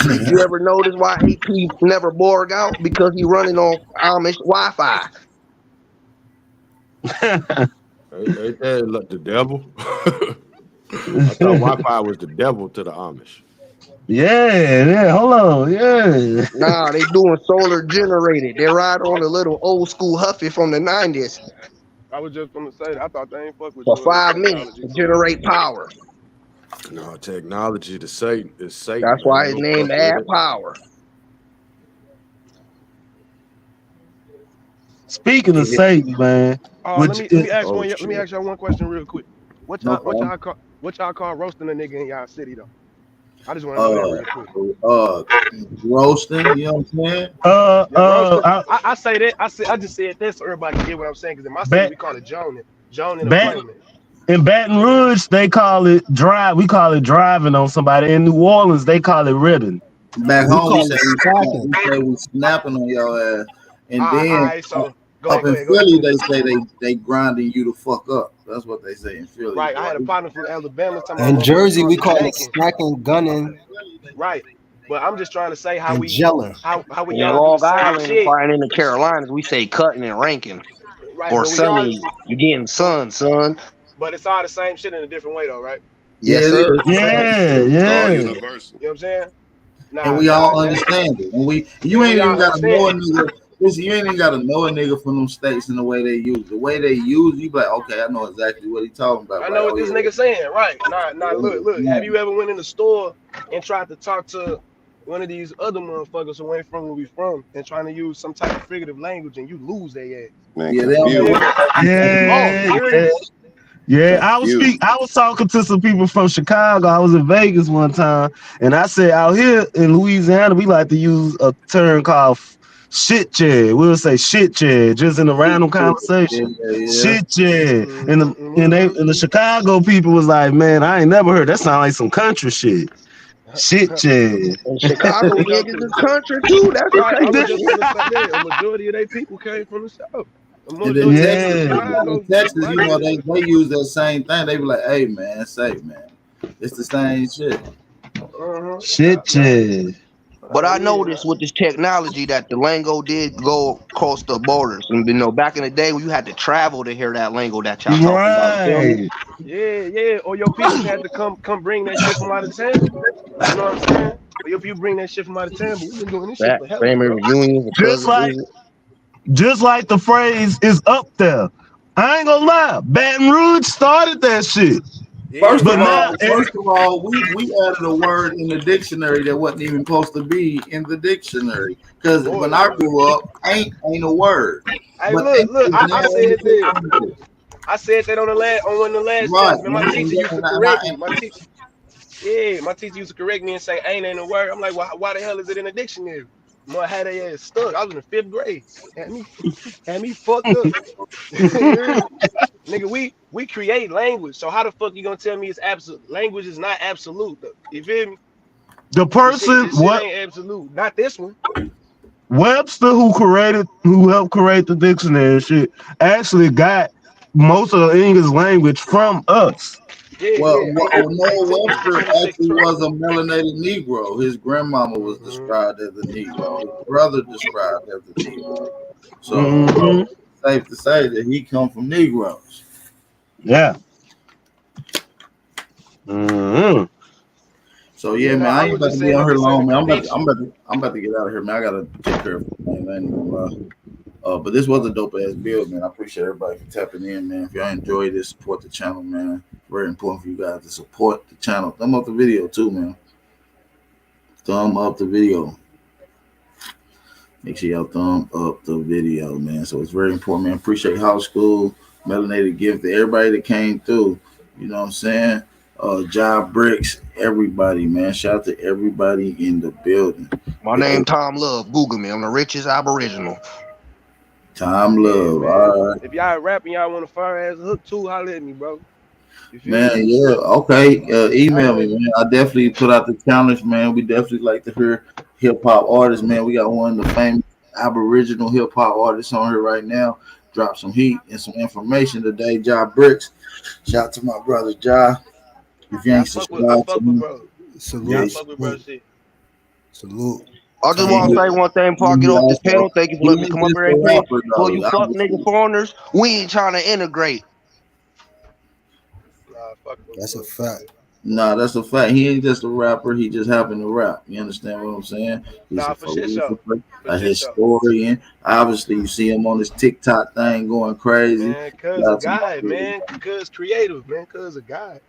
Did you ever notice why AP never borg out? Because he running on Amish Wi-Fi.
Ain't that like the devil? I thought Wi-Fi was the devil to the Amish.
Yeah, hold on, yeah.
Nah, they doing solar generated. They ride on a little old school Huffy from the 90s
I was just gonna say that. I thought they ain't fuck with
for
you in
5 minutes
technology
to
too.
generate power.
No, technology to Satan is Satan,
That's
man.
why
I
his
don't
name
fuck with
Add
it.
Power.
Speaking of Satan, man,
Let
which
me ask
Oh
one. Let me
shit.
ask y'all one question real quick. What
No
y'all what
problem.
y'all call what y'all call roasting a nigga in y'all city though? I just want to know that
Uh,
real quick.
uh, roasting. You know what I'm saying?
Yeah, roasting. I say that. I just said that so everybody can get what I'm saying. Because in my city
back
we call it joning, joning and
back
flaming.
in Baton Rouge, they call it drive. We call it driving on somebody. In New Orleans, they call it ribbon.
Back
We
home, we
call
say
it stacking.
we say we snapping on your ass, and
All
then
right. So go
up
ahead. Go
in
ahead. Go ahead.
Philly,
Finish
they
it.
say they grinding you the fuck up. That's what they say in Philly,
Right. I
boy.
had a partner from Alabama talking about
In
motherfuckers
Jersey,
called
we
it
call it
shanking.
stacking, gunning,
Right. But I'm just trying to say
and gelling.
how we
In
all do the
Long
same
Island and
shit.
probably in the Carolinas, we say cutting and ranking.
Right.
Or
But we all
sunny. You getting
but
sun, son.
but it's all the same shit in a different way though, right?
Yeah,
Yes,
it
sir.
is.
Yeah,
It's all
yeah.
universal.
You know what I'm saying?
And
Nah,
we
nah,
all
that's
understand it. And you
and
ain't
we
even
all
gotta
understand
know a
it.
nigga. Listen, you ain't even gotta know a nigga from them states and the way they use it. The way they use it, you be like, okay, I know exactly what he talking about.
I
Like,
know what
oh
this
yeah,
nigga saying, right? Nah, look.
yeah.
Have you ever went in the store and tried to talk to one of these other motherfuckers who ain't from where we from and trying to use some type of figurative language and you lose their ass?
Man,
Yeah, they don't
You
know
feel
what
confused.
me?
the
Oh,
Yeah, yeah,
serious?
yeah.
Confused.
I was talking to some people from Chicago. I was in Vegas one time, and I said out here in Louisiana, we like to use a term called shit yeah. We'll say shit yeah, just in a random
yeah,
conversation.
yeah.
Shit yeah.
Mm-hmm.
And the Chicago people was like, man, I ain't never heard that sound like some country shit. Shit yeah.
And Chicago
You know,
niggas is country too. That's
right? I was
okay.
just gonna say that a majority of they people came from the south. A
And then
majority of
Texas,
people in
Yeah.
down in
Chicago
Texas, you know,
migrated.
they use that same thing. They be like, hey man, say man, it's the same shit.
Yeah,
Shit
yeah.
yeah.
But I
Yeah.
noticed with this technology that the lingo did go across the borders. And back in the day when you had to travel to hear that lingo that y'all talking about. You feel me?
Right.
Yeah. Or your peoples had to come bring that shit from out of town. You know what I'm saying? Or your people bring that shit from out of town, but we've been doing this shit
That
for hella,
family
bro.
reunions and
Just
cousin
like
visits.
the phrase is up there. I ain't gonna lie, Baton Rouge started that shit.
Yeah,
But
yeah.
now,
We added a word in the dictionary that wasn't even supposed to be in the dictionary. Because when I
Bullshit.
grew up, ain't a word.
Hey,
But ain't
look.
is
I
now in
said
the
that.
dictionary.
I said that on the last on one of the last
Right.
shows, man. My teacher used to
And
correct me. My teacher used to correct me and say ain't a word. I'm like, why the hell is it in the dictionary? More had their ass stuck. I was in the fifth grade. Had me fucked up. You hear me? Nigga, we create language. So how the fuck you gonna tell me it's absolute? Language is not absolute. Though. You feel me?
the person
This shit ain't absolute. Not this one.
Webster, who helped create the dictionary and shit, actually got most of the English language from us.
well,
Yeah.
Noah Webster
1826
actually
term.
was a melanated Negro. His grandmama was
Mm-hmm.
described as a Negro. His brother described as a Negro. So
Hmm.
safe to say that he come from Negroes.
Yeah. Hmm.
So yeah,
Yeah, no,
man, I
I
ain't
was
about
just
to be
saying
on
that
here
to say the
long, man.
connection.
I'm about to get out of here, man. I gotta take care of things. I ain't gonna lie. But this was a dope ass build, man. I appreciate everybody for tapping in, man. If y'all enjoy this, support the channel, man. Very important for you guys to support the channel. Thumb up the video too, man. Thumb up the video. Make sure y'all thumb up the video, man. So it's very important, man. Appreciate House School, Melanated Gift, to everybody that came through. You know what I'm saying? Job Bricks, everybody, man. Shout out to everybody in the building.
My name Tom Love. Google me. I'm the richest Aboriginal.
Time Love.
man.
All right.
If y'all rapping, y'all want a fire ass hook too, holler at me, bro. You feel
Man,
me?
yeah, okay. Email
Holla
me,
at me.
man. I definitely put out the challenge, man. We definitely like to hear hip hop artists, man. We got one of the famous Aboriginal hip hop artists on here right now. Drop some heat and some information today. Job Bricks. Shout out to my brother Ja. If you
Yeah, I
ain't
fuck
subscribed to
with
him,
bro. Yeah,
yeah,
I
Salute,
fuck with bro
salute,
shit.
salute.
I just
he,
want to say
Yeah.
one thing before I get off this
also
panel. Thank you for
he
letting me
ain't
come up
just
here
a
and preach.
rapper
For you
though.
fuck nigga
Obviously.
foreigners, we ain't trying to integrate.
Nah, fuck with
That's a
bro.
fact.
Nah, that's a fact. He ain't just a rapper. He just happened to rap. You understand what I'm saying? He's
Nah,
a
for shit show.
philosopher,
For
a
shit show.
historian. Obviously, you see him on this TikTok thing going crazy.
Man, cuz
Shout
a
out to my
guy,
brother.
man. Cuz creative, man. Cuz a guy.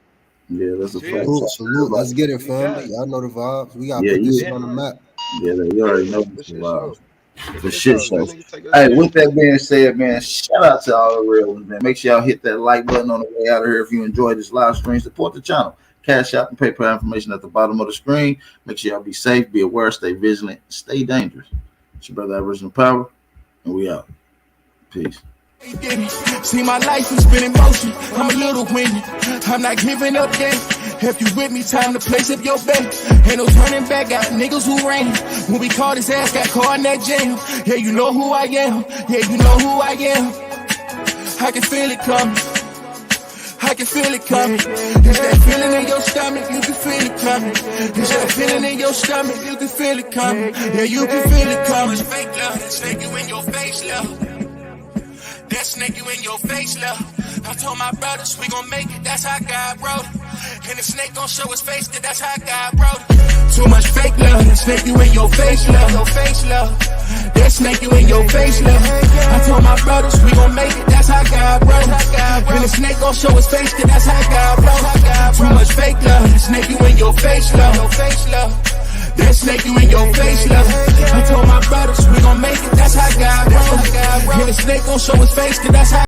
Yeah,
You
that's a
feel
fact.
me?
Salute,
Shout out to
salute. Let's
everybody.
get it,
He a
family.
guy.
Y'all know the vibes. We gotta
Yeah,
put this
you.
shit
Yeah.
on the map.
Yeah, you already know
For
this
shit
vibes.
show. For
For
shit
shit
show. Let
show.
niggas take us
Hey,
serious.
with that being said, man, shout out to all the real ones, man. Make sure y'all hit that like button on the way out of here if you enjoyed this live stream. Support the channel. Cash out and PayPal information at the bottom of the screen. Make sure y'all be safe, be aware, stay vigilant, stay dangerous. It's your brother Aboriginal Power, and we out. Peace.
See, my life has been in motion. I'm a little windy. I'm not giving up yet. If you with me, time to place up your bet. Ain't no turning back. Got niggas who ran. When we caught his ass, got caught in that jam. Yeah, you know who I am. Yeah, you know who I am. I can feel it coming. I can feel it coming. It's that feeling in your stomach, you can feel it coming. It's that feeling in your stomach, you can feel it coming. Yeah, you can feel it coming. Fake love, that snake you in your face, love. That snake you in your face, love. I told my brothers we gon' make it, that's how God wrote it. And the snake gon' show his face, cause that's how God wrote it. Too much fake love, that snake you in your face, love. Your face, love. That snake you in your face, love. I told my brothers we gon' make it, that's how God wrote it. And the snake gon' show his face, cause that's how God wrote it. Too much fake love, that snake you in your face, love. Your face, love. That snake you in your face, love. I told my brothers we gon' make it, that's how God wrote it. And the snake gon' show his face, cause that's how